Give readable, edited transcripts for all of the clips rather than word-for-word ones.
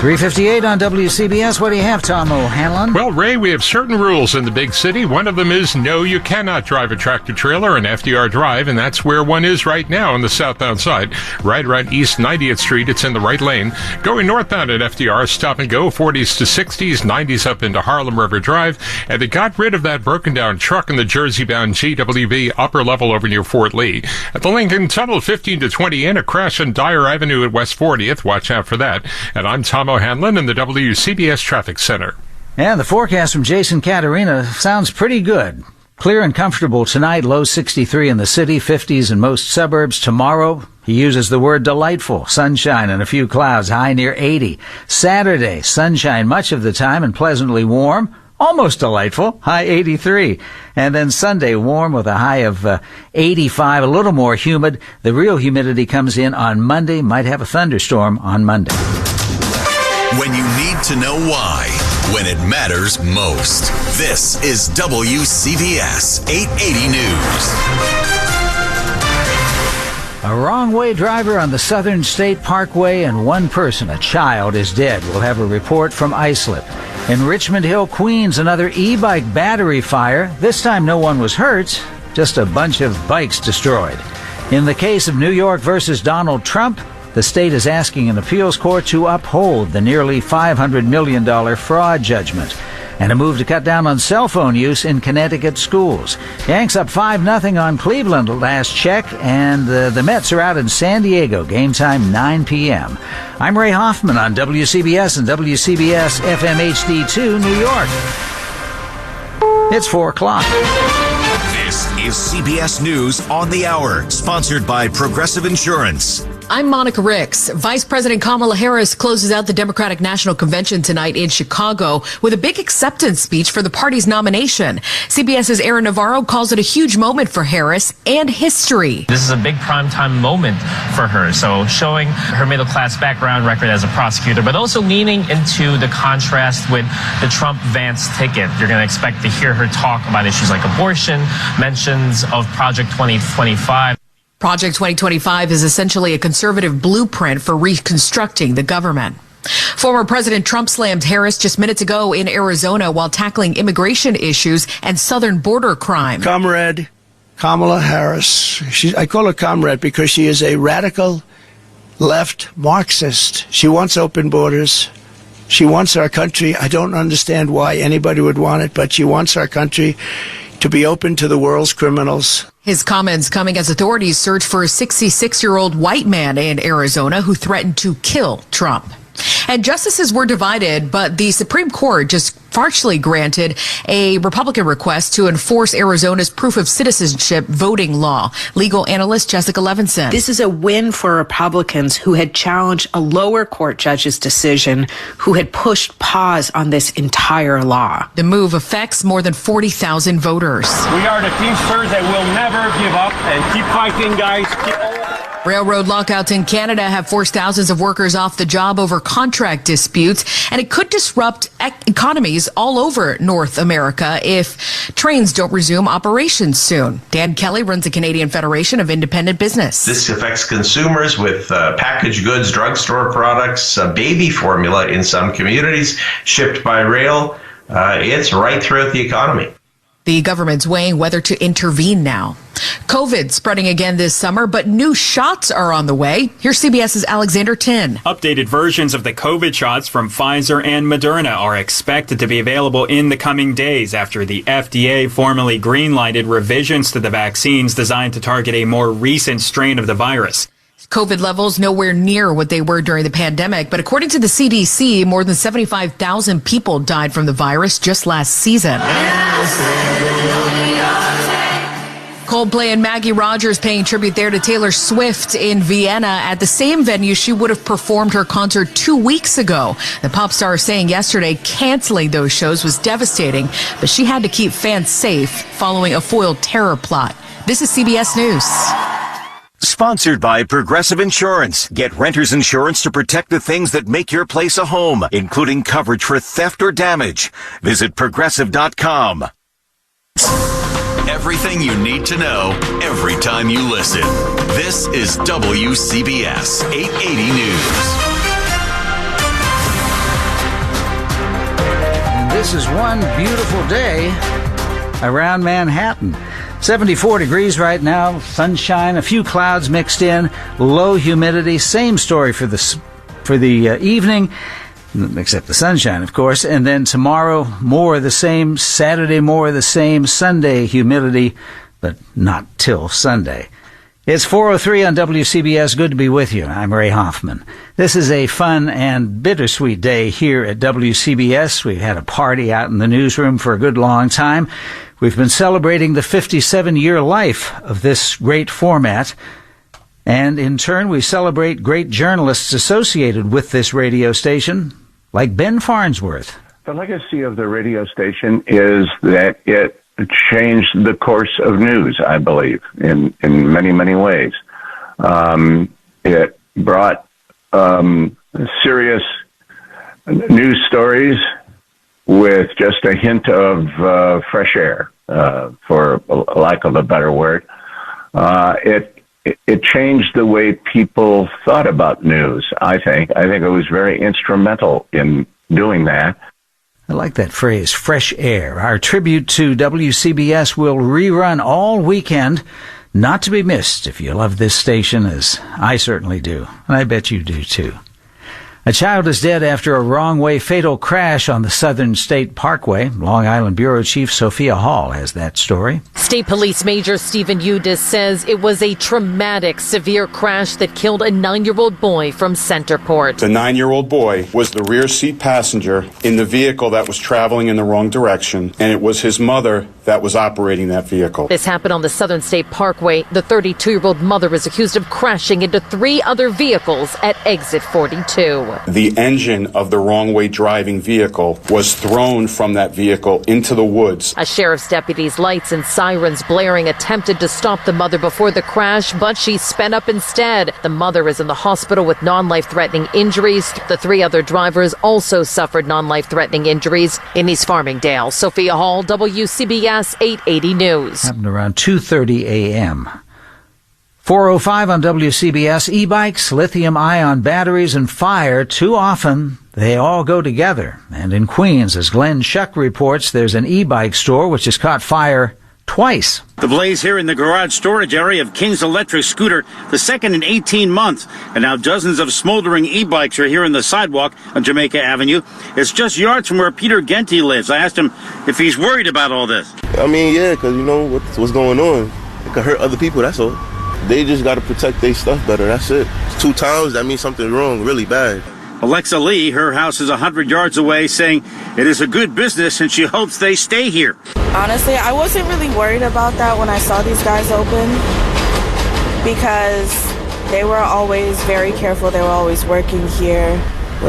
3:58 on WCBS. What do you have, Tom O'Hanlon? Well, Ray, we have certain rules in the big city. One of them is no, you cannot drive a tractor-trailer on FDR Drive, and that's where one is right now on the southbound side. Right around East 90th Street, it's in the right lane. Going northbound at FDR, stop and go, 40s to 60s, 90s up into Harlem River Drive. And they got rid of that broken-down truck in the Jersey-bound GWB upper level over near Fort Lee. At the Lincoln Tunnel, 15 to 20 in, a crash on Dyer Avenue at West 40th. Watch out for that. And I'm Tom O'Hanlon in the WCBS Traffic Center. And the forecast from Jason Caterina sounds pretty good. Clear and comfortable tonight, low 63 in the city, 50s in most suburbs. Tomorrow, he uses the word delightful, sunshine and a few clouds, high near 80. Saturday, sunshine much of the time and pleasantly warm, almost delightful, high 83. And then Sunday, warm with a high of 85, a little more humid. The real humidity comes in on Monday, might have a thunderstorm on Monday. When you need to know why, when it matters most. This is WCBS 880 News. A wrong-way driver on the Southern State Parkway and one person, a child, is dead. We'll have a report from Islip. In Richmond Hill, Queens, another e-bike battery fire. This time no one was hurt, just a bunch of bikes destroyed. In the case of New York versus Donald Trump, the state is asking an appeals court to uphold the nearly $500 million fraud judgment. And a move to cut down on cell phone use in Connecticut schools. Yanks up 5-0 on Cleveland last check, and the Mets are out in San Diego. Game time 9 p.m. I'm Ray Hoffman on WCBS and WCBS FM HD2 New York. It's 4 o'clock. This is CBS News on the Hour, sponsored by Progressive Insurance. I'm Monica Ricks. Vice President Kamala Harris closes out the Democratic National Convention tonight in Chicago with a big acceptance speech for the party's nomination. CBS's Aaron Navarro calls it a huge moment for Harris and history. This is a big primetime moment for her. So showing her middle-class background record as a prosecutor, but also leaning into the contrast with the Trump-Vance ticket. You're going to expect to hear her talk about issues like abortion, mentions of Project 2025. Project 2025 is essentially a conservative blueprint for reconstructing the government. Former President Trump slammed Harris just minutes ago in Arizona while tackling immigration issues and southern border crime. Comrade Kamala Harris. I call her comrade because she is a radical left Marxist. She wants open borders. She wants our country. I don't understand why anybody would want it, but she wants our country to be open to the world's criminals. His comments coming as authorities search for a 66-year-old white man in Arizona who threatened to kill Trump. And justices were divided, but the Supreme Court just partially granted a Republican request to enforce Arizona's proof of citizenship voting law. Legal analyst Jessica Levinson. This is a win for Republicans who had challenged a lower court judge's decision, who had pushed pause on this entire law. The move affects more than 40,000 voters. We are the Teamsters that will never give up and keep fighting, guys. Railroad lockouts in Canada have forced thousands of workers off the job over contract disputes, and it could disrupt economies all over North America if trains don't resume operations soon. Dan Kelly runs the Canadian Federation of Independent Business. This affects consumers with packaged goods, drugstore products, baby formula in some communities shipped by rail. It's right throughout the economy. The government's weighing whether to intervene now. COVID spreading again this summer, but new shots are on the way. Here's CBS's Alexander Tin. Updated versions of the COVID shots from Pfizer and Moderna are expected to be available in the coming days after the FDA formally green-lighted revisions to the vaccines designed to target a more recent strain of the virus. COVID levels nowhere near what they were during the pandemic, but according to the CDC, more than 75,000 people died from the virus just last season. Coldplay and Maggie Rogers paying tribute there to Taylor Swift in Vienna at the same venue she would have performed her concert 2 weeks ago. The pop star saying yesterday canceling those shows was devastating, but she had to keep fans safe following a foiled terror plot. This is CBS News. Sponsored by Progressive Insurance. Get renter's insurance to protect the things that make your place a home, including coverage for theft or damage. Visit Progressive.com. Everything you need to know every time you listen. This is WCBS 880 News. this is one beautiful day around Manhattan. 74 degrees right now, sunshine, a few clouds mixed in, low humidity. Same story for the evening, except the sunshine, of course. And then tomorrow, more of the same. Saturday, more of the same. Sunday, humidity, but not till Sunday. It's 4:03 on WCBS. Good to be with you. I'm Ray Hoffman. This is a fun and bittersweet day here at WCBS. We've had a party out in the newsroom for a good long time. We've been celebrating the 57-year life of this great format. And in turn, we celebrate great journalists associated with this radio station, like Ben Farnsworth. The legacy of the radio station is that it changed the course of news, I believe, in many, many ways. It brought serious news stories with just a hint of fresh air, for lack of a better word. It changed the way people thought about news, I think. I think it was very instrumental in doing that. I like that phrase, fresh air. Our tribute to WCBS will rerun all weekend, not to be missed if you love this station, as I certainly do, and I bet you do too. A child is dead after a wrong-way fatal crash on the Southern State Parkway. Long Island Bureau Chief Sophia Hall has that story. State Police Major Stephen Udis says it was a traumatic, severe crash that killed a 9-year-old boy from Centerport. The 9-year-old boy was the rear seat passenger in the vehicle that was traveling in the wrong direction, and it was his mother that was operating that vehicle. This happened on the Southern State Parkway. The 32-year-old mother is accused of crashing into 3 other vehicles at exit 42. The engine of the wrong-way driving vehicle was thrown from that vehicle into the woods. A sheriff's deputy's lights and sirens blaring attempted to stop the mother before the crash, but she sped up instead. The mother is in the hospital with non-life-threatening injuries. The 3 other drivers also suffered non-life-threatening injuries in East Farmingdale. Sophia Hall, WCBS 880 News. Happened around 2:30 a.m. 4:05 on WCBS. E-bikes, lithium-ion batteries, and fire. Too often, they all go together. And in Queens, as Glenn Schuck reports, there's an e-bike store which has caught fire twice. The blaze here in the garage storage area of King's Electric Scooter, the second in 18 months. And now dozens of smoldering e-bikes are here on the sidewalk on Jamaica Avenue. It's just yards from where Peter Genty lives. I asked him if he's worried about all this. I mean, yeah, because you know what's going on. It could hurt other people, that's all. They just got to protect their stuff better, that's it. 2 times, that means something wrong, really bad. Alexa Lee, her house is 100 yards away, saying it is a good business and she hopes they stay here. Honestly, I wasn't really worried about that when I saw these guys open because they were always very careful. They were always working here.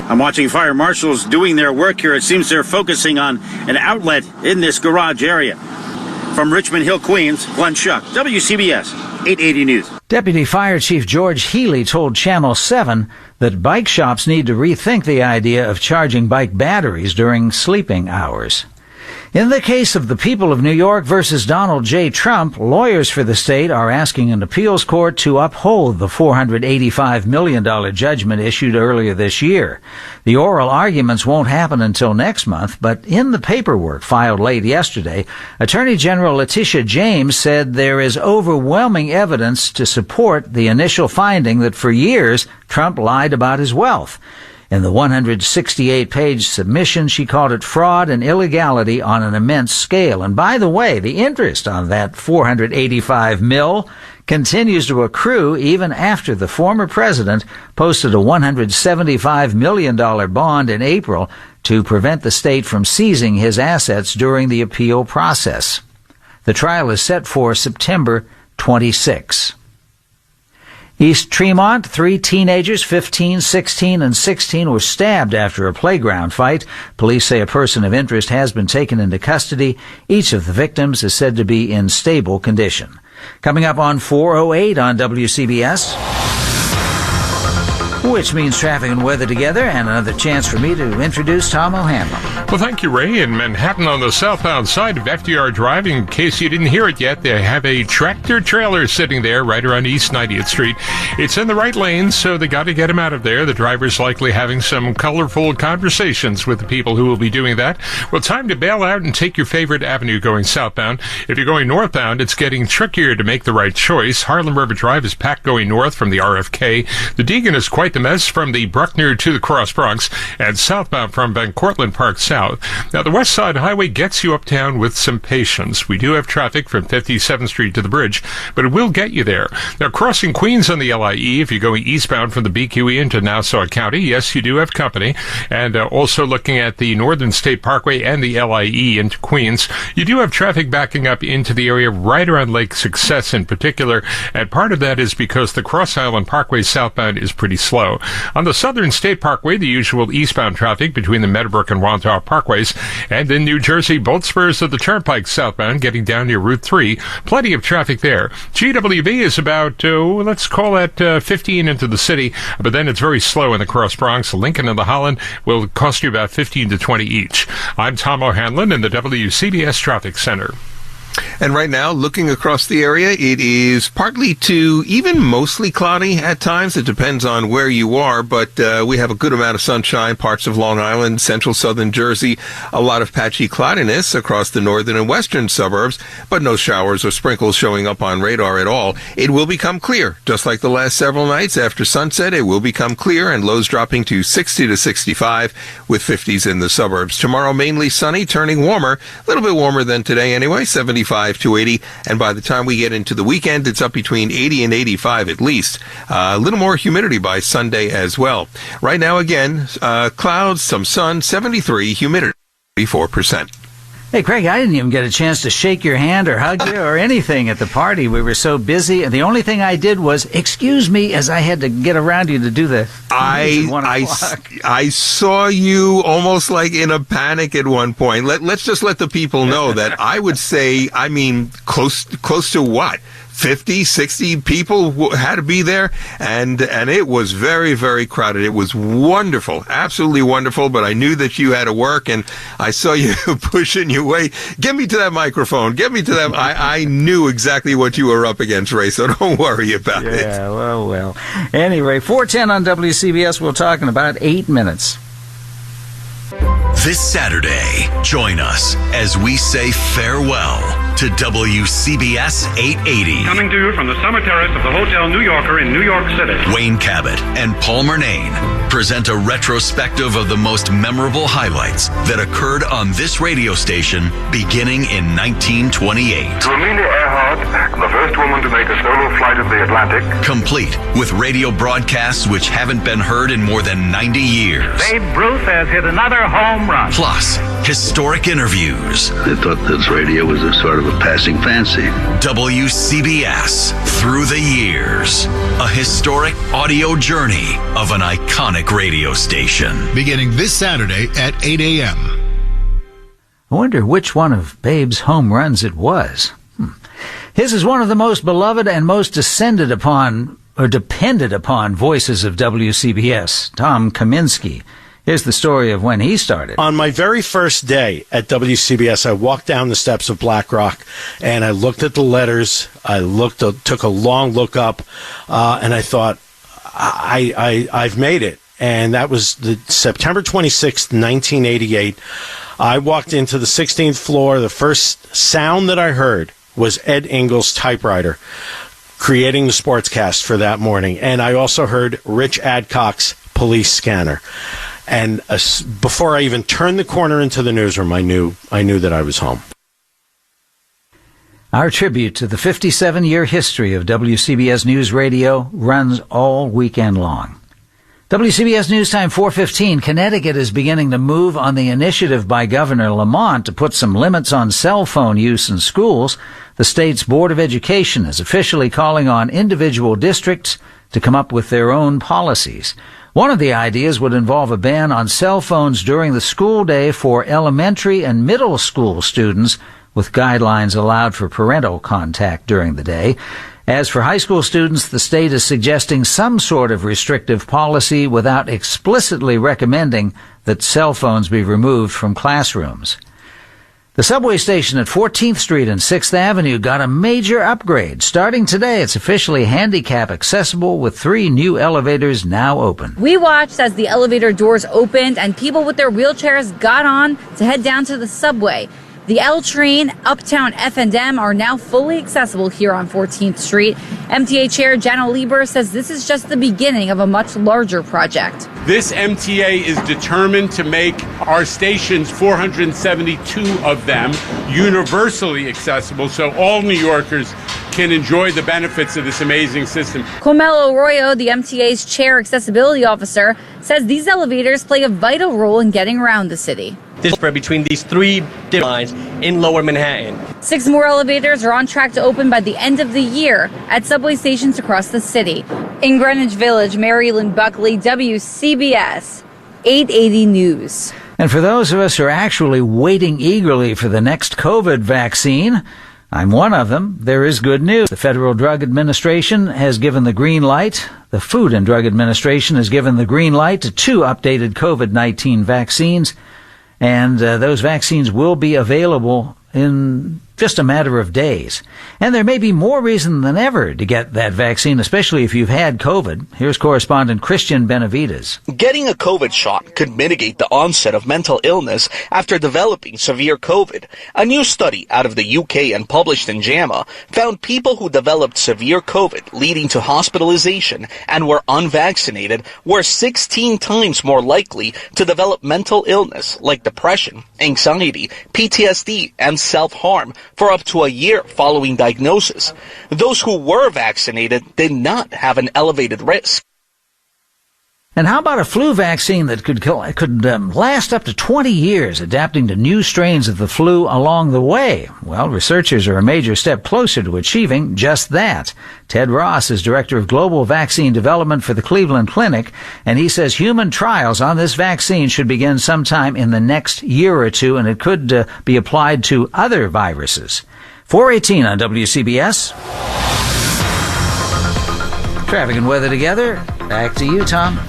I'm watching fire marshals doing their work here. It seems they're focusing on an outlet in this garage area. From Richmond Hill, Queens, Glenn Schuck, WCBS 880 News. Deputy Fire Chief George Healy told Channel 7 that bike shops need to rethink the idea of charging bike batteries during sleeping hours. In the case of the people of New York versus Donald J. Trump, lawyers for the state are asking an appeals court to uphold the $485 million judgment issued earlier this year. The oral arguments won't happen until next month, but in the paperwork filed late yesterday, Attorney General Letitia James said there is overwhelming evidence to support the initial finding that for years Trump lied about his wealth. In the 168-page submission, she called it fraud and illegality on an immense scale. And by the way, the interest on that $485 million continues to accrue even after the former president posted a $175 million bond in April to prevent the state from seizing his assets during the appeal process. The trial is set for September 26. East Tremont, 3 teenagers, 15, 16, and 16, were stabbed after a playground fight. Police say a person of interest has been taken into custody. Each of the victims is said to be in stable condition. Coming up on 4:08 on WCBS. Which means traffic and weather together, and another chance for me to introduce Tom O'Hanlon. Well, thank you, Ray. In Manhattan on the southbound side of FDR Drive, in case you didn't hear it yet, they have a tractor trailer sitting there right around East 90th Street. It's in the right lane, so they got to get him out of there. The driver's likely having some colorful conversations with the people who will be doing that. Well, time to bail out and take your favorite avenue going southbound. If you're going northbound, it's getting trickier to make the right choice. Harlem River Drive is packed going north from the RFK. The Deegan is quite the mess from the Bruckner to the Cross Bronx, and southbound from Van Cortlandt Park south. Now, the West Side Highway gets you uptown with some patience. We do have traffic from 57th Street to the bridge, but it will get you there. Now, crossing Queens on the LIE, if you're going eastbound from the BQE into Nassau County, yes, you do have company. And also looking at the Northern State Parkway and the LIE into Queens, you do have traffic backing up into the area right around Lake Success in particular, and part of that is because the Cross Island Parkway southbound is pretty slow. On the Southern State Parkway, the usual eastbound traffic between the Meadowbrook and Wantagh Parkways, and in New Jersey, both spurs of the Turnpike southbound getting down near Route 3. Plenty of traffic there. GWV is about, let's call it 15 into the city, but then it's very slow in the Cross Bronx. Lincoln and the Holland will cost you about 15 to 20 each. I'm Tom O'Hanlon in the WCBS Traffic Center. And right now, looking across the area, it is partly to even mostly cloudy at times. It depends on where you are, but we have a good amount of sunshine, parts of Long Island, central southern Jersey, a lot of patchy cloudiness across the northern and western suburbs, but no showers or sprinkles showing up on radar at all. It will become clear, just like the last several nights after sunset. It will become clear and lows dropping to 60 to 65 with 50s in the suburbs. Tomorrow, mainly sunny, turning warmer, a little bit warmer than today anyway, 75 to 80, and by the time we get into the weekend, it's up between 80 and 85 at least. A little more humidity by Sunday as well. Right now, again, clouds, some sun, 73, humidity 4%. Hey, Craig, I didn't even get a chance to shake your hand or hug you or anything at the party. We were so busy, and the only thing I did was, excuse me, as I had to get around you to do the I saw you almost like in a panic at one point. Let's just let the people know that I would say, I mean, close to what? 50, 60 people had to be there, and it was very, very crowded. It was wonderful, absolutely wonderful, but I knew that you had to work, and I saw you pushing your way. Get me to that microphone. Get me to that. I knew exactly what you were up against, Ray, so don't worry about it. Yeah, well. Anyway, 4:10 on WCBS. We'll talk in about 8 minutes. This Saturday, join us as we say farewell to WCBS 880. Coming to you from the summer terrace of the Hotel New Yorker in New York City. Wayne Cabot and Paul Murnane present a retrospective of the most memorable highlights that occurred on this radio station beginning in 1928. To Amelia Earhart, the first woman to make a solo flight of the Atlantic. Complete with radio broadcasts which haven't been heard in more than 90 years. Babe Ruth has hit another home run. Plus, historic interviews. They thought this radio was a sort of a passing fancy. WCBS Through the Years. A historic audio journey of an iconic radio station. Beginning this Saturday at 8 a.m. I wonder which one of Babe's home runs it was. His is one of the most beloved and most depended upon voices of WCBS, Tom Kaminsky. Here's the story of when he started. On my very first day at WCBS, I walked down the steps of Black Rock, and I looked at the letters. Took a long look up, and I thought, I've made it. And that was the September 26th, 1988. I walked into the 16th floor. The first sound that I heard was Ed Engel's typewriter creating the sportscast for that morning. And I also heard Rich Adcock's police scanner. And before I even turned the corner into the newsroom, I knew that I was home. Our tribute to the 57-year history of WCBS News Radio runs all weekend long. WCBS News Time 4:15. Connecticut is beginning to move on the initiative by Governor Lamont to put some limits on cell phone use in schools. The state's Board of Education is officially calling on individual districts to come up with their own policies. One of the ideas would involve a ban on cell phones during the school day for elementary and middle school students, with guidelines allowed for parental contact during the day. As for high school students, the state is suggesting some sort of restrictive policy without explicitly recommending that cell phones be removed from classrooms. The subway station at 14th Street and 6th Avenue got a major upgrade. Starting today, it's officially handicap accessible with 3 new elevators now open. We watched as the elevator doors opened and people with their wheelchairs got on to head down to the subway. The L train, Uptown F&M are now fully accessible here on 14th Street. MTA Chair Janno Lieber says this is just the beginning of a much larger project. This MTA is determined to make our stations, 472 of them, universally accessible so all New Yorkers can enjoy the benefits of this amazing system. Carmelo Arroyo, the MTA's chair accessibility officer, says these elevators play a vital role in getting around the city. This spread between these 3 different lines in Lower Manhattan. 6 more elevators are on track to open by the end of the year at subway stations across the city. In Greenwich Village, Marilyn Buckley, WCBS 880 News. And for those of us who are actually waiting eagerly for the next COVID vaccine, I'm one of them. There is good news. The Federal Drug Administration has given the green light. The Food and Drug Administration has given the green light to 2 updated COVID-19 vaccines. And those vaccines will be available in just a matter of days. And there may be more reason than ever to get that vaccine, especially if you've had COVID. Here's correspondent Christian Benavides. Getting a COVID shot could mitigate the onset of mental illness after developing severe COVID. A new study out of the UK and published in JAMA found people who developed severe COVID leading to hospitalization and were unvaccinated were 16 times more likely to develop mental illness like depression, anxiety, PTSD, and self-harm for up to a year following diagnosis. Those who were vaccinated did not have an elevated risk. And how about a flu vaccine that could last up to 20 years, adapting to new strains of the flu along the way? Well, researchers are a major step closer to achieving just that. Ted Ross is Director of Global Vaccine Development for the Cleveland Clinic, and he says human trials on this vaccine should begin sometime in the next year or 2, and it could be applied to other viruses. 4:18 on WCBS. Traffic and weather together. Back to you, Tom.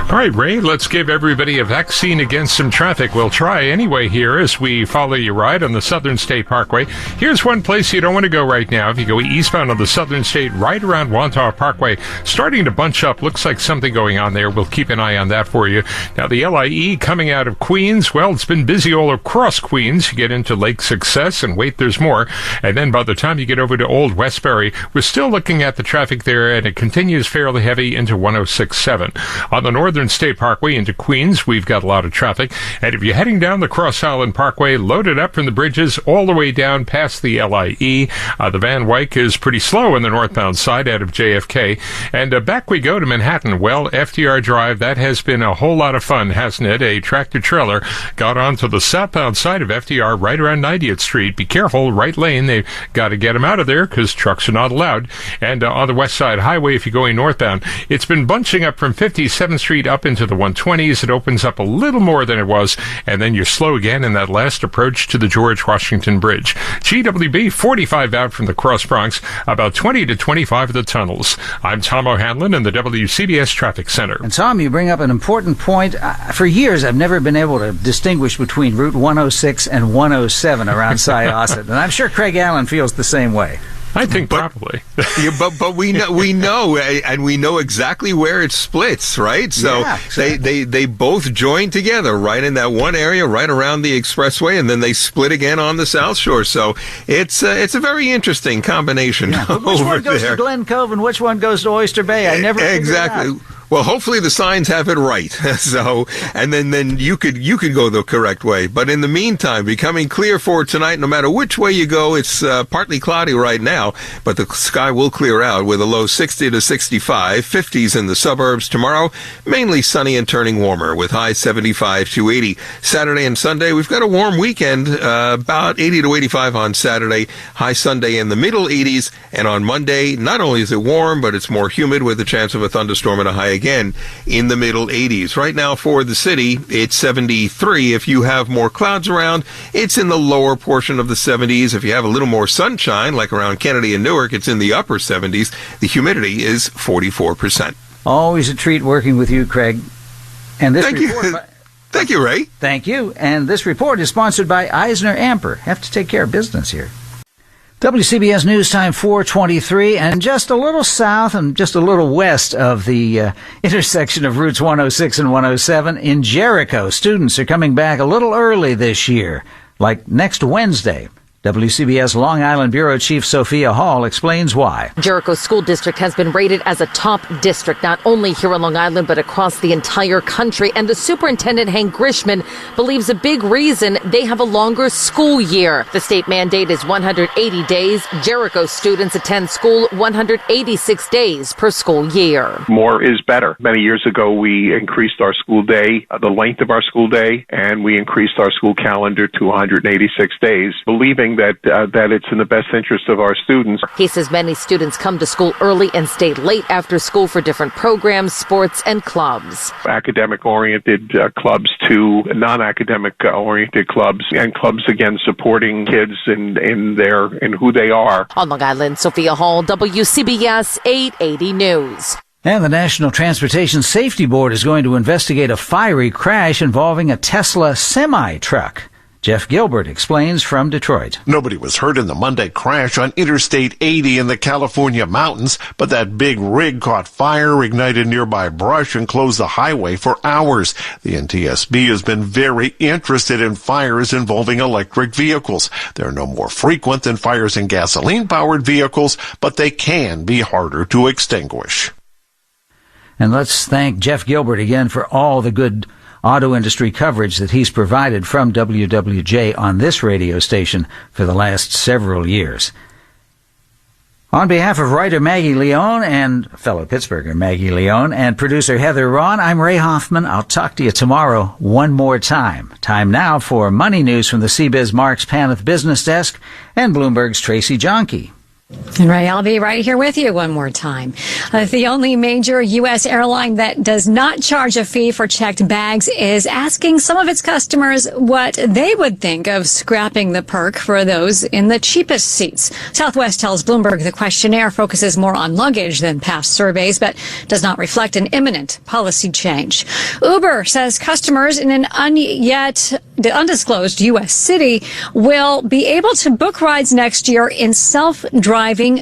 All right, Ray, let's give everybody a vaccine against some traffic. We'll try anyway here as we follow your ride on the Southern State Parkway. Here's one place you don't want to go right now. If you go eastbound on the Southern State, right around Wantagh Parkway, starting to bunch up. Looks like something going on there. We'll keep an eye on that for you. Now, the LIE coming out of Queens, well, it's been busy all across Queens. You get into Lake Success, and wait, there's more. And then by the time you get over to Old Westbury, we're still looking at the traffic there, and it continues fairly heavy into 106.7. On the Northern State Parkway into Queens, we've got a lot of traffic. And if you're heading down the Cross Island Parkway, loaded up from the bridges all the way down past the LIE. The Van Wyck is pretty slow on the northbound side out of JFK. And back we go to Manhattan. Well, FDR Drive, that has been a whole lot of fun, hasn't it? A tractor trailer got onto the southbound side of FDR right around 90th Street. Be careful, right lane. They've got to get them out of there because trucks are not allowed. And on the West Side Highway, if you're going northbound, it's been bunching up from 57th Street up into the 120s. It opens up a little more than it was, and then you're slow again in that last approach to the George Washington Bridge. GWB 45 out from the Cross Bronx, about 20 to 25 of the tunnels. I'm Tom O'Hanlon in the WCBS Traffic Center. And Tom, you bring up an important point. For years, I've never been able to distinguish between Route 106 and 107 around Syosset, and I'm sure Craig Allen feels the same way. I think probably. but we know, and we know exactly where it splits, right? So yeah, exactly. they both join together right in that one area, right around the expressway, and then they split again on the South Shore. So it's a very interesting combination. Yeah, but which one goes to Glen Cove and which one goes to Oyster Bay? I never figured exactly. it out. Well, hopefully the signs have it right. So, and then you could go the correct way. But in the meantime, becoming clear for tonight, no matter which way you go. It's partly cloudy right now, but the sky will clear out with a low 60 to 65, 50s in the suburbs tomorrow, mainly sunny and turning warmer with high 75 to 80. Saturday and Sunday, we've got a warm weekend, about 80 to 85 on Saturday, high Sunday in the middle 80s, and on Monday, not only is it warm, but it's more humid with a chance of a thunderstorm and a high again in the middle 80s. Right now for the city, it's 73. If you have more clouds around, it's in the lower portion of the 70s. If you have a little more sunshine, like around Kennedy and Newark, it's in the upper 70s. The humidity is 44%. Always a treat working with you, Craig. And this Thank you, Ray. Thank you. And this report is sponsored by Eisner Amper. Have to take care of business here. WCBS News Time 4:23, and just a little south and just a little west of the intersection of routes 106 and 107 in Jericho. Students are coming back a little early this year, like next Wednesday. WCBS Long Island Bureau Chief Sophia Hall explains why. Jericho School District has been rated as a top district, not only here on Long Island, but across the entire country. And the superintendent, Hank Grishman, believes a big reason they have a longer school year. The state mandate is 180 days. Jericho students attend school 186 days per school year. More is better. Many years ago, we increased our school day, the length of our school day, and we increased our school calendar to 186 days, believing that it's in the best interest of our students. He says many students come to school early and stay late after school for different programs, sports, and clubs. Academic-oriented clubs to non-academic-oriented clubs, and clubs, again, supporting kids in who they are. On Long Island, Sophia Hall, WCBS 880 News. And the National Transportation Safety Board is going to investigate a fiery crash involving a Tesla semi-truck. Jeff Gilbert explains from Detroit. Nobody was hurt in the Monday crash on Interstate 80 in the California mountains, but that big rig caught fire, ignited nearby brush, and closed the highway for hours. The NTSB has been very interested in fires involving electric vehicles. They're no more frequent than fires in gasoline-powered vehicles, but they can be harder to extinguish. And let's thank Jeff Gilbert again for all the good auto industry coverage that he's provided from WWJ on this radio station for the last several years. On behalf of writer Maggie Leone and fellow Pittsburgher Maggie Leone and producer Heather Ron, I'm Ray Hoffman. I'll talk to you tomorrow one more time. Time now for money news from the CBiz Marks Paneth Business Desk and Bloomberg's Tracy Jonke. And Ray, I'll be right here with you one more time. The only major U.S. airline that does not charge a fee for checked bags is asking some of its customers what they would think of scrapping the perk for those in the cheapest seats. Southwest tells Bloomberg the questionnaire focuses more on luggage than past surveys, but does not reflect an imminent policy change. Uber says customers in an undisclosed U.S. city will be able to book rides next year in self-driving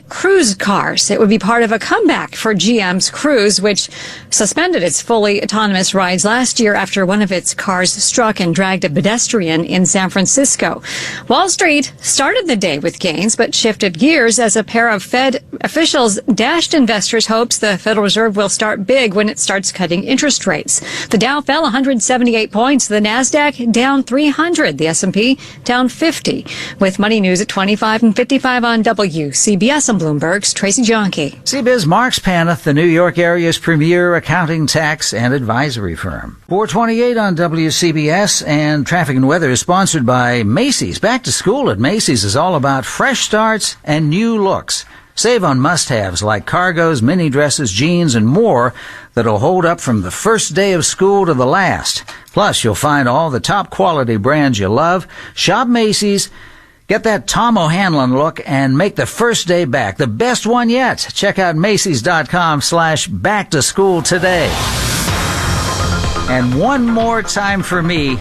cruise cars. It would be part of a comeback for GM's Cruise, which suspended its fully autonomous rides last year after one of its cars struck and dragged a pedestrian in San Francisco. Wall Street started the day with gains, but shifted gears as a pair of Fed officials dashed investors' hopes the Federal Reserve will start big when it starts cutting interest rates. The Dow fell 178 points, the Nasdaq down 300, the S&P down 50. With money news at 25 and 55 on WCBS and Bloomberg's Tracy Jonke. CBiz Marks Paneth, the New York area's premier accounting, tax, and advisory firm. 428 on WCBS, and traffic and weather is sponsored by Macy's. Back to school at Macy's is all about fresh starts and new looks. Save on must-haves like cargos, mini dresses, jeans, and more that'll hold up from the first day of school to the last. Plus, you'll find all the top quality brands you love. Shop Macy's. Get that Tom O'Hanlon look and make the first day back the best one yet. Check out Macy's.com/back to school today. And one more time for me,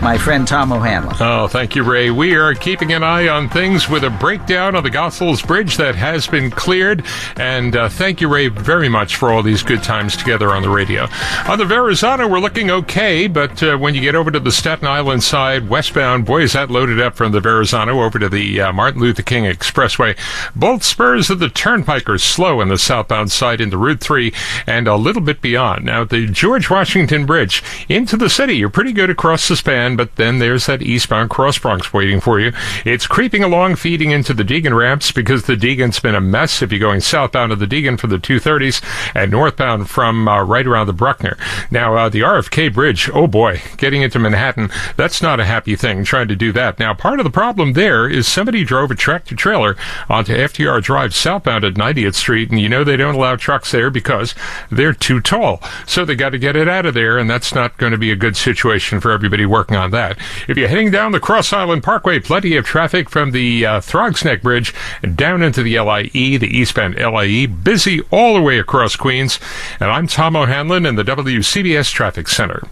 my friend Tom O'Hanlon. Oh, thank you, Ray. We are keeping an eye on things with a breakdown of the Goethals Bridge that has been cleared. And thank you, Ray, very much for all these good times together on the radio. On the Verrazano, we're looking okay, but when you get over to the Staten Island side, westbound, boy, is that loaded up from the Verrazano over to the Martin Luther King Expressway. Both spurs of the Turnpike are slow on the southbound side into Route 3 and a little bit beyond. Now, the George Washington Bridge into the city, you're pretty good across the span. can, but then there's that eastbound Cross Bronx waiting for you. It's creeping along, feeding into the Deegan ramps because the Deegan's been a mess if you're going southbound of the Deegan for the 230s and northbound from right around the Bruckner. Now, the RFK Bridge, oh boy, getting into Manhattan, that's not a happy thing trying to do that. Now, part of the problem there is somebody drove a tractor-trailer onto FDR Drive southbound at 90th Street, and you know they don't allow trucks there because they're too tall. So they got to get it out of there, and that's not going to be a good situation for everybody working on that. If you're heading down the Cross Island Parkway, plenty of traffic from the Throgs Neck Bridge down into the LIE, the eastbound LIE, busy all the way across Queens. And I'm Tom O'Hanlon in the WCBS Traffic Center.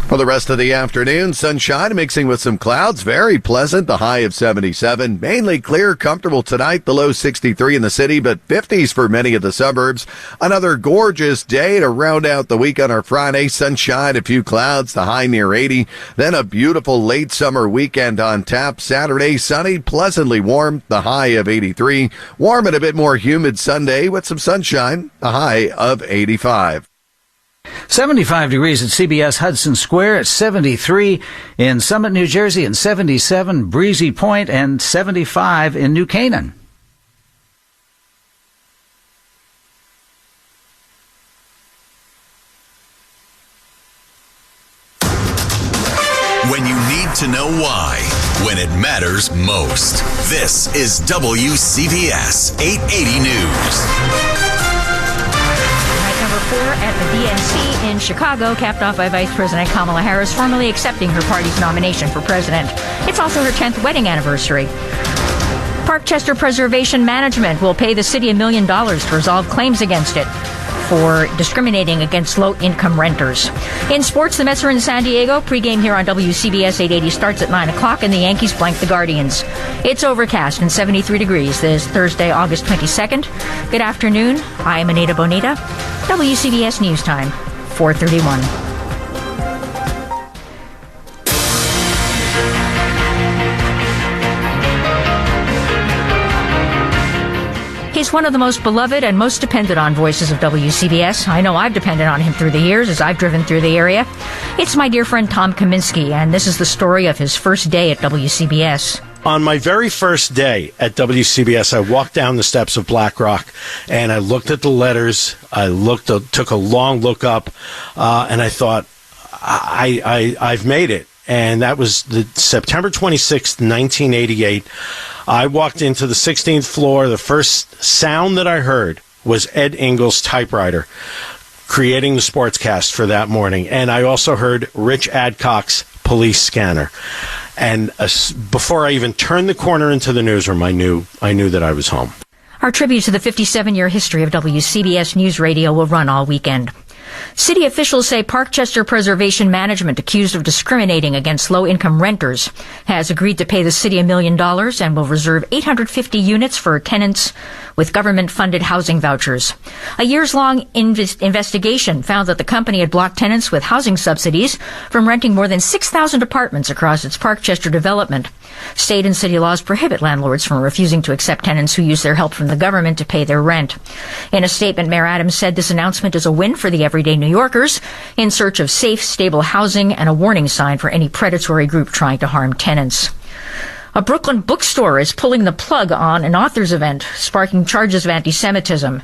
For the rest of the afternoon, sunshine mixing with some clouds. Very pleasant. The high of 77. Mainly clear, comfortable tonight. The low 63 in the city, but 50s for many of the suburbs. Another gorgeous day to round out the week on our Friday. Sunshine, a few clouds. The high near 80. Then a beautiful late summer weekend on tap. Saturday, sunny, pleasantly warm. The high of 83. Warm and a bit more humid Sunday with some sunshine. The high of 85. 75 degrees at CBS Hudson Square, at 73 in Summit, New Jersey, and 77 Breezy Point, and 75 in New Canaan. When you need to know why, when it matters most. This is WCBS 880 News. Number 4 at the DNC in Chicago, capped off by Vice President Kamala Harris formally accepting her party's nomination for president. It's also her 10th wedding anniversary. Parkchester Preservation Management will pay the city $1 million to resolve claims against it for discriminating against low-income renters. In sports, the Mets are in San Diego. Pregame here on WCBS 880 starts at 9 o'clock, and the Yankees blank the Guardians. It's overcast and 73 degrees this Thursday, August 22nd. Good afternoon. I'm Anita Bonita. WCBS News Time, 4:31. He's one of the most beloved and most depended on voices of WCBS. I know I've depended on him through the years as I've driven through the area. It's my dear friend Tom Kaminsky, and this is the story of his first day at WCBS. On my very first day at WCBS, I walked down the steps of Black Rock, and I looked at the letters. Took a long look up, and I thought, I've made it. And that was the September 26th, 1988. I walked into the 16th floor. The first sound that I heard was Ed Engel's typewriter creating the sportscast for that morning. And I also heard Rich Adcock's police scanner. And before I even turned the corner into the newsroom, I knew that I was home. Our tribute to the 57-year history of WCBS News Radio will run all weekend. City officials say Parkchester Preservation Management, accused of discriminating against low-income renters, has agreed to pay the city $1 million and will reserve 850 units for tenants with government-funded housing vouchers. A years-long investigation found that the company had blocked tenants with housing subsidies from renting more than 6,000 apartments across its Parkchester development. State and city laws prohibit landlords from refusing to accept tenants who use their help from the government to pay their rent. In a statement, Mayor Adams said this announcement is a win for the everyday New Yorkers in search of safe, stable housing and a warning sign for any predatory group trying to harm tenants. A Brooklyn bookstore is pulling the plug on an authors event, sparking charges of anti-Semitism.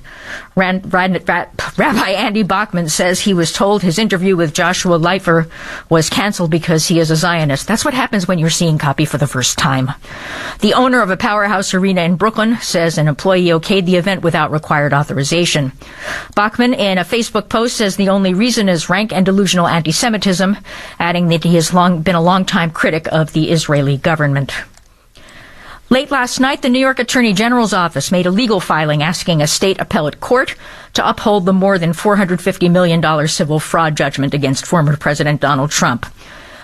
Rabbi Andy Bachman says he was told his interview with Joshua Leifer was canceled because he is a Zionist. That's what happens when you're seeing copy for the first time. The owner of a powerhouse arena in Brooklyn says an employee okayed the event without required authorization. Bachman, in a Facebook post, says the only reason is rank and delusional anti-Semitism, adding that he has been a long-time critic of the Israeli government. Late last night, the New York Attorney General's office made a legal filing asking a state appellate court to uphold the more than $450 million civil fraud judgment against former President Donald Trump.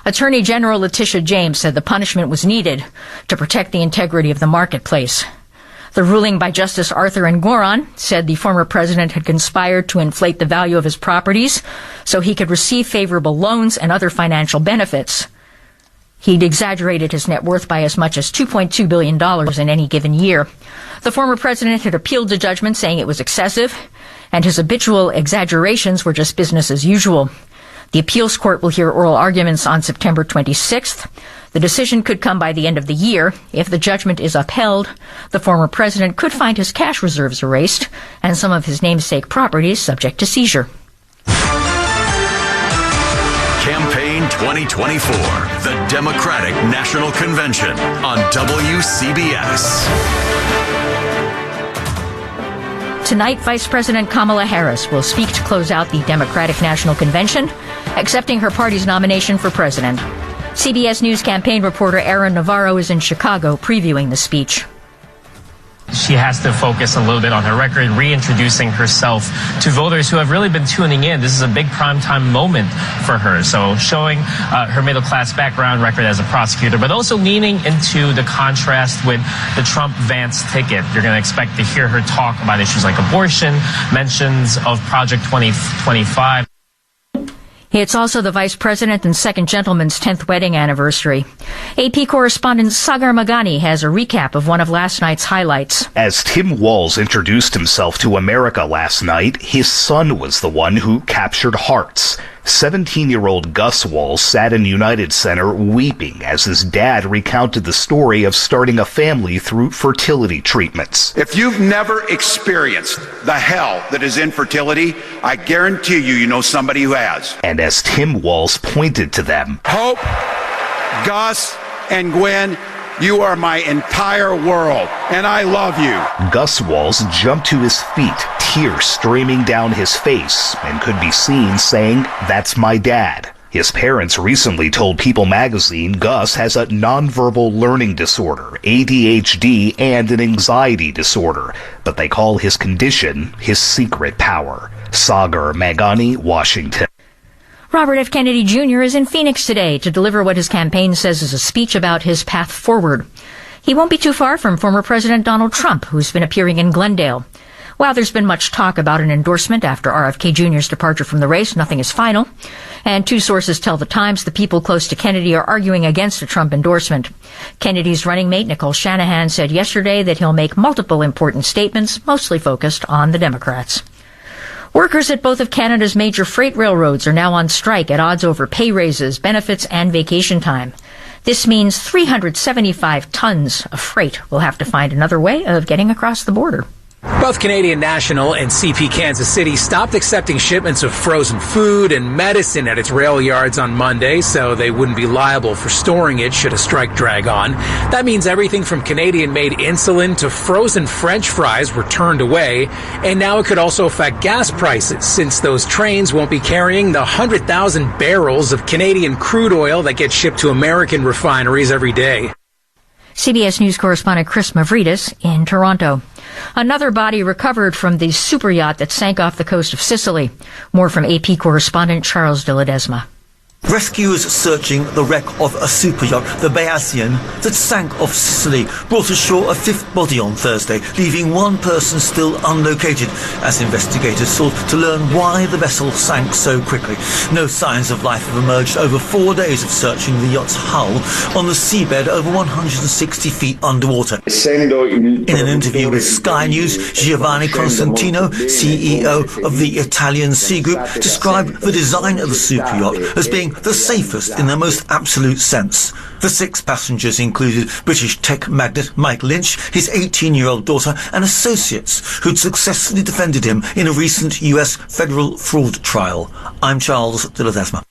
Attorney General Letitia James said the punishment was needed to protect the integrity of the marketplace. The ruling by Justice Arthur Engoron said the former president had conspired to inflate the value of his properties so he could receive favorable loans and other financial benefits. He'd exaggerated his net worth by as much as $2.2 billion in any given year. The former president had appealed the judgment, saying it was excessive, and his habitual exaggerations were just business as usual. The appeals court will hear oral arguments on September 26th. The decision could come by the end of the year. If the judgment is upheld, the former president could find his cash reserves erased and some of his namesake properties subject to seizure. Campaign 2024, the Democratic National Convention on WCBS. Tonight, Vice President Kamala Harris will speak to close out the Democratic National Convention, accepting her party's nomination for president. CBS News campaign reporter Aaron Navarro is in Chicago previewing the speech. She has to focus a little bit on her record, reintroducing herself to voters who have really been tuning in. This is a big primetime moment for her. So showing her middle-class background record as a prosecutor, but also leaning into the contrast with the Trump-Vance ticket. You're going to expect to hear her talk about issues like abortion, mentions of Project 2025. It's also the Vice President and Second Gentleman's 10th wedding anniversary. AP correspondent Sagar Magani has a recap of one of last night's highlights. As Tim Walz introduced himself to America last night, his son was the one who captured hearts. 17-year-old Gus Walz sat in United Center weeping as his dad recounted the story of starting a family through fertility treatments. If you've never experienced the hell that is infertility, I guarantee you know somebody who has. And as Tim Walz pointed to them, Hope, Gus, and Gwen, you are my entire world, and I love you. Gus Walz jumped to his feet, tears streaming down his face, and could be seen saying, "That's my dad." His parents recently told People magazine Gus has a nonverbal learning disorder, ADHD, and an anxiety disorder, but they call his condition his secret power. Sagar Magani, Washington. Robert F. Kennedy Jr. is in Phoenix today to deliver what his campaign says is a speech about his path forward. He won't be too far from former President Donald Trump, who's been appearing in Glendale. While there's been much talk about an endorsement after RFK Jr.'s departure from the race, nothing is final. And two sources tell the Times the people close to Kennedy are arguing against a Trump endorsement. Kennedy's running mate, Nicole Shanahan, said yesterday that he'll make multiple important statements, mostly focused on the Democrats. Workers at both of Canada's major freight railroads are now on strike at odds over pay raises, benefits, and vacation time. This means 375 tons of freight will have to find another way of getting across the border. Both Canadian National and CP Kansas City stopped accepting shipments of frozen food and medicine at its rail yards on Monday, so they wouldn't be liable for storing it should a strike drag on. That means everything from Canadian-made insulin to frozen French fries were turned away, and now it could also affect gas prices, since those trains won't be carrying the 100,000 barrels of Canadian crude oil that get shipped to American refineries every day. CBS News correspondent Chris Mavridis in Toronto. Another body recovered from the super yacht that sank off the coast of Sicily. More from AP correspondent Charles de Ledesma. Rescuers searching the wreck of a super yacht, the Beacian, that sank off Sicily, brought ashore a fifth body on Thursday, leaving one person still unlocated, as investigators sought to learn why the vessel sank so quickly. No signs of life have emerged over 4 days of searching the yacht's hull on the seabed over 160 feet underwater. In an interview with Sky News, Giovanni Constantino, CEO of the Italian Sea Group, described the design of the super yacht as being the safest in the most absolute sense. The 6 passengers included British tech magnate Mike Lynch, his 18-year-old daughter, and associates who'd successfully defended him in a recent US federal fraud trial. I'm Charles de Ledesma.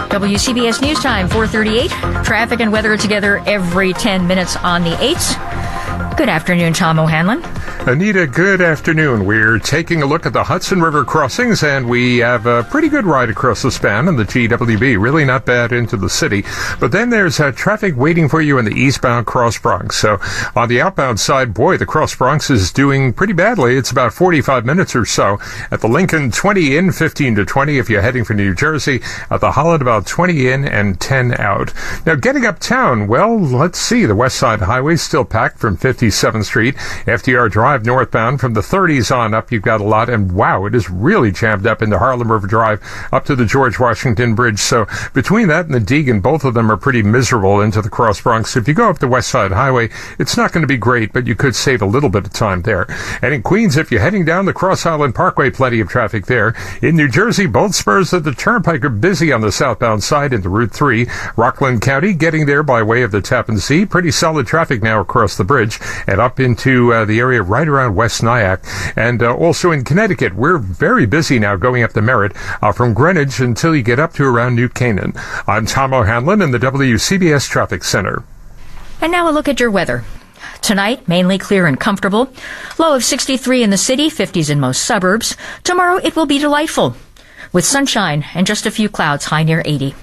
WCBS News Time, 4:38. Traffic and weather together every 10 minutes on the 8s. Good afternoon, Tom O'Hanlon. Anita, good afternoon. We're taking a look at the Hudson River crossings, and we have a pretty good ride across the span on the GWB. Really not bad into the city. But then there's traffic waiting for you in the eastbound Cross Bronx. So on the outbound side, boy, the Cross Bronx is doing pretty badly. It's about 45 minutes or so. At the Lincoln, 20 in, 15 to 20 if you're heading for New Jersey. At the Holland, about 20 in and 10 out. Now, getting uptown, well, let's see. The West Side Highway still packed from 57th Street. FDR Drive Drive northbound from the 30s on up, you've got a lot. And wow, it is really jammed up into Harlem River Drive up to the George Washington Bridge. So between that and the Deegan, both of them are pretty miserable into the Cross Bronx. If you go up the West Side Highway, it's not going to be great, but you could save a little bit of time there. And in Queens, if you're heading down the Cross Island Parkway, plenty of traffic there. In New Jersey, both spurs of the Turnpike are busy on the southbound side into Route 3. Rockland County getting there by way of the Tappan Zee. Pretty solid traffic now across the bridge and up into the area right around West Nyack. And also in Connecticut, we're very busy now going up the Merritt from Greenwich until you get up to around New Canaan. I'm Tom O'Hanlon in the WCBS Traffic Center. And now a look at your weather. Tonight, mainly clear and comfortable. Low of 63 in the city, 50s in most suburbs. Tomorrow, it will be delightful, with sunshine and just a few clouds, high near 80.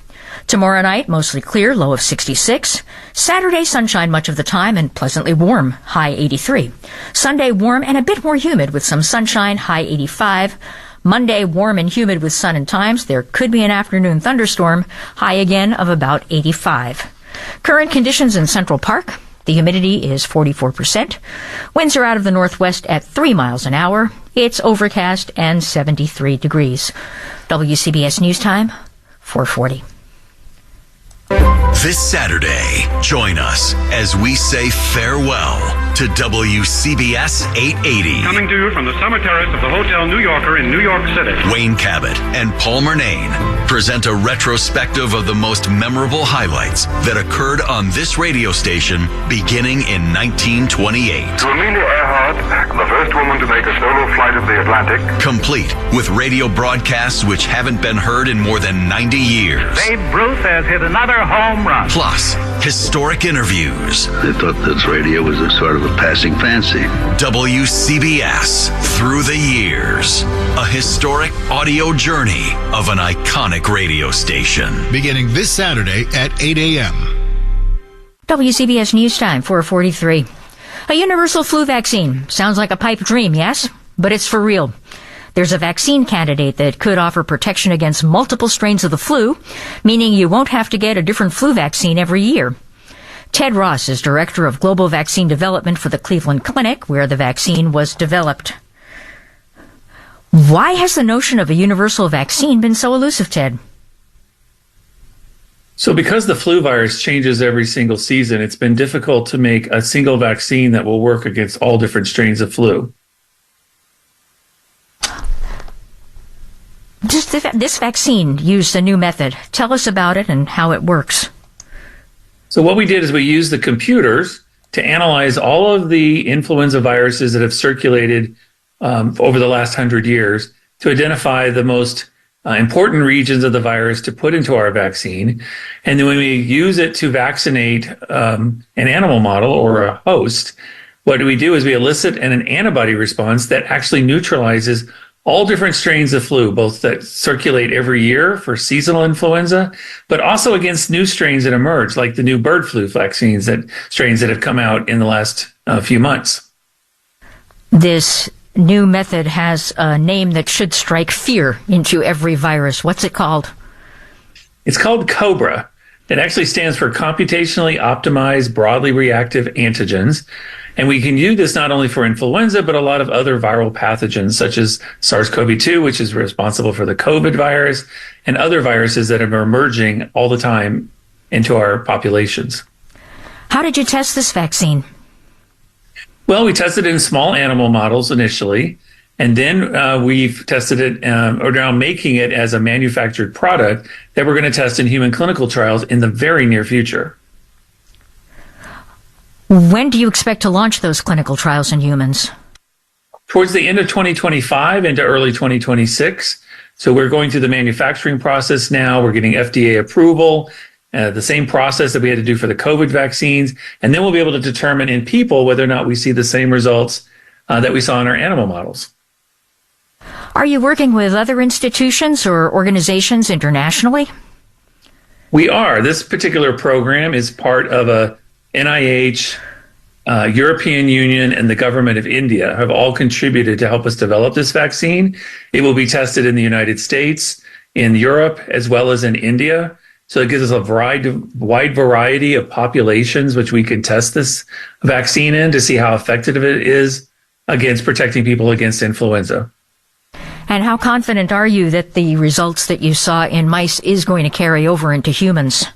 Tomorrow night, mostly clear, low of 66. Saturday, sunshine much of the time and pleasantly warm, high 83. Sunday, warm and a bit more humid with some sunshine, high 85. Monday, warm and humid with sun and times. There could be an afternoon thunderstorm, high again of about 85. Current conditions in Central Park. The humidity is 44%. Winds are out of the northwest at 3 miles an hour. It's overcast and 73 degrees. WCBS News Time, 4:40. This Saturday, join us as we say farewell to WCBS 880. Coming to you from the summer terrace of the Hotel New Yorker in New York City. Wayne Cabot and Paul Murnane present a retrospective of the most memorable highlights that occurred on this radio station beginning in 1928. To Amelia Earhart, the first woman to make a solo flight of the Atlantic. Complete with radio broadcasts which haven't been heard in more than 90 years. Babe Ruth has hit another home run. Plus, historic interviews. They thought this radio was a sort of a passing fancy. WCBS Through the Years. A historic audio journey of an iconic radio station. Beginning this Saturday at 8 a.m. WCBS News Time, 4:43. A universal flu vaccine. Sounds like a pipe dream, yes? But it's for real. There's a vaccine candidate that could offer protection against multiple strains of the flu, meaning you won't have to get a different flu vaccine every year. Ted Ross is Director of Global Vaccine Development for the Cleveland Clinic, where the vaccine was developed. Why has the notion of a universal vaccine been so elusive, Ted? So because the flu virus changes every single season, it's been difficult to make a single vaccine that will work against all different strains of flu. This vaccine used a new method. Tell us about it and how it works. So what we did is we used the computers to analyze all of the influenza viruses that have circulated over the last 100 years to identify the most important regions of the virus to put into our vaccine. And then when we use it to vaccinate an animal model or a host, what we do is we elicit an antibody response that actually neutralizes all different strains of flu, both that circulate every year for seasonal influenza, but also against new strains that emerge, like the new bird flu vaccines, strains that have come out in the last few months. This new method has a name that should strike fear into every virus. What's it called? It's called COBRA. It actually stands for Computationally Optimized Broadly Reactive Antigens. And we can use this not only for influenza, but a lot of other viral pathogens, such as SARS-CoV-2, which is responsible for the COVID virus, and other viruses that are emerging all the time into our populations. How did you test this vaccine? Well, we tested it in small animal models initially, and then we've tested it, or now making it as a manufactured product that we're going to test in human clinical trials in the very near future. When do you expect to launch those clinical trials in humans? Towards the end of 2025 into early 2026. So we're going through the manufacturing process now. We're getting FDA approval, the same process that we had to do for the COVID vaccines. And then we'll be able to determine in people whether or not we see the same results that we saw in our animal models. Are you working with other institutions or organizations internationally? We are. This particular program is part of a NIH, European Union, and the government of India have all contributed to help us develop this vaccine. It will be tested in the United States, in Europe, as well as in India. So it gives us a wide variety of populations which we can test this vaccine in to see how effective it is against protecting people against influenza. And how confident are you that the results that you saw in mice is going to carry over into humans?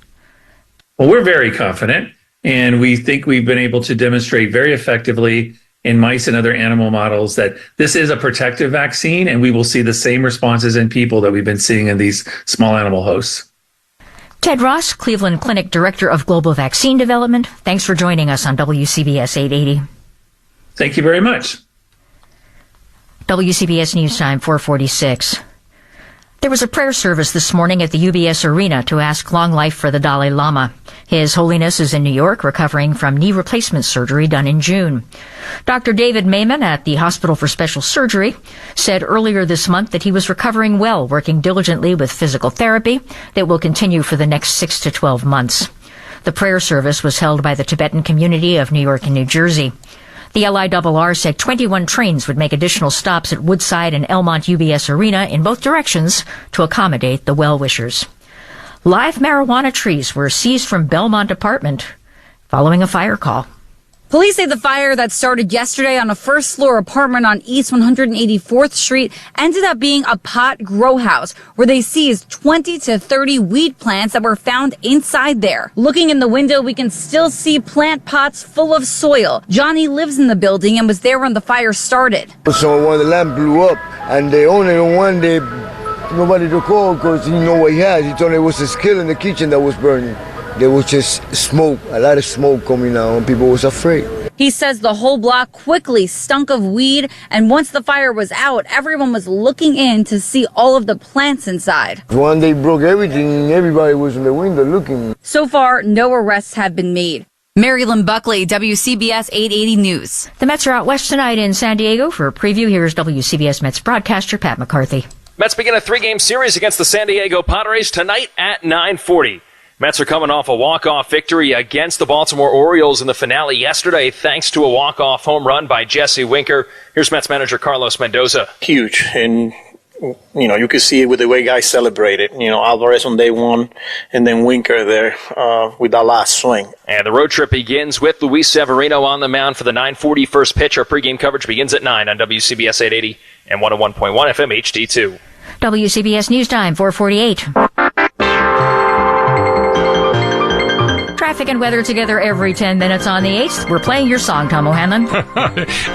Well, we're very confident, and we think we've been able to demonstrate very effectively in mice and other animal models that this is a protective vaccine, and we will see the same responses in people that we've been seeing in these small animal hosts. Ted Ross, Cleveland Clinic Director of Global Vaccine Development, thanks for joining us on WCBS 880. Thank you very much. WCBS News Time, 446. There was a prayer service this morning at the UBS Arena to ask long life for the Dalai Lama. His Holiness is in New York recovering from knee replacement surgery done in June. Dr. David Maiman at the Hospital for Special Surgery said earlier this month that he was recovering well, working diligently with physical therapy that will continue for the next 6 to 12 months. The prayer service was held by the Tibetan community of New York and New Jersey. The LIRR said 21 trains would make additional stops at Woodside and Elmont UBS Arena in both directions to accommodate the well-wishers. Live marijuana trees were seized from Belmont Apartment following a fire call. Police say the fire that started yesterday on a first-floor apartment on East 184th Street ended up being a pot grow house where they seized 20 to 30 weed plants that were found inside there. Looking in the window, we can still see plant pots full of soil. Johnny lives in the building and was there when the fire started. So when the lamp blew up, and the owner one day, nobody to call because he know what he has. He told me it was a skill in the kitchen that was burning. There was just smoke, a lot of smoke coming out, and people was afraid. He says the whole block quickly stunk of weed, and once the fire was out, everyone was looking in to see all of the plants inside. One day broke everything, and everybody was in the window looking. So far, no arrests have been made. Marilyn Buckley, WCBS 880 News. The Mets are out west tonight in San Diego for a preview. Here's WCBS Mets broadcaster Pat McCarthy. Mets begin a 3-game series against the San Diego Padres tonight at 9:40. Mets are coming off a walk-off victory against the Baltimore Orioles in the finale yesterday thanks to a walk-off home run by Jesse Winker. Here's Mets manager Carlos Mendoza. Huge, and you could see it with the way guys celebrated. Alvarez on day one, and then Winker there with that last swing. And the road trip begins with Luis Severino on the mound for the 9:40 first pitch. Our pregame coverage begins at 9 on WCBS 880 and 101.1 FM HD2. WCBS News Time, 448. Traffic and weather together every 10 minutes on the 8th. We're playing your song, Tom O'Hanlon.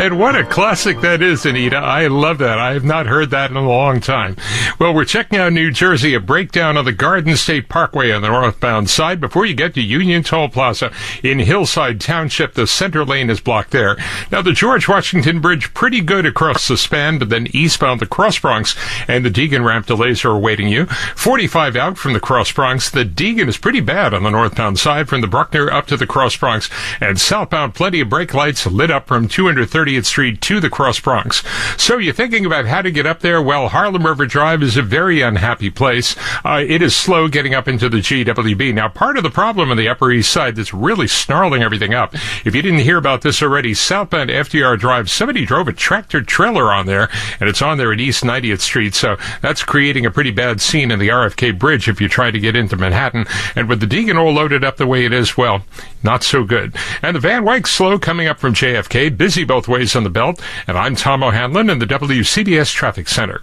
And what a classic that is, Anita. I love that. I have not heard that in a long time. Well, we're checking out New Jersey, a breakdown of the Garden State Parkway on the northbound side. Before you get to Union Toll Plaza in Hillside Township, the center lane is blocked there. Now, the George Washington Bridge, pretty good across the span, but then eastbound the Cross Bronx and the Deegan ramp delays are awaiting you. 45 out from the Cross Bronx. The Deegan is pretty bad on the northbound side from the Bruckner up to the Cross Bronx, and southbound plenty of brake lights lit up from 230th Street to the Cross Bronx. So you're thinking about how to get up there? Well, Harlem River Drive is a very unhappy place. It is slow getting up into the GWB. Now, part of the problem on the Upper East Side that's really snarling everything up, if you didn't hear about this already, southbound FDR Drive, somebody drove a tractor trailer on there, and it's on there at East 90th Street, so that's creating a pretty bad scene in the RFK Bridge if you try to get into Manhattan. And with the Deegan all loaded up the way it is, well, not so good. And the Van Wyck slow coming up from JFK, busy both ways on the belt. And I'm Tom O'Hanlon in the WCBS Traffic Center.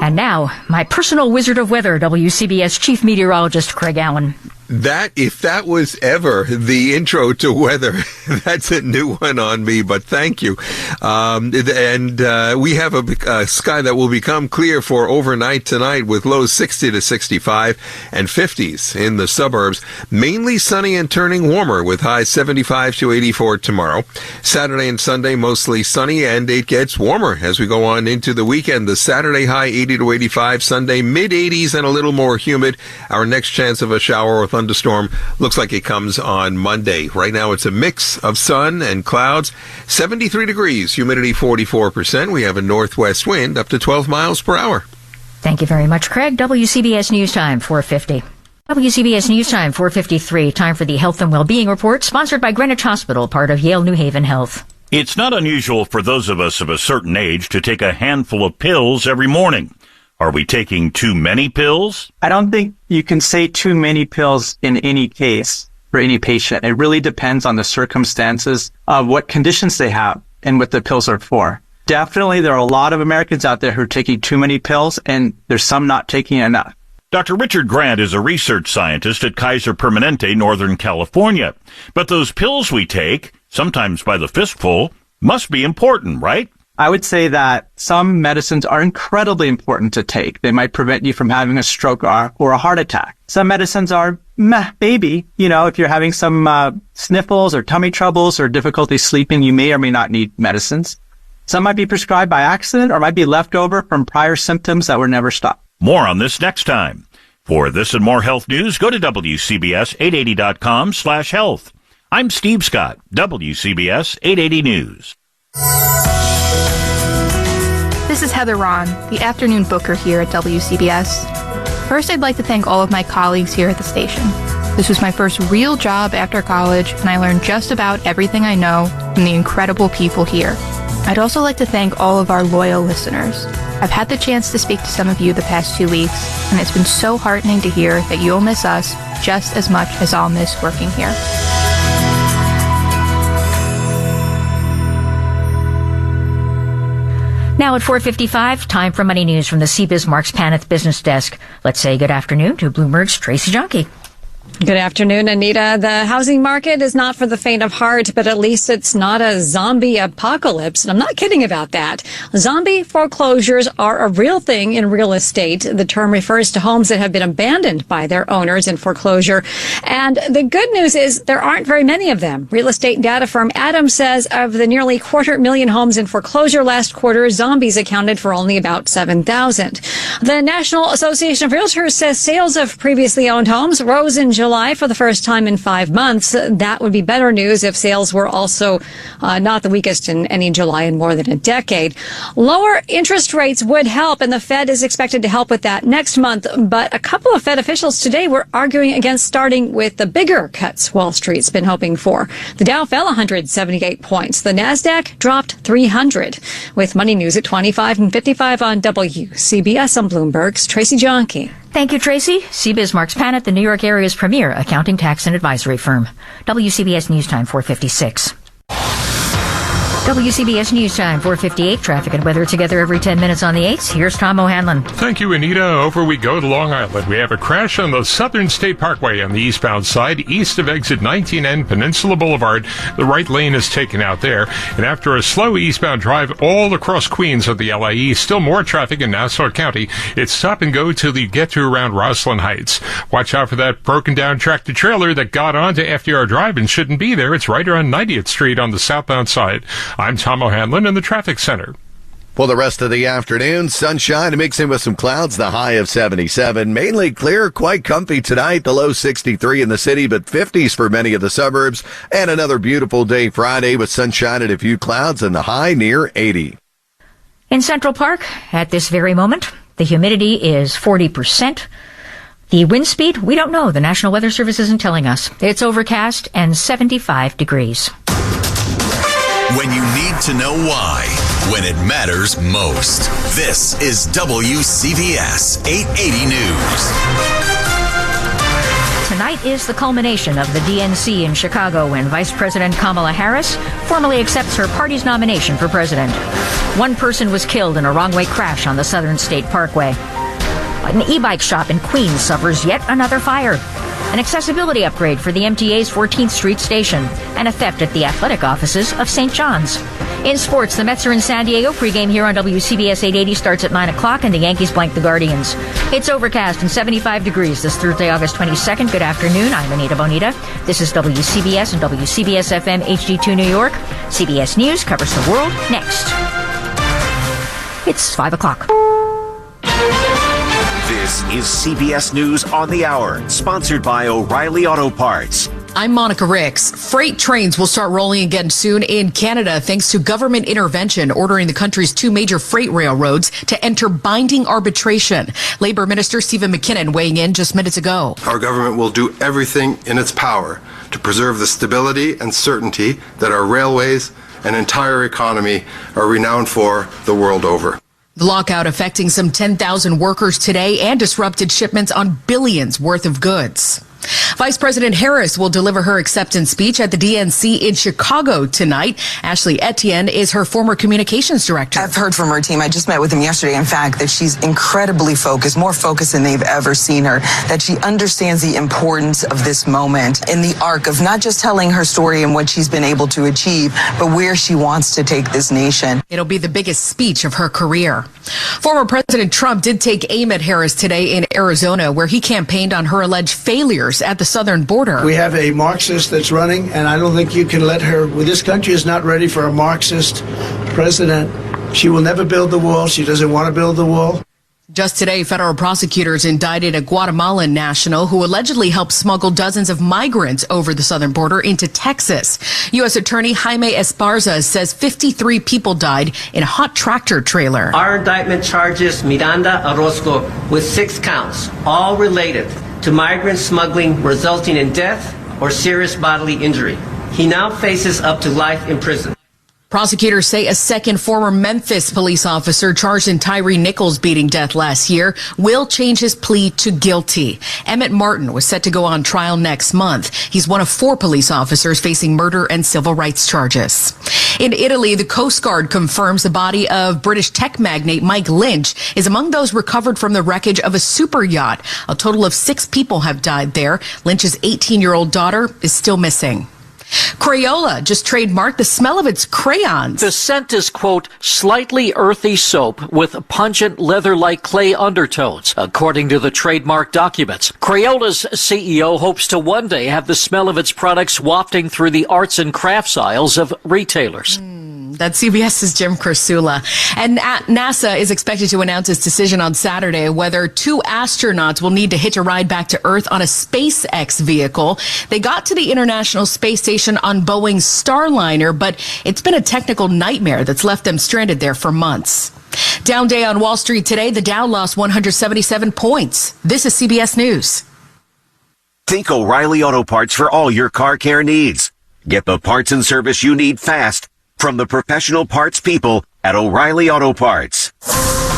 And now, my personal wizard of weather, WCBS Chief Meteorologist Craig Allen. If that was ever the intro to weather, that's a new one on me, but thank you. We have a sky that will become clear for overnight tonight with lows 60 to 65 and 50s in the suburbs. Mainly sunny and turning warmer with highs 75 to 84 tomorrow. Saturday and Sunday mostly sunny, and it gets warmer as we go on into the weekend. The Saturday high 80 to 85, Sunday mid-80s and a little more humid. Our next chance of a shower or thunderstorm looks like it comes on Monday. Right now it's a mix of sun and clouds. 73 degrees, humidity 44%. We have a northwest wind up to 12 miles per hour. Thank you very much, Craig. WCBS News Time, 450. WCBS News Time, 453. Time for the Health and Wellbeing Report, sponsored by Greenwich Hospital, part of Yale New Haven Health. It's not unusual for those of us of a certain age to take a handful of pills every morning. Are we taking too many pills? I don't think you can say too many pills in any case. for any patient. It really depends on the circumstances of what conditions they have and what the pills are for. Definitely, there are a lot of Americans out there who are taking too many pills, and there's some not taking enough. Dr. Richard Grant is a research scientist at Kaiser Permanente, Northern California. But those pills we take, sometimes by the fistful, must be important, right? I would say that some medicines are incredibly important to take. They might prevent you from having a stroke or a heart attack. Some medicines are maybe. If you're having some sniffles or tummy troubles or difficulty sleeping, you may or may not need medicines. Some might be prescribed by accident or might be left over from prior symptoms that were never stopped. More on this next time. For this and more health news, go to WCBS880.com/health. I'm Steve Scott, WCBS 880 News. This is Heather Ron, the afternoon booker here at WCBS. First, I'd like to thank all of my colleagues here at the station. This was my first real job after college, and I learned just about everything I know from the incredible people here. I'd also like to thank all of our loyal listeners. I've had the chance to speak to some of you the past 2 weeks, and it's been so heartening to hear that you'll miss us just as much as I'll miss working here. Now at 4:55, time for Money News from the CBiz Marks Paneth Business Desk. Let's say good afternoon to Bloomberg's Tracy Junkie. Good afternoon, Anita. The housing market is not for the faint of heart, but at least it's not a zombie apocalypse. And I'm not kidding about that. Zombie foreclosures are a real thing in real estate. The term refers to homes that have been abandoned by their owners in foreclosure. And the good news is there aren't very many of them. Real estate data firm Adams says of the nearly 250,000 homes in foreclosure last quarter, zombies accounted for only about 7,000. The National Association of Realtors says sales of previously owned homes rose in July for the first time in 5 months. That would be better news if sales were also not the weakest in any July in more than a decade. Lower interest rates would help, and the Fed is expected to help with that next month. But a couple of Fed officials today were arguing against starting with the bigger cuts Wall Street's been hoping for. The Dow fell 178 points. The Nasdaq dropped 300. With Money News at 25 and 55 on WCBS, on Bloomberg's Tracy Jonke. Thank you, Tracy. CBiz Marks Paneth, the New York area's premier accounting, tax, and advisory firm. WCBS News Time, 4:56. WCBS News Time, 4:58. Traffic and weather together every 10 minutes on the 8s. Here's Tom O'Hanlon. Thank you, Anita. Over we go to Long Island. We have a crash on the Southern State Parkway on the eastbound side, east of exit 19N Peninsula Boulevard. The right lane is taken out there. And after a slow eastbound drive all across Queens of the LIE, still more traffic in Nassau County. It's stop and go till you get to around Roslyn Heights. Watch out for that broken down tractor trailer that got onto FDR Drive and shouldn't be there. It's right around 90th Street on the southbound side. I'm Tom O'Hanlon in the traffic center. For the rest of the afternoon, sunshine mixing with some clouds, the high of 77. Mainly clear, quite comfy tonight, the low 63 in the city, but 50s for many of the suburbs. And another beautiful day Friday with sunshine and a few clouds and the high near 80. In Central Park, at this very moment, the humidity is 40%. The wind speed, we don't know. The National Weather Service isn't telling us. It's overcast and 75 degrees. When you need to know why, when it matters most. This is WCBS 880 News. Tonight is the culmination of the DNC in Chicago when Vice President Kamala Harris formally accepts her party's nomination for president. One person was killed in a wrong-way crash on the Southern State Parkway. An e-bike shop in Queens suffers yet another fire. An accessibility upgrade for the MTA's 14th Street station, and a theft at the athletic offices of St. John's. In sports, the Mets are in San Diego. Pregame here on WCBS 880 starts at 9 o'clock, and the Yankees blank the Guardians. It's overcast and 75 degrees this Thursday, August 22nd. Good afternoon. I'm Anita Bonita. This is WCBS and WCBS-FM HD2 New York. CBS News covers the world next. It's 5 o'clock. This is CBS News on the Hour, sponsored by O'Reilly Auto Parts. I'm Monica Ricks. Freight trains will start rolling again soon in Canada thanks to government intervention ordering the country's two major freight railroads to enter binding arbitration. Labor Minister Stephen McKinnon weighing in just minutes ago. Our government will do everything in its power to preserve the stability and certainty that our railways and entire economy are renowned for the world over. The lockout affecting some 10,000 workers today and disrupted shipments on billions worth of goods. Vice President Harris will deliver her acceptance speech at the DNC in Chicago tonight. Ashley Etienne is her former communications director. I've heard from her team. I just met with them yesterday, in fact, that she's incredibly focused, more focused than they've ever seen her, that she understands the importance of this moment in the arc of not just telling her story and what she's been able to achieve, but where she wants to take this nation. It'll be the biggest speech of her career. Former President Trump did take aim at Harris today in Arizona, where he campaigned on her alleged failures at the southern border. We have a Marxist that's running, and I don't think you can let her. This country is not ready for a Marxist president. She will never build the wall. She doesn't want to build the wall. Just today, federal prosecutors indicted a Guatemalan national who allegedly helped smuggle dozens of migrants over the southern border into Texas. U.S. Attorney Jaime Esparza says 53 people died in a hot tractor trailer. Our indictment charges Miranda Orozco with 6 counts, all related to migrant smuggling resulting in death or serious bodily injury. He now faces up to life in prison. Prosecutors say a second former Memphis police officer charged in Tyree Nichols' beating death last year will change his plea to guilty. Emmett Martin was set to go on trial next month. He's one of 4 police officers facing murder and civil rights charges. In Italy, the Coast Guard confirms the body of British tech magnate Mike Lynch is among those recovered from the wreckage of a super yacht. A total of 6 people have died there. Lynch's 18-year-old daughter is still missing. Crayola just trademarked the smell of its crayons. The scent is, quote, slightly earthy soap with pungent leather-like clay undertones, according to the trademark documents. Crayola's CEO hopes to one day have the smell of its products wafting through the arts and crafts aisles of retailers. That's CBS's Jim Kursula. And NASA is expected to announce its decision on Saturday whether 2 astronauts will need to hitch a ride back to Earth on a SpaceX vehicle. They got to the International Space Station on Boeing's Starliner, but it's been a technical nightmare that's left them stranded there for months. Down day on Wall Street today, the Dow lost 177 points. This is CBS News. Think O'Reilly Auto Parts for all your car care needs. Get the parts and service you need fast from the professional parts people at O'Reilly Auto Parts.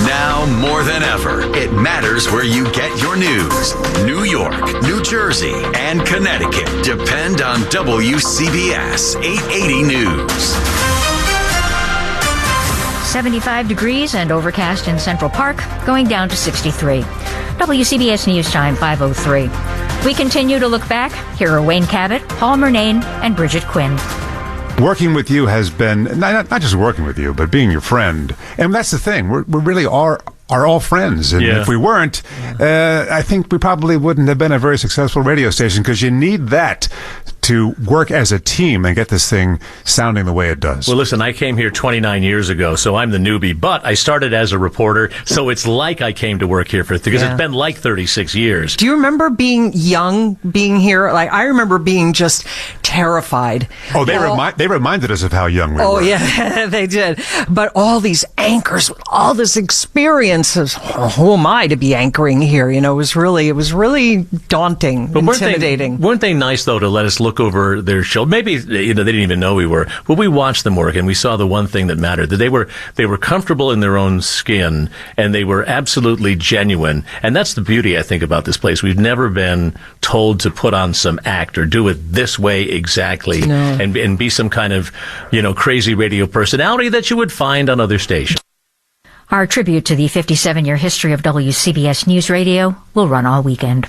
Now more than ever, it matters where you get your news. New York, New Jersey, and Connecticut depend on WCBS 880 News. 75 degrees and overcast in Central Park, going down to 63. WCBS News Time 5:03. We continue to look back. Here are Wayne Cabot, Paul Murnane, and Bridget Quinn. Working with you has been, not just working with you, but being your friend. And that's the thing. We really are all friends. And if we weren't, I think we probably wouldn't have been a very successful radio station, because you need that to work as a team and get this thing sounding the way it does. Well, listen, I came here 29 years ago, so I'm the newbie, but I started as a reporter, so it's like I came to work here because it's been like 36 years. Do you remember being young, being here? Like, I remember being just terrified. Oh, they reminded us of how young we were. Oh, yeah, they did. But all these anchors, with all this experience, who am I to be anchoring here? You know, it was really daunting, but intimidating. Weren't they nice, though, to let us look over their shoulder? Maybe, they didn't even know we were, but we watched them work and we saw the one thing that mattered, that they were comfortable in their own skin and they were absolutely genuine. And that's the beauty, I think, about this place. We've never been told to put on some act or do it this way exactly and be some kind of, crazy radio personality that you would find on other stations. Our tribute to the 57-year history of WCBS News Radio will run all weekend.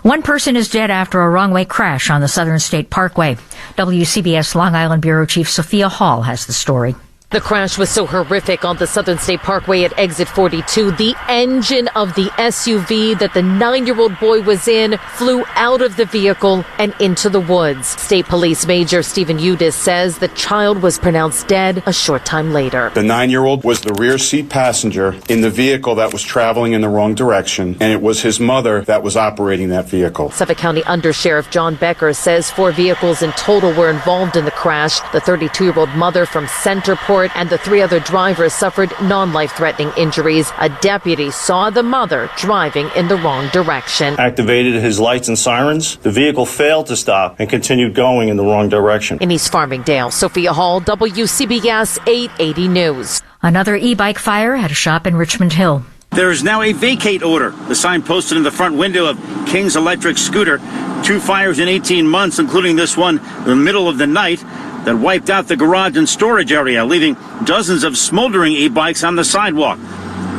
One person is dead after a wrong-way crash on the Southern State Parkway. WCBS Long Island Bureau Chief Sophia Hall has the story. The crash was so horrific on the Southern State Parkway at exit 42. The engine of the SUV that the 9-year-old boy was in flew out of the vehicle and into the woods. State Police Major Stephen Udis says the child was pronounced dead a short time later. The 9-year-old was the rear seat passenger in the vehicle that was traveling in the wrong direction, and it was his mother that was operating that vehicle. Suffolk County Undersheriff John Becker says 4 vehicles in total were involved in the crash. The 32-year-old mother from Centerport and the 3 other drivers suffered non-life-threatening injuries. A deputy saw the mother driving in the wrong direction. Activated his lights and sirens. The vehicle failed to stop and continued going in the wrong direction. In East Farmingdale, Sophia Hall, WCBS 880 News. Another e-bike fire at a shop in Richmond Hill. There is now a vacate order. The sign posted in the front window of King's electric scooter. 2 fires in 18 months, including this one in the middle of the night that wiped out the garage and storage area, leaving dozens of smoldering e-bikes on the sidewalk.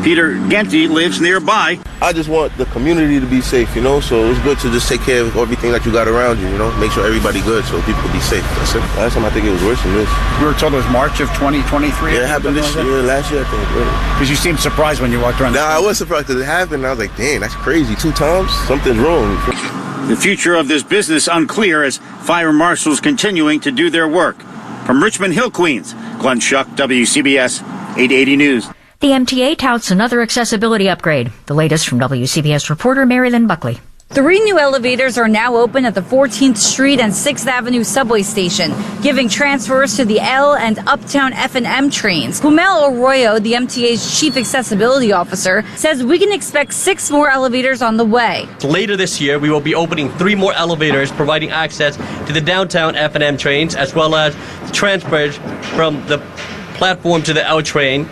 Peter Genty lives nearby. I just want the community to be safe, so it's good to just take care of everything that you got around you, make sure everybody good so people can be safe. That's it. Last time I think it was worse than this. We were told it was March of 2023. Yeah, it happened this year, last year I think. Because you seemed surprised when you walked around. I was surprised because it happened. I was like, dang, that's crazy. 2 times? Something's wrong. The future of this business unclear as fire marshals continuing to do their work. From Richmond Hill, Queens, Glenn Schuck, WCBS 880 News. The MTA touts another accessibility upgrade. The latest from WCBS reporter Mary Lynn Buckley. 3 new elevators are now open at the 14th Street and 6th Avenue subway station, giving transfers to the L and Uptown F&M trains. Humel Arroyo, the MTA's chief accessibility officer, says we can expect 6 more elevators on the way. Later this year, we will be opening 3 more elevators, providing access to the downtown F&M trains, as well as transfers from the platform to the L train.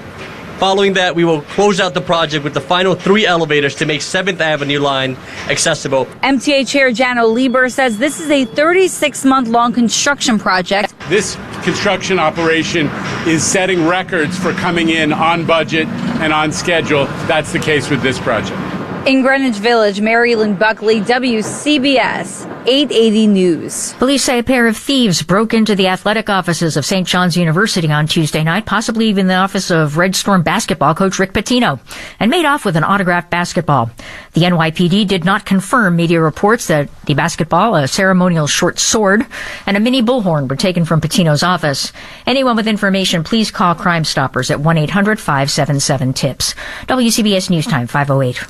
Following that, we will close out the project with the final 3 elevators to make 7th Avenue line accessible. MTA Chair Jano Lieber says this is a 36-month-long construction project. This construction operation is setting records for coming in on budget and on schedule. That's the case with this project. In Greenwich Village, Mary Lynn Buckley, WCBS 880 News. Police say a pair of thieves broke into the athletic offices of St. John's University on Tuesday night, possibly even the office of Red Storm basketball coach Rick Pitino, and made off with an autographed basketball. The NYPD did not confirm media reports that the basketball, a ceremonial short sword, and a mini bullhorn were taken from Pitino's office. Anyone with information, please call Crime Stoppers at 1-800-577-TIPS. WCBS News Time 5:08.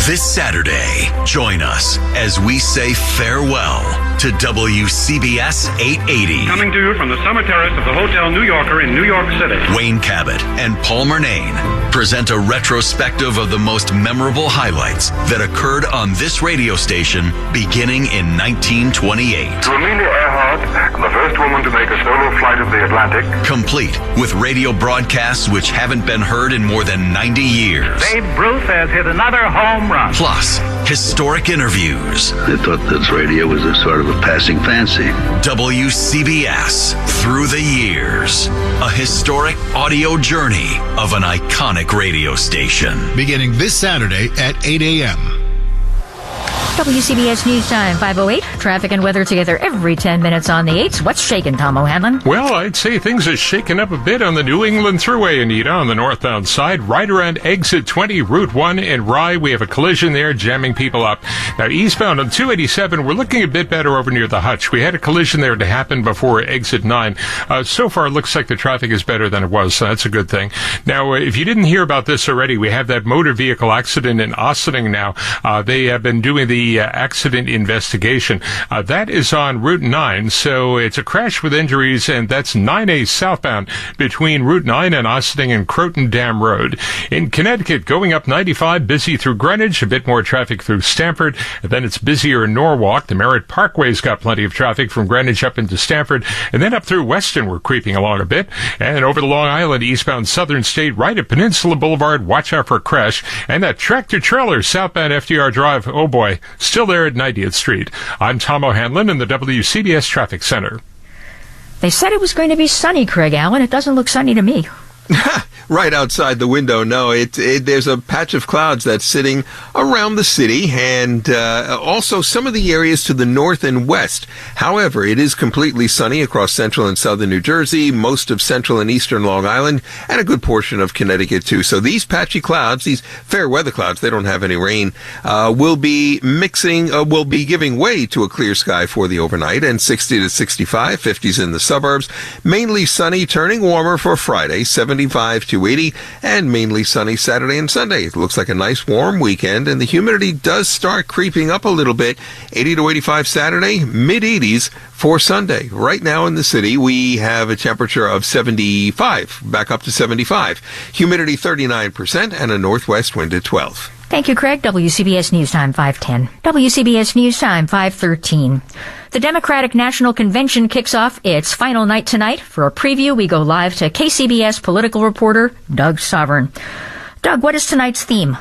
This Saturday, join us as we say farewell to WCBS 880. Coming to you from the summer terrace of the Hotel New Yorker in New York City. Wayne Cabot and Paul Murnane present a retrospective of the most memorable highlights that occurred on this radio station beginning in 1928. To Amelia Earhart, the first woman to make a solo flight of the Atlantic. Complete with radio broadcasts which haven't been heard in more than 90 years. Babe Ruth has hit another home run. Plus, historic interviews. I thought this radio was a sort of a passing fancy. WCBS Through the Years. A historic audio journey of an iconic radio station. Beginning this Saturday at 8 a.m. WCBS News Time 5:08. Traffic and weather together every 10 minutes on the 8s. What's shaking, Tom O'Hanlon? Well, I'd say things are shaking up a bit on the New England Thruway, Anita, on the northbound side, right around exit 20, Route 1 in Rye. We have a collision there, jamming people up. Now, eastbound on 287, we're looking a bit better over near the Hutch. We had a collision there to happen before exit 9. So far, it looks like the traffic is better than it was, so that's a good thing. Now, if you didn't hear about this already, we have that motor vehicle accident in Ossining now. They have been doing the accident investigation. That is on Route 9, so it's a crash with injuries, and that's 9A southbound between Route 9 and Ossining and Croton Dam Road. In Connecticut, going up 95, busy through Greenwich, a bit more traffic through Stamford, and then it's busier in Norwalk. The Merritt Parkway's got plenty of traffic from Greenwich up into Stamford, and then up through Weston, we're creeping along a bit, and over the Long Island, eastbound Southern State, right at Peninsula Boulevard, watch out for a crash, and that tractor-trailer southbound FDR Drive, oh boy, still there at 90th Street. I'm Tom O'Hanlon in the WCBS Traffic Center. They said it was going to be sunny, Craig Allen. It doesn't look sunny to me. Right outside the window. No, there's a patch of clouds that's sitting around the city and also some of the areas to the north and west. However, it is completely sunny across central and southern New Jersey, most of central and eastern Long Island, and a good portion of Connecticut, too. So these patchy clouds, these fair weather clouds, they don't have any rain, will be giving way to a clear sky for the overnight, and 60 to 65, 50s in the suburbs. Mainly sunny, turning warmer for Friday, 75 to 80, and mainly sunny Saturday and Sunday. It looks like a nice warm weekend, and the humidity does start creeping up a little bit. 80 to 85 Saturday, mid-80s for Sunday. Right now in the city, we have a temperature of 75, back up to 75. Humidity 39%, and a northwest wind at 12. Thank you, Craig. WCBS News Time 5:10. WCBS News Time 5:13. The Democratic National Convention kicks off its final night tonight. For a preview, we go live to KCBS political reporter Doug Sovereign. Doug, what is tonight's theme?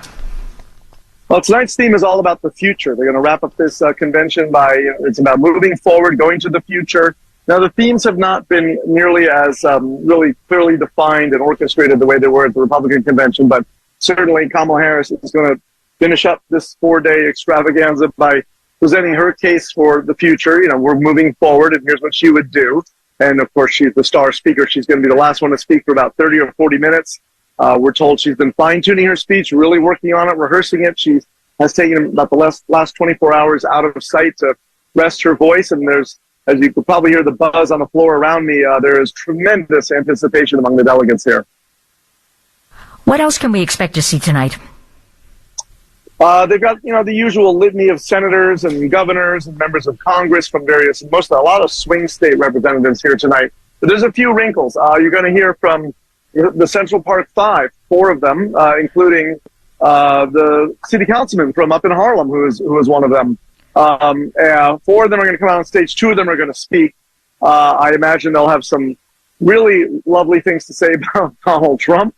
Well, tonight's theme is all about the future. They're going to wrap up this convention it's about moving forward, going to the future. Now, the themes have not been nearly as really clearly defined and orchestrated the way they were at the Republican convention, but certainly Kamala Harris is going to finish up this 4-day extravaganza by presenting her case for the future. We're moving forward, and here's what she would do. And, of course, she's the star speaker. She's going to be the last one to speak for about 30 or 40 minutes. We're told she's been fine-tuning her speech, really working on it, rehearsing it. She has taken about the last 24 hours out of sight to rest her voice. And there's, as you could probably hear the buzz on the floor around me, there is tremendous anticipation among the delegates here. What else can we expect to see tonight? They've got, the usual litany of senators and governors and members of Congress from a lot of swing state representatives here tonight. But there's a few wrinkles. You're going to hear from the Central Park Five, 4 of them, including the city councilman from up in Harlem, who is one of them. 4 of them are going to come out on stage. 2 of them are going to speak. I imagine they'll have some really lovely things to say about Donald Trump,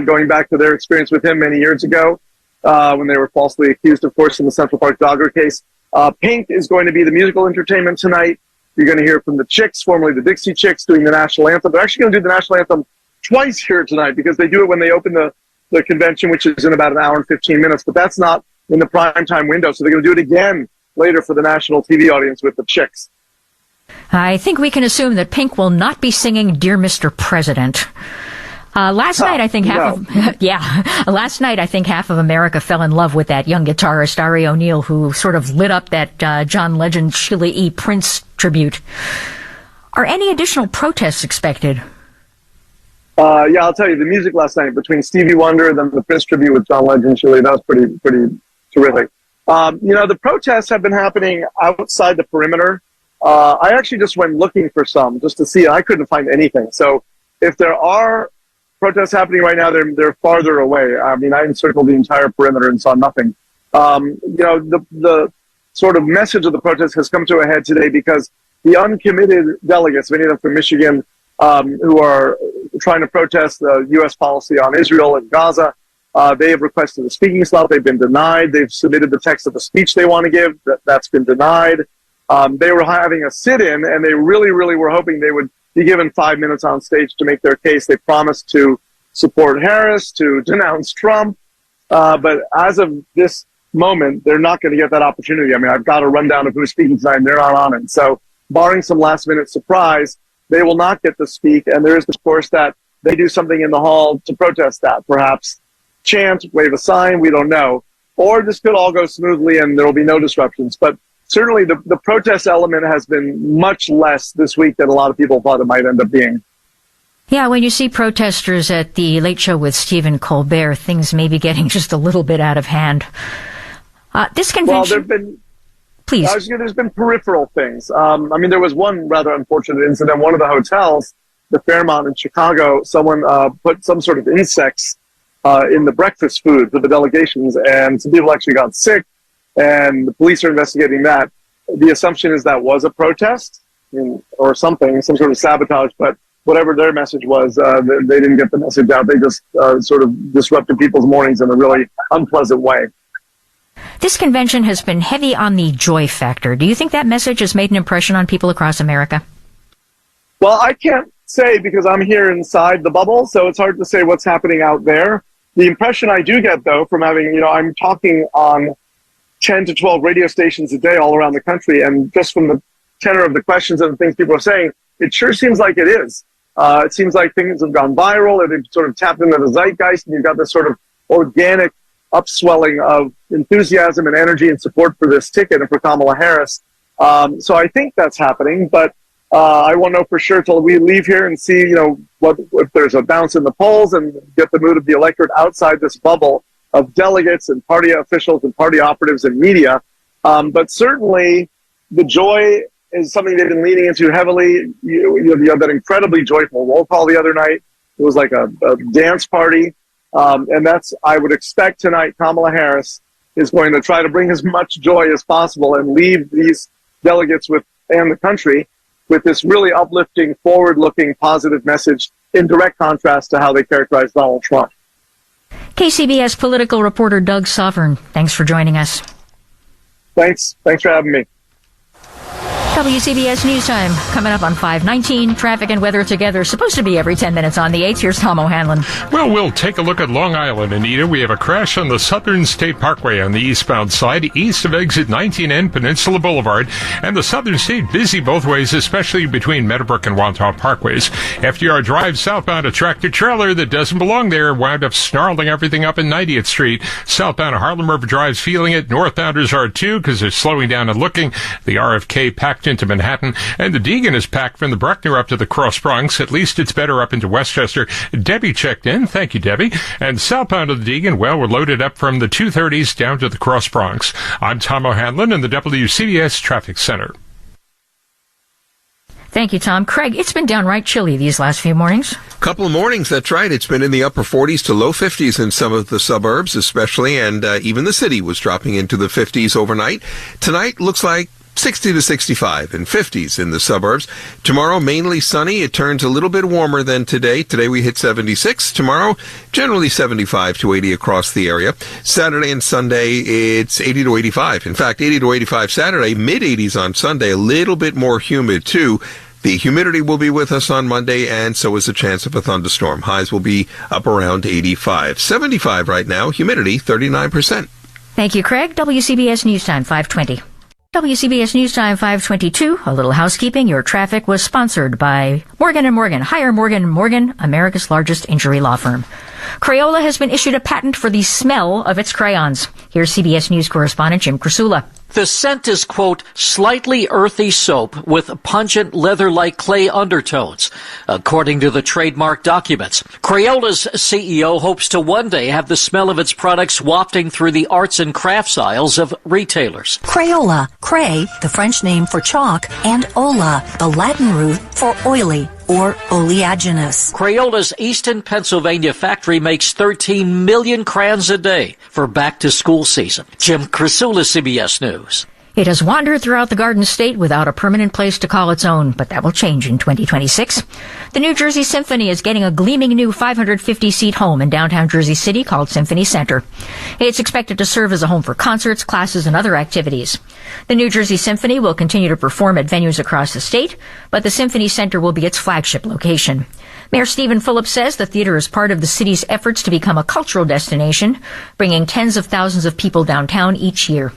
going back to their experience with him many years ago. When they were falsely accused, of course, in the Central Park Dogger case. Pink is going to be the musical entertainment tonight. You're going to hear from the Chicks, formerly the Dixie Chicks, doing the national anthem. They're actually going to do the national anthem twice here tonight because they do it when they open the convention, which is in about an hour and 15 minutes. But that's not in the primetime window, so they're going to do it again later for the national TV audience with the Chicks. I think we can assume that Pink will not be singing Dear Mr. President. Last night, I think half of America fell in love with that young guitarist, Ari O'Neill, who sort of lit up that John Legend, Sheila E. Prince tribute. Are any additional protests expected? I'll tell you, the music last night between Stevie Wonder and then the Prince tribute with John Legend, Sheila, that was pretty terrific. The protests have been happening outside the perimeter. I actually just went looking for some just to see. I couldn't find anything. So if there are protests happening right now, they're farther away. I mean, I encircled the entire perimeter and saw nothing. The sort of message of the protest has come to a head today because the uncommitted delegates, many of them from Michigan, who are trying to protest the U.S. policy on Israel and Gaza, they have requested a speaking slot. They've been denied. They've submitted the text of the speech they want to give. That's been denied. They were having a sit-in, and they really, really were hoping they would be given 5 minutes on stage to make their case. They promised to support Harris, to denounce Trump. But as of this moment, they're not going to get that opportunity. I mean, I've got a rundown of who's speaking tonight, and they're not on it. So barring some last-minute surprise, they will not get to speak. And there is, of course, that they do something in the hall to protest that. Perhaps chant, wave a sign, we don't know. Or this could all go smoothly and there will be no disruptions. But certainly the protest element has been much less this week than a lot of people thought it might end up being. Yeah, when you see protesters at the Late Show with Stephen Colbert, things may be getting just a little bit out of hand. This convention... There's been peripheral things. There was one rather unfortunate incident. One of the hotels, the Fairmont in Chicago, someone put some sort of insects in the breakfast food for the delegations, and some people actually got sick, and the police are investigating that. The assumption is that was a protest or something, some sort of sabotage, but whatever their message was, they didn't get the message out. They just sort of disrupted people's mornings in a really unpleasant way. This convention has been heavy on the joy factor. Do you think that message has made an impression on people across America? Well, I can't say because I'm here inside the bubble, so it's hard to say what's happening out there. The impression I do get, though, from having, I'm talking on 10 to 12 radio stations a day all around the country, and just from the tenor of the questions and the things people are saying, it sure seems like it is. It seems like things have gone viral, and they've sort of tapped into the zeitgeist, and you've got this sort of organic upswelling of enthusiasm and energy and support for this ticket and for Kamala Harris. So I think that's happening, but I won't know for sure till we leave here and see, what if there's a bounce in the polls and get the mood of the electorate outside this bubble of delegates and party officials and party operatives and media. But certainly the joy is something they've been leaning into heavily. You have that incredibly joyful roll call the other night. It was like a dance party. And that's, I would expect tonight, Kamala Harris is going to try to bring as much joy as possible and leave these delegates and the country with this really uplifting, forward-looking, positive message in direct contrast to how they characterize Donald Trump. KCBS political reporter Doug Sovereign, thanks for joining us. Thanks for having me. WCBS News Time coming up on 5:19. Traffic and weather together, supposed to be every 10 minutes on the 8th. Here's Tom O'Hanlon. Well, we'll take a look at Long Island, Anita. We have a crash on the Southern State Parkway on the eastbound side, east of exit 19N Peninsula Boulevard, and the Southern State busy both ways, especially between Meadowbrook and Wantagh Parkways. FDR Drive southbound, a tractor trailer that doesn't belong there wound up snarling everything up in 90th Street. Southbound Harlem River Drive's feeling it. Northbounders are too, because they're slowing down and looking. The RFK packed into Manhattan, and the Deegan is packed from the Bruckner up to the Cross Bronx. At least it's better up into Westchester. Debbie checked in. Thank you, Debbie. And southbound of the Deegan, well, we're loaded up from the 230s down to the Cross Bronx. I'm Tom O'Hanlon in the WCBS Traffic Center. Thank you, Tom. Craig, it's been downright chilly these last few mornings. Couple of mornings, that's right. It's been in the upper 40s to low 50s in some of the suburbs, especially, and even the city was dropping into the 50s overnight. Tonight looks like 60 to 65 and 50s in the suburbs. Tomorrow, mainly sunny. It turns a little bit warmer than today. Today we hit 76. Tomorrow, generally 75 to 80 across the area. Saturday and Sunday, it's 80 to 85. In fact, 80 to 85 Saturday, mid-80s on Sunday, a little bit more humid too. The humidity will be with us on Monday, and so is the chance of a thunderstorm. Highs will be up around 85. 75 right now, humidity 39%. Thank you, Craig. WCBS News Time, 5:20. WCBS News Time 5:22. A little housekeeping. Your traffic was sponsored by Morgan & Morgan. Hire Morgan & Morgan, America's largest injury law firm. Crayola has been issued a patent for the smell of its crayons. Here's CBS News correspondent Jim Krasula. The scent is, quote, slightly earthy soap with pungent leather-like clay undertones, according to the trademark documents. Crayola's CEO hopes to one day have the smell of its products wafting through the arts and crafts aisles of retailers. Crayola, cray, the French name for chalk, and ola, the Latin root for oily or oleaginous. Crayola's Easton, Pennsylvania factory makes 13 million crayons a day for back-to-school season. Jim Krasula, CBS News. It has wandered throughout the Garden State without a permanent place to call its own, but that will change in 2026. The New Jersey Symphony is getting a gleaming new 550-seat home in downtown Jersey City called Symphony Center. It's expected to serve as a home for concerts, classes, and other activities. The New Jersey Symphony will continue to perform at venues across the state, but the Symphony Center will be its flagship location. Mayor Stephen Phillips says the theater is part of the city's efforts to become a cultural destination, bringing tens of thousands of people downtown each year.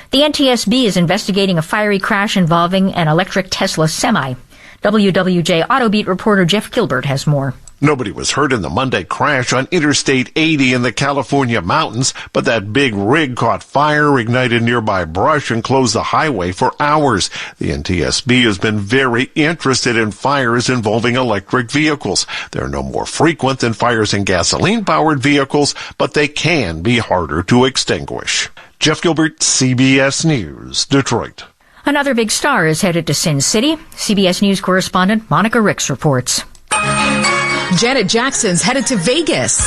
The NTSB is investigating a fiery crash involving an electric Tesla semi. WWJ Autobeat reporter Jeff Gilbert has more. Nobody was hurt in the Monday crash on Interstate 80 in the California mountains, but that big rig caught fire, ignited nearby brush, and closed the highway for hours. The NTSB has been very interested in fires involving electric vehicles. They're no more frequent than fires in gasoline-powered vehicles, but they can be harder to extinguish. Jeff Gilbert, CBS News, Detroit. Another big star is headed to Sin City. CBS News correspondent Monica Ricks reports. Janet Jackson's headed to Vegas.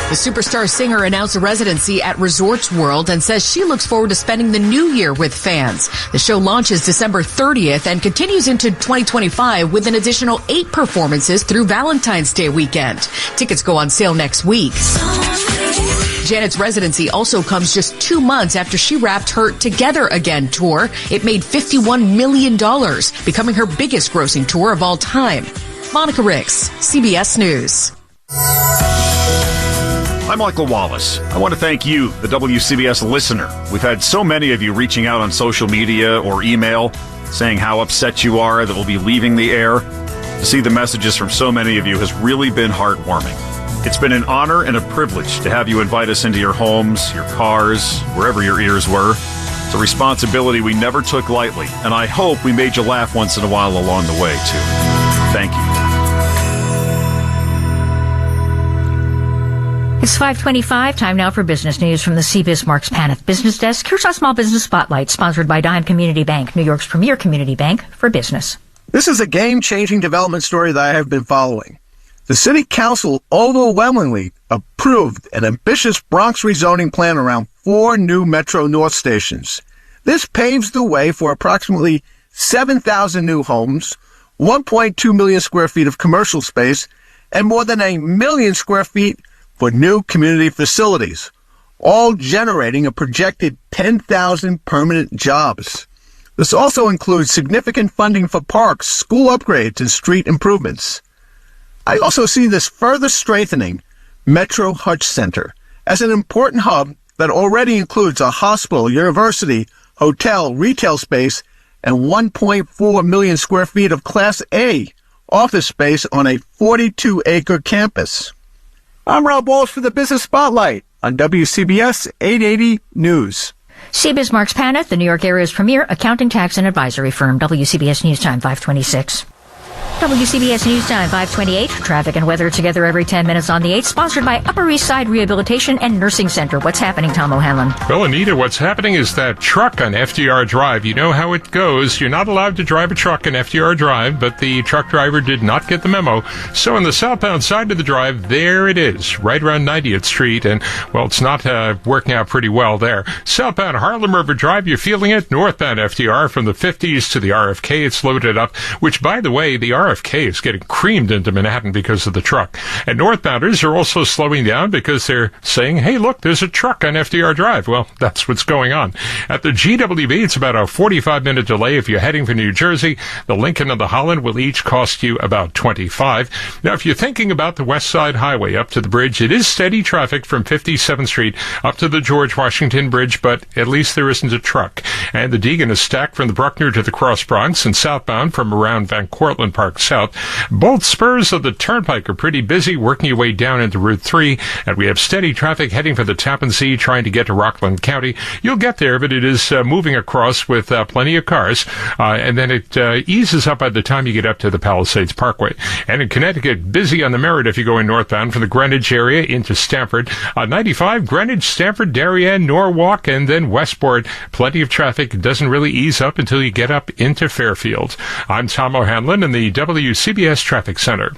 The superstar singer announced a residency at Resorts World and says she looks forward to spending the new year with fans. The show launches December 30th and continues into 2025 with an additional 8 performances through Valentine's Day weekend. Tickets go on sale next week. Janet's residency also comes just 2 months after she wrapped her Together Again tour. It made $51 million, becoming her biggest grossing tour of all time. Monica Ricks, CBS News. I'm Michael Wallace. I want to thank you, the WCBS listener. We've had so many of you reaching out on social media or email saying how upset you are that we'll be leaving the air. To see the messages from so many of you has really been heartwarming. It's been an honor and a privilege to have you invite us into your homes, your cars, wherever your ears were. It's a responsibility we never took lightly, and I hope we made you laugh once in a while along the way, too. Thank you. It's 5:25. Time now for business news from the CBiz Marks Paneth Business Desk. Here's our Small Business Spotlight, sponsored by Dime Community Bank, New York's premier community bank for business. This is a game-changing development story that I have been following. The City Council overwhelmingly approved an ambitious Bronx rezoning plan around 4 new Metro North stations. This paves the way for approximately 7,000 new homes, 1.2 million square feet of commercial space, and more than 1 million square feet for new community facilities, all generating a projected 10,000 permanent jobs. This also includes significant funding for parks, school upgrades, and street improvements. I also see this further strengthening Metro Hutch Center as an important hub that already includes a hospital, university, hotel, retail space, and 1.4 million square feet of Class A office space on a 42-acre campus. I'm Rob Walsh for the Business Spotlight on WCBS 880 News. See Bismarck's Panet, the New York area's premier accounting, tax, and advisory firm. WCBS News Time 526. WCBS News Time 528. Traffic and weather together every 10 minutes on the 8th. Sponsored by Upper East Side Rehabilitation and Nursing Center. What's happening, Tom O'Hanlon? Well, Anita, what's happening is that truck on FDR Drive. You know how it goes. You're not allowed to drive a truck on FDR Drive, but the truck driver did not get the memo. So on the southbound side of the drive, there it is, right around 90th Street. And, well, it's not working out pretty well there. Southbound Harlem River Drive, you're feeling it. Northbound FDR from the 50s to the RFK, it's loaded up, which, by the way, the RFK is getting creamed into Manhattan because of the truck. And northbounders are also slowing down because they're saying, hey, look, there's a truck on FDR Drive. Well, that's what's going on. At the GWB, it's about a 45-minute delay if you're heading for New Jersey. The Lincoln and the Holland will each cost you about $25. Now, if you're thinking about the West Side Highway up to the bridge, it is steady traffic from 57th Street up to the George Washington Bridge, but at least there isn't a truck. And the Deegan is stacked from the Bruckner to the Cross Bronx and southbound from around Van Cortlandt Park South. Both spurs of the Turnpike are pretty busy, working your way down into Route 3, and we have steady traffic heading for the Tappan Zee, trying to get to Rockland County. You'll get there, but it is moving across with plenty of cars, and then it eases up by the time you get up to the Palisades Parkway. And in Connecticut, busy on the Merritt if you're going northbound from the Greenwich area into Stamford. 95, Greenwich, Stamford, Darien, Norwalk, and then Westport. Plenty of traffic. It doesn't really ease up until you get up into Fairfield. I'm Tom O'Hanlon in the WCBS Traffic Center.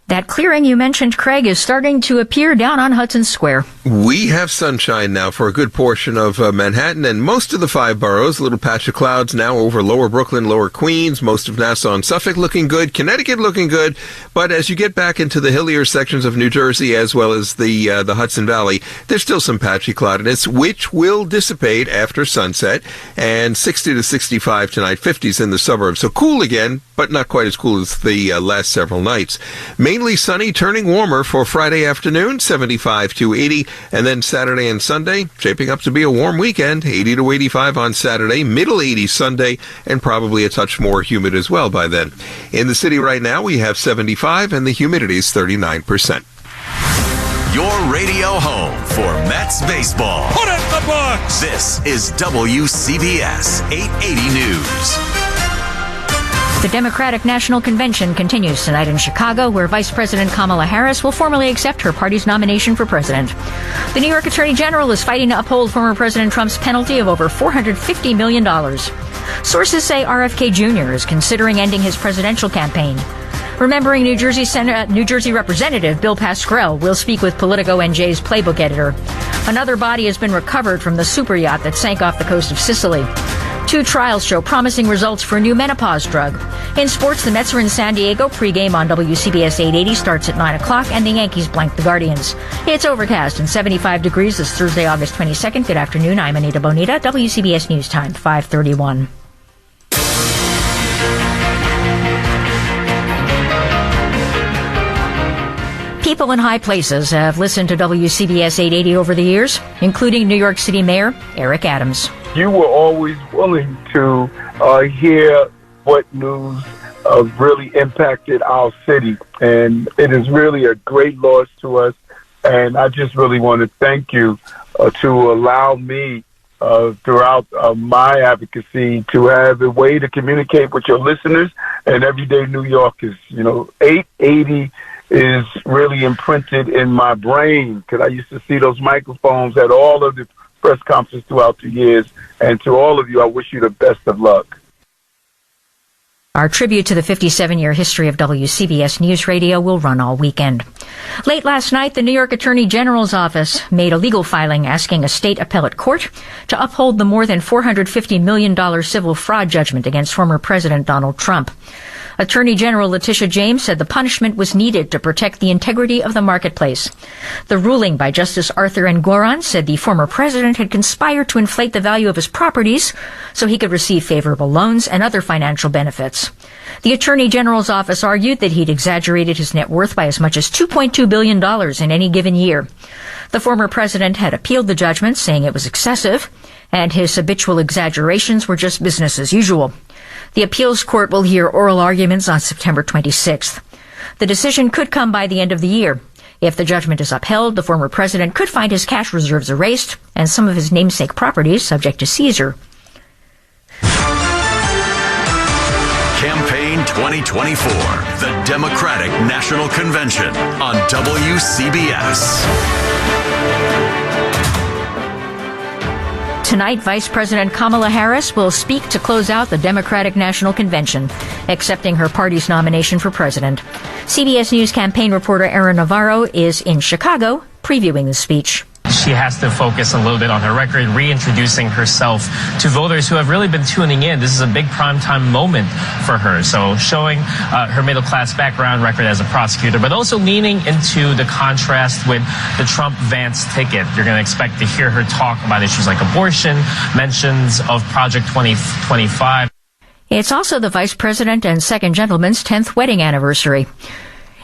That clearing you mentioned, Craig, is starting to appear down on Hudson Square. We have sunshine now for a good portion of Manhattan and most of the five boroughs. A little patch of clouds now over Lower Brooklyn, Lower Queens, most of Nassau and Suffolk looking good, Connecticut looking good. But as you get back into the hillier sections of New Jersey as well as the Hudson Valley, there's still some patchy cloudiness, which will dissipate after sunset. And 60 to 65 tonight, 50s in the suburbs. So cool again, but not quite as cool as the last several nights. Mainly sunny, turning warmer for Friday afternoon, 75 to 80, and then Saturday and Sunday, shaping up to be a warm weekend, 80 to 85 on Saturday, middle 80s Sunday, and probably a touch more humid as well by then. In the city right now, we have 75, and the humidity is 39%. Your radio home for Mets baseball. Put it in the books! This is WCBS 880 News. The Democratic National Convention continues tonight in Chicago, where Vice President Kamala Harris will formally accept her party's nomination for president. The New York Attorney General is fighting to uphold former President Trump's penalty of over $450 million. Sources say RFK Jr. is considering ending his presidential campaign. Remembering New Jersey Representative Bill Pascrell will speak with Politico NJ's playbook editor. Another body has been recovered from the super yacht that sank off the coast of Sicily. 2 trials show promising results for a new menopause drug. In sports, the Mets are in San Diego. Pregame on WCBS 880 starts at 9 o'clock, and the Yankees blank the Guardians. It's overcast and 75 degrees this Thursday, August 22nd. Good afternoon. I'm Anita Bonita. WCBS News Time, 5:31. People in high places have listened to WCBS 880 over the years, including New York City Mayor Eric Adams. You were always willing to hear what news really impacted our city, and it is really a great loss to us. And I just really want to thank you to allow me throughout my advocacy to have a way to communicate with your listeners and everyday New Yorkers. 880 is really imprinted in my brain because I used to see those microphones at all of the press conferences throughout the years. And to all of you, I wish you the best of luck. Our tribute to the 57-year history of WCBS News Radio will run all weekend. Late last night, the New York Attorney General's office made a legal filing asking a state appellate court to uphold the more than $450 million civil fraud judgment against former President Donald Trump. Attorney General Letitia James said the punishment was needed to protect the integrity of the marketplace. The ruling by Justice Arthur Engoron said the former president had conspired to inflate the value of his properties so he could receive favorable loans and other financial benefits. The Attorney General's office argued that he'd exaggerated his net worth by as much as $2.2 billion in any given year. The former president had appealed the judgment, saying it was excessive, and his habitual exaggerations were just business as usual. The appeals court will hear oral arguments on September 26th. The decision could come by the end of the year. If the judgment is upheld, the former president could find his cash reserves erased and some of his namesake properties subject to seizure. Campaign 2024, the Democratic National Convention on WCBS. Tonight, Vice President Kamala Harris will speak to close out the Democratic National Convention, accepting her party's nomination for president. CBS News campaign reporter Aaron Navarro is in Chicago previewing the speech. She has to focus a little bit on her record, reintroducing herself to voters who have really been tuning in. This is a big primetime moment for her. So showing her middle-class background, record as a prosecutor, but also leaning into the contrast with the Trump-Vance ticket. You're going to expect to hear her talk about issues like abortion, mentions of Project 2025. It's also the Vice President and Second Gentleman's 10th wedding anniversary.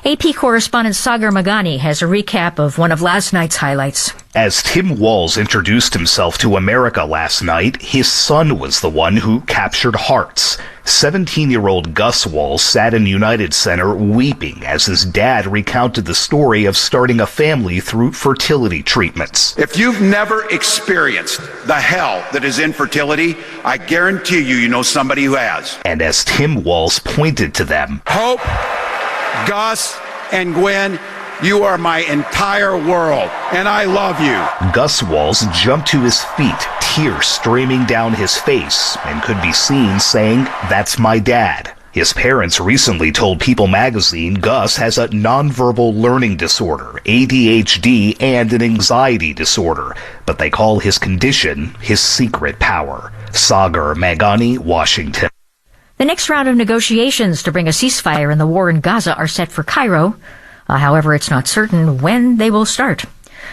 AP correspondent Sagar Magani has a recap of one of last night's highlights. As Tim Walz introduced himself to America last night, his son was the one who captured hearts. 17-year-old Gus Walz sat in United Center weeping as his dad recounted the story of starting a family through fertility treatments. If you've never experienced the hell that is infertility, I guarantee you know somebody who has. And as Tim Walz pointed to them, Hope, Gus, and Gwen, you are my entire world, and I love you. Gus Walz jumped to his feet, tears streaming down his face, and could be seen saying, "That's my dad." His parents recently told People magazine Gus has a nonverbal learning disorder, ADHD, and an anxiety disorder, but they call his condition his secret power. Sagar Magani, Washington. The next round of negotiations to bring a ceasefire in the war in Gaza are set for Cairo. However, it's not certain when they will start.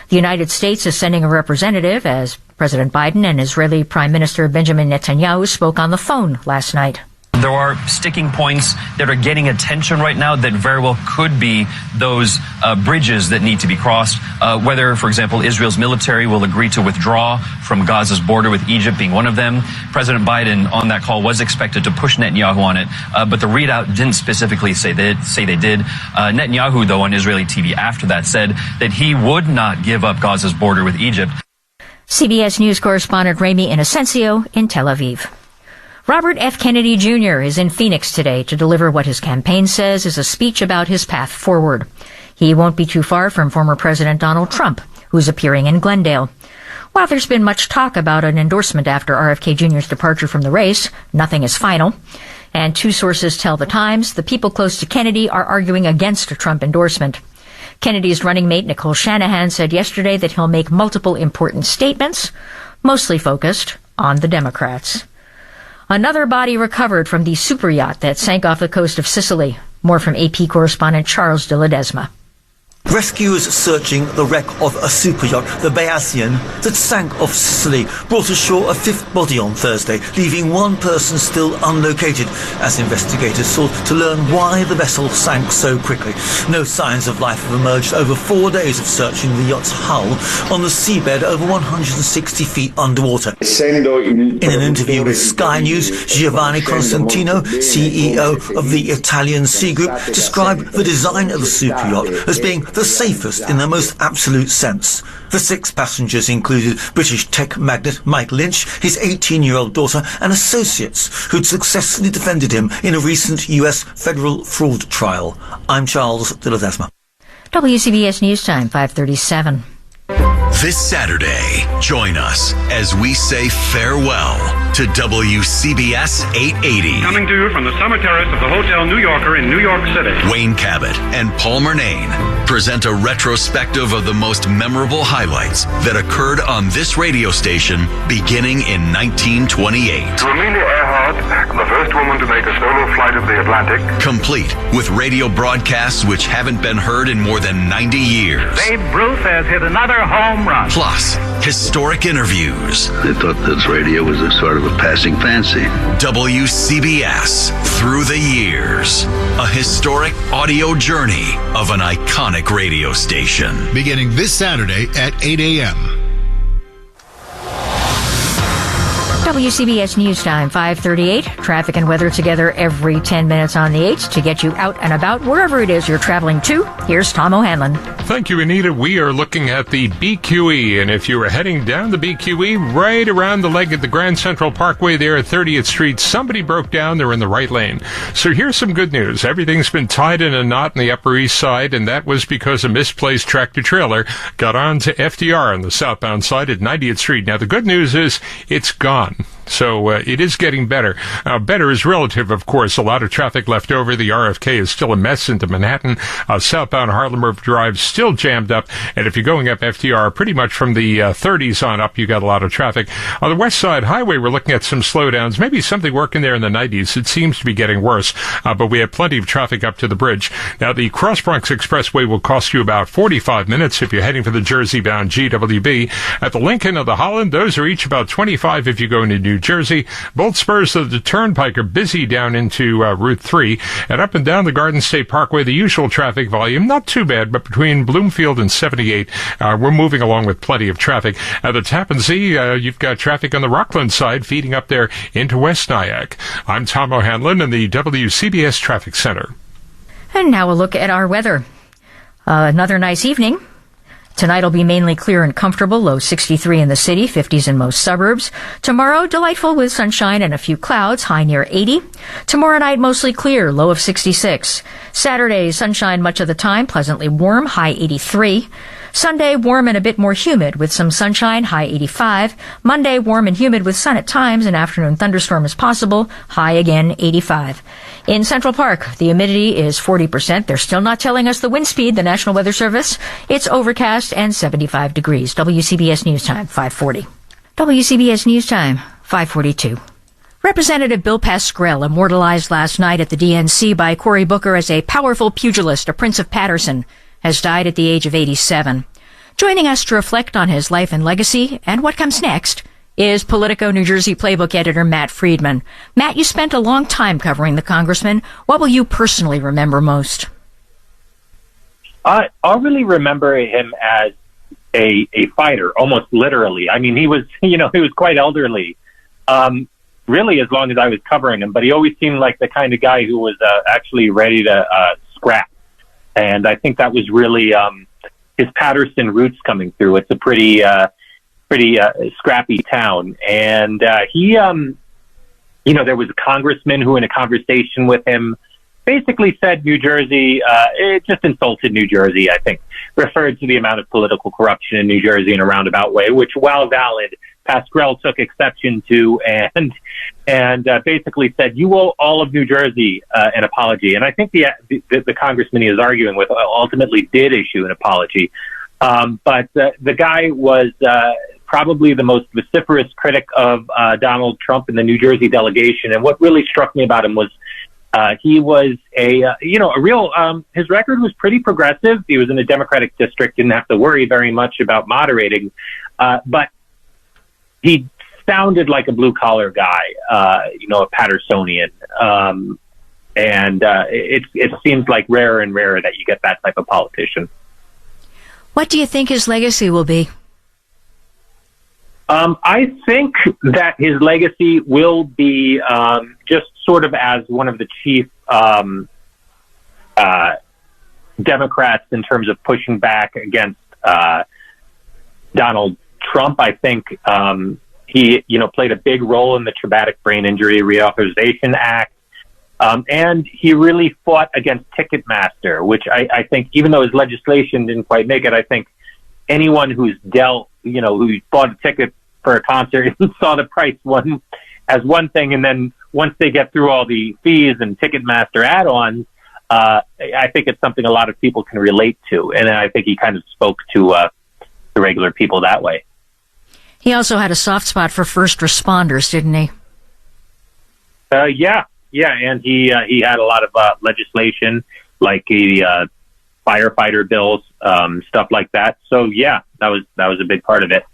The United States is sending a representative as President Biden and Israeli Prime Minister Benjamin Netanyahu spoke on the phone last night. There are sticking points that are getting attention right now that very well could be those bridges that need to be crossed. Whether, for example, Israel's military will agree to withdraw from Gaza's border with Egypt being one of them. President Biden on that call was expected to push Netanyahu on it, but the readout didn't specifically say they did. Netanyahu, though, on Israeli TV after that said that he would not give up Gaza's border with Egypt. CBS News correspondent Rami Inocencio in Tel Aviv. Robert F. Kennedy Jr. is in Phoenix today to deliver what his campaign says is a speech about his path forward. He won't be too far from former President Donald Trump, who's appearing in Glendale. While there's been much talk about an endorsement after RFK Jr.'s departure from the race, nothing is final. And two sources tell the Times the people close to Kennedy are arguing against a Trump endorsement. Kennedy's running mate Nicole Shanahan said yesterday that he'll make multiple important statements, mostly focused on the Democrats. Another body recovered from the super yacht that sank off the coast of Sicily. More from AP correspondent Charles de Ledesma. Rescuers searching the wreck of a super yacht, the Beacian, that sank off Sicily, brought ashore a fifth body on Thursday, leaving one person still unlocated, as investigators sought to learn why the vessel sank so quickly. No signs of life have emerged over 4 days of searching the yacht's hull on the seabed over 160 feet underwater. In an interview with Sky News, Giovanni Constantino, CEO of the Italian Sea Group, described the design of the super yacht as being the safest in the most absolute sense. The 6 passengers included British tech magnate Mike Lynch, his 18-year-old daughter, and associates who'd successfully defended him in a recent US federal fraud trial. I'm Charles de Ledesma. WCBS News Time, 5:37. This Saturday, join us as we say farewell to WCBS 880. Coming to you from the summer terrace of the Hotel New Yorker in New York City. Wayne Cabot and Paul Murnane present a retrospective of the most memorable highlights that occurred on this radio station beginning in 1928. To Amelia Earhart, the first woman to make a solo flight of the Atlantic. Complete with radio broadcasts which haven't been heard in more than 90 years. Babe Ruth has hit another home run. Plus, historic interviews. They thought this radio was a sort of a passing fancy. WCBS Through the Years. A historic audio journey of an iconic radio station. Beginning this Saturday at 8 a.m. WCBS News Time, 5:38. Traffic and weather together every 10 minutes on the 8s to get you out and about wherever it is you're traveling to. Here's Tom O'Hanlon. Thank you, Anita. We are looking at the BQE, and if you were heading down the BQE, right around the leg of the Grand Central Parkway there at 30th Street, somebody broke down. They're in the right lane. So here's some good news. Everything's been tied in a knot in the Upper East Side, and that was because a misplaced tractor-trailer got on to FDR on the southbound side at 90th Street. Now, the good news is it's gone. So it is getting better. Better is relative, of course. A lot of traffic left over. The RFK is still a mess into Manhattan. Southbound Harlem River Drive still jammed up. And if you're going up FDR, pretty much from the 30s on up, you got a lot of traffic. On the West Side Highway, we're looking at some slowdowns. Maybe something working there in the 90s. It seems to be getting worse. But we have plenty of traffic up to the bridge. Now, the Cross Bronx Expressway will cost you about 45 minutes if you're heading for the Jersey-bound GWB. At the Lincoln and the Holland, those are each about 25 if you go into New Jersey. Both spurs of the Turnpike are busy down into Route 3. And up and down the Garden State Parkway, the usual traffic volume, not too bad, but between Bloomfield and 78, we're moving along with plenty of traffic. At the Tappan Zee, you've got traffic on the Rockland side feeding up there into West Nyack. I'm Tom O'Hanlon in the WCBS Traffic Center. And now a look at our weather. Another nice evening. Tonight will be mainly clear and comfortable, low 63 in the city, 50s in most suburbs. Tomorrow, delightful with sunshine and a few clouds, high near 80. Tomorrow night, mostly clear, low of 66. Saturday, sunshine much of the time, pleasantly warm, high 83. Sunday, warm and a bit more humid with some sunshine, high 85. Monday, warm and humid with sun at times, an afternoon thunderstorm is possible, high again 85. In Central Park, the humidity is 40%. They're still not telling us the wind speed, the National Weather Service. It's overcast and 75 degrees. WCBS News Time, 540. WCBS News Time, 542. Representative Bill Pascrell, immortalized last night at the DNC by Cory Booker as a powerful pugilist, a Prince of Patterson, has died at the age of 87. Joining us to reflect on his life and legacy and what comes next is Politico New Jersey Playbook editor Matt Friedman. Matt, you spent a long time covering the congressman. What will you personally remember most? I'll really remember him as a fighter, almost literally. I mean, he was quite elderly, really as long as I was covering him, but he always seemed like the kind of guy who was actually ready to scrap. And I think that was really his Patterson roots coming through. It's a pretty scrappy town. And he, there was a congressman who in a conversation with him basically said New Jersey, it just insulted New Jersey, I think, referred to the amount of political corruption in New Jersey in a roundabout way, which, while valid, Pascrell took exception to and basically said, you owe all of New Jersey an apology. And I think the congressman he is arguing with ultimately did issue an apology. But the guy was probably the most vociferous critic of Donald Trump in the New Jersey delegation. And what really struck me about him was he was his record was pretty progressive. He was in a Democratic district, didn't have to worry very much about moderating. But he sounded like a blue-collar guy, a Pattersonian. And it seems like rarer and rarer that you get that type of politician. What do you think his legacy will be? I think that his legacy will be just sort of as one of the chief Democrats in terms of pushing back against Donald Trump. I think he, played a big role in the Traumatic Brain Injury Reauthorization Act. And he really fought against Ticketmaster, which I think, even though his legislation didn't quite make it, I think anyone who's who bought a ticket for a concert and saw the price wasn't as one thing, and then once they get through all the fees and Ticketmaster add-ons, I think it's something a lot of people can relate to, and I think he kind of spoke to the regular people that way. He also had a soft spot for first responders, didn't he? Yeah, and he had a lot of legislation, like the firefighter bills, stuff like that. So yeah, that was a big part of it.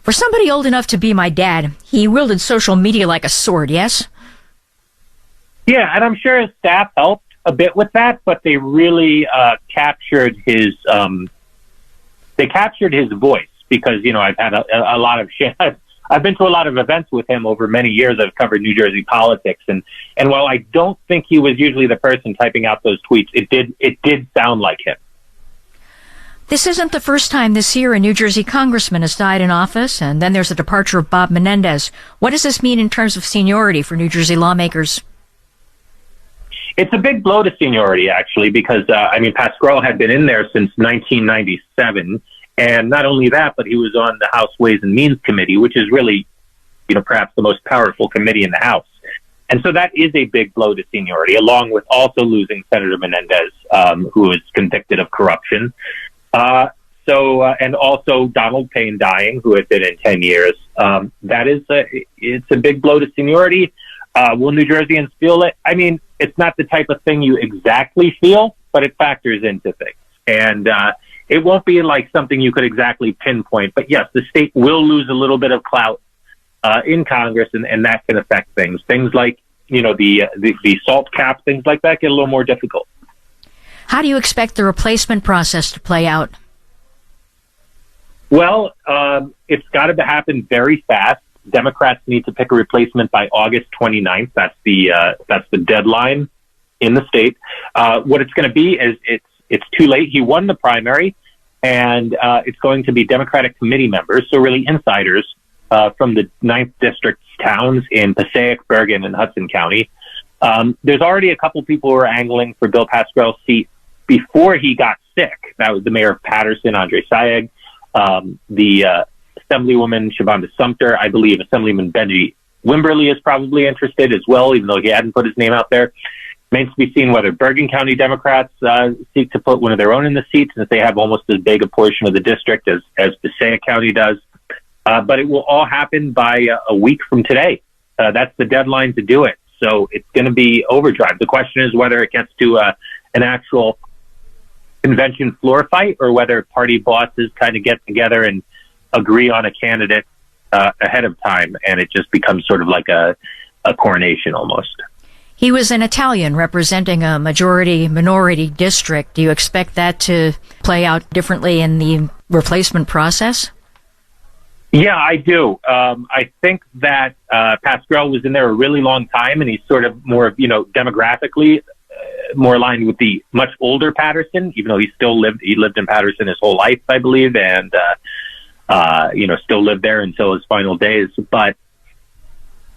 For somebody old enough to be my dad, he wielded social media like a sword, yes? Yeah, and I'm sure his staff helped a bit with that, but they really captured his voice, because I've had a lot of shit. I've been to a lot of events with him over many years. I've covered New Jersey politics, and while I don't think he was usually the person typing out those tweets, it did sound like him. This isn't the first time this year a New Jersey congressman has died in office, and then there's the departure of Bob Menendez. What does this mean in terms of seniority for New Jersey lawmakers? It's a big blow to seniority, actually, because, Pascrell had been in there since 1997. And not only that, but he was on the House Ways and Means Committee, which is really, perhaps the most powerful committee in the House. And so that is a big blow to seniority, along with also losing Senator Menendez, who is convicted of corruption. And also Donald Payne dying, who had been in 10 years. It's a big blow to seniority. Will New Jerseyans feel it? I mean, it's not the type of thing you exactly feel, but it factors into things. And it won't be like something you could exactly pinpoint. But yes, the state will lose a little bit of clout in Congress, and that can affect things. Things like, the SALT cap, things like that get a little more difficult. How do you expect the replacement process to play out? Well, it's got to happen very fast. Democrats need to pick a replacement by August 29th. That's the deadline in the state. What it's going to be is it's too late. He won the primary, and it's going to be Democratic committee members, so really insiders from the 9th District towns in Passaic, Bergen, and Hudson County. There's already a couple people who are angling for Bill Pascrell's seat before he got sick. That was the mayor of Patterson, Andre Sayegh, the Assemblywoman Shavonda Sumter. I believe Assemblyman Benji Wimberly is probably interested as well, even though he hadn't put his name out there. Remains to be seen whether Bergen County Democrats seek to put one of their own in the seat, since they have almost as big a portion of the district as Passaic County does. But it will all happen by a week from today. That's the deadline to do it. So it's going to be overdrive. The question is whether it gets to an actual convention floor fight, or whether party bosses kind of get together and agree on a candidate ahead of time, and it just becomes sort of like a coronation almost. He was an Italian representing a majority-minority district. Do you expect that to play out differently in the replacement process? Yeah, I do. I think that Pascrell was in there a really long time, and he's sort of more, demographically more aligned with the much older Patterson, even though he lived in Patterson his whole life, I believe, and still lived there until his final days. But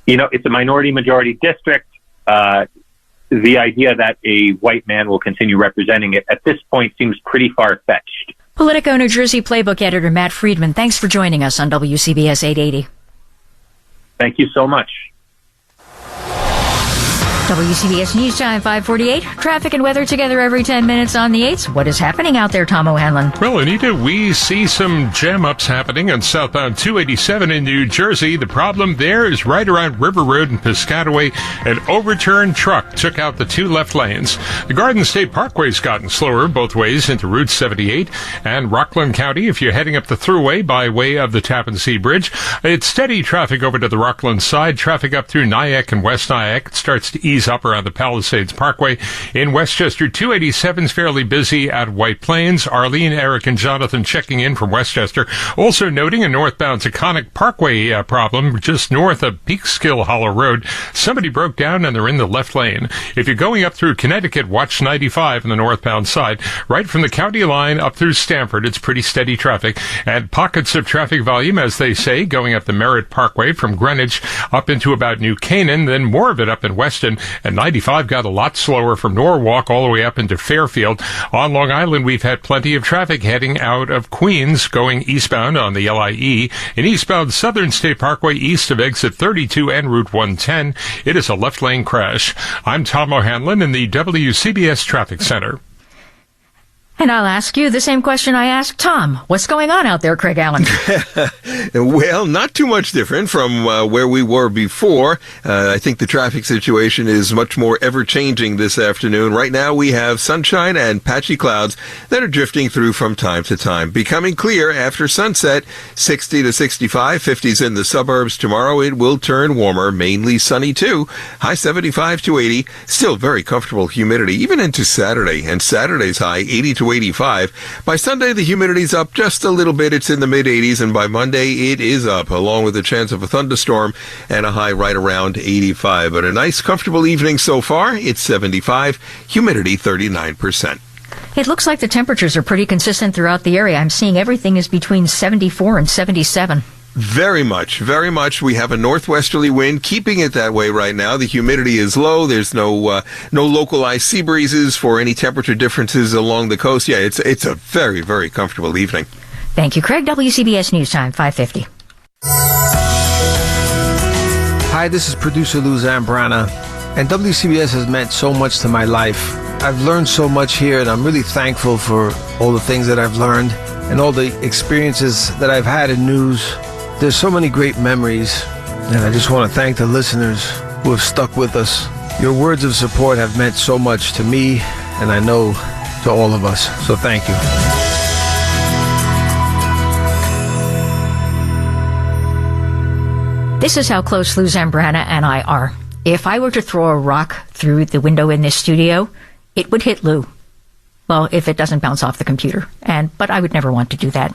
it's a minority-majority district. The idea that a white man will continue representing it at this point seems pretty far-fetched. Politico New Jersey Playbook editor Matt Friedman, thanks for joining us on WCBS 880. Thank you so much. WCBS News Time 548. Traffic and weather together every 10 minutes on the 8s. What is happening out there, Tom O'Hanlon? Well, Anita, we see some jam-ups happening on southbound 287 in New Jersey. The problem there is right around River Road in Piscataway. An overturned truck took out the two left lanes. The Garden State Parkway's gotten slower both ways into Route 78 and Rockland County. If you're heading up the thruway by way of the Tappan Zee Bridge, it's steady traffic over to the Rockland side. Traffic up through Nyack and West Nyack. It starts to ease up around the Palisades Parkway. In Westchester, 287's fairly busy at White Plains. Arlene, Eric, and Jonathan checking in from Westchester. Also noting a northbound Taconic Parkway problem just north of Peekskill Hollow Road. Somebody broke down and they're in the left lane. If you're going up through Connecticut, watch 95 on the northbound side. Right from the county line up through Stamford, it's pretty steady traffic. And pockets of traffic volume, as they say, going up the Merritt Parkway from Greenwich up into about New Canaan, then more of it up in Weston. And 95 got a lot slower from Norwalk all the way up into Fairfield. On Long Island, we've had plenty of traffic heading out of Queens, going eastbound on the LIE. In eastbound Southern State Parkway, east of exit 32 and Route 110, it is a left-lane crash. I'm Tom O'Hanlon in the WCBS Traffic Center. And I'll ask you the same question I asked Tom. What's going on out there, Craig Allen? Well, not too much different from where we were before. I think the traffic situation is much more ever-changing this afternoon. Right now, we have sunshine and patchy clouds that are drifting through from time to time. Becoming clear after sunset, 60 to 65, 50s in the suburbs. Tomorrow, it will turn warmer, mainly sunny too. High 75 to 80. Still very comfortable humidity, even into Saturday. And Saturday's high, 80 to 85. By Sunday, the humidity's up just a little bit. It's in the mid-80s, and by Monday, it is up, along with a chance of a thunderstorm and a high right around 85. But a nice, comfortable evening so far. It's 75, humidity 39%. It looks like the temperatures are pretty consistent throughout the area. I'm seeing everything is between 74 and 77. Very much, very much. We have a northwesterly wind, keeping it that way right now. The humidity is low. There's no localized sea breezes for any temperature differences along the coast. Yeah, it's a very, very comfortable evening. Thank you, Craig. WCBS News Time, 5:50. Hi, this is producer Lou Zambrana, and WCBS has meant so much to my life. I've learned so much here, and I'm really thankful for all the things that I've learned and all the experiences that I've had in news. There's so many great memories, and I just want to thank the listeners who have stuck with us. Your words of support have meant so much to me, and I know to all of us. So thank you. This is how close Lou Zambrana and I are. If I were to throw a rock through the window in this studio, it would hit Lou. Well, if it doesn't bounce off the computer. But I would never want to do that.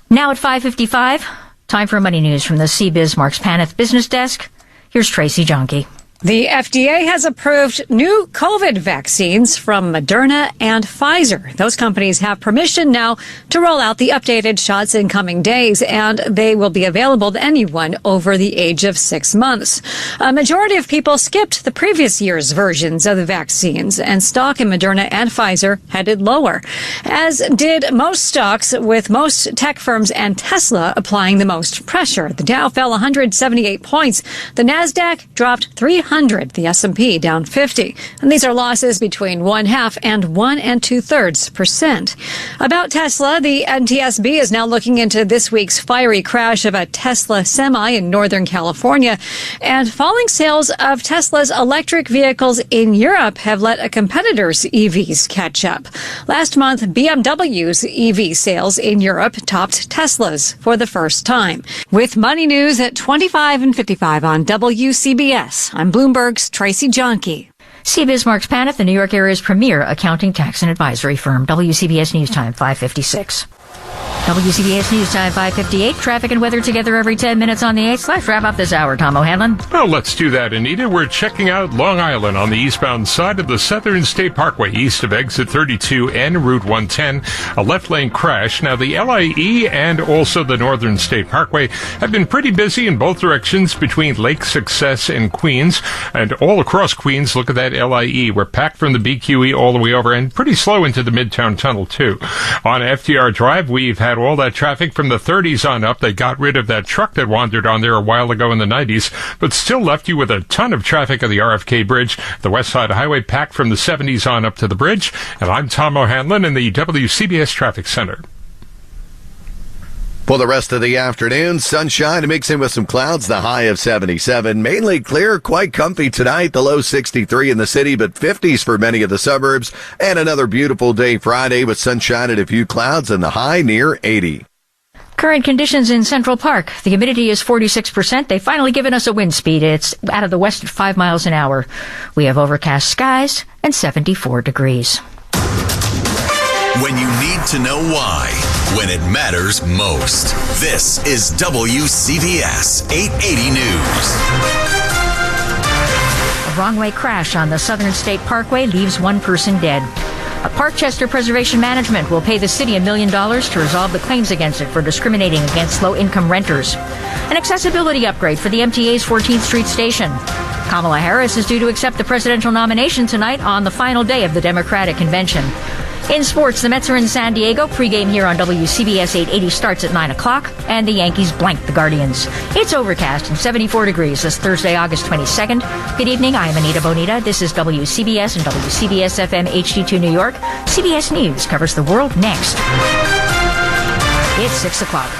Now at 5:55, time for Money News from the CBiz Marks Paneth Business Desk. Here's Tracy Jonke. The FDA has approved new COVID vaccines from Moderna and Pfizer. Those companies have permission now to roll out the updated shots in coming days, and they will be available to anyone over the age of 6 months. A majority of people skipped the previous year's versions of the vaccines, and stock in Moderna and Pfizer headed lower, as did most stocks, with most tech firms and Tesla applying the most pressure. The Dow fell 178 points. The Nasdaq dropped 300. The S&P down 50. And these are losses between 0.5% and 1 2/3%. About Tesla, the NTSB is now looking into this week's fiery crash of a Tesla semi in Northern California. And falling sales of Tesla's electric vehicles in Europe have let a competitor's EVs catch up. Last month, BMW's EV sales in Europe topped Tesla's for the first time. With Money News at 25 and 55 on WCBS, I'm Bloomberg's Tracy Jonke. CBiz Marks Paneth, the New York area's premier accounting, tax, and advisory firm. WCBS News Time, 5:56. WCBS News Time, 5:58. Traffic and weather together every 10 minutes on the 8th. Let's wrap up this hour, Tom O'Hanlon. Well, let's do that, Anita. We're checking out Long Island on the eastbound side of the Southern State Parkway, east of exit 32 and Route 110. A left-lane crash. Now, the LIE and also the Northern State Parkway have been pretty busy in both directions between Lake Success and Queens. And all across Queens, look at that LIE. We're packed from the BQE all the way over and pretty slow into the Midtown Tunnel, too. On FDR Drive, we've had all that traffic from the 30s on up. They got rid of that truck that wandered on there a while ago in the 90s, but still left you with a ton of traffic at the RFK Bridge. The West Side Highway packed from the 70s on up to the bridge. And I'm Tom O'Hanlon in the WCBS Traffic Center. For the rest of the afternoon, sunshine mixing with some clouds, the high of 77. Mainly clear, quite comfy tonight, the low 63 in the city, but 50s for many of the suburbs. And another beautiful day Friday with sunshine and a few clouds and the high near 80. Current conditions in Central Park. The humidity is 46%. They've finally given us a wind speed. It's out of the west at 5 miles an hour. We have overcast skies and 74 degrees. When you need to know why, when it matters most. This is WCBS 880 News. A wrong-way crash on the Southern State Parkway leaves one person dead. Parkchester Preservation Management will pay the city $1 million to resolve the claims against it for discriminating against low-income renters. An accessibility upgrade for the MTA's 14th Street station. Kamala Harris is due to accept the presidential nomination tonight on the final day of the Democratic convention. In sports, the Mets are in San Diego. Pregame here on WCBS 880 starts at 9 o'clock, and the Yankees blank the Guardians. It's overcast and 74 degrees this Thursday, August 22nd. Good evening. I'm Anita Bonita. This is WCBS and WCBS FM HD2 New York. CBS News covers the world next. It's 6 o'clock.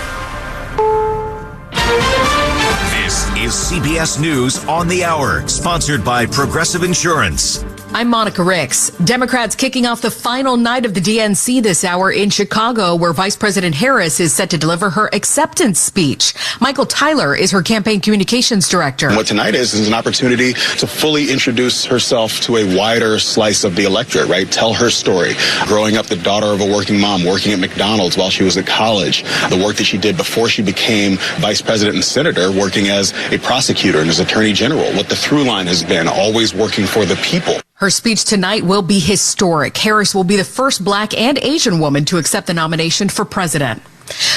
This is CBS News on the Hour, sponsored by Progressive Insurance. I'm Monica Ricks. Democrats kicking off the final night of the DNC this hour in Chicago, where Vice President Harris is set to deliver her acceptance speech. Michael Tyler is her campaign communications director. What tonight is an opportunity to fully introduce herself to a wider slice of the electorate, right? Tell her story. Growing up the daughter of a working mom, working at McDonald's while she was at college, the work that she did before she became vice president and senator, working as a prosecutor and as attorney general, what the through line has been, always working for the people. Her speech tonight will be historic. Harris will be the first black and Asian woman to accept the nomination for president.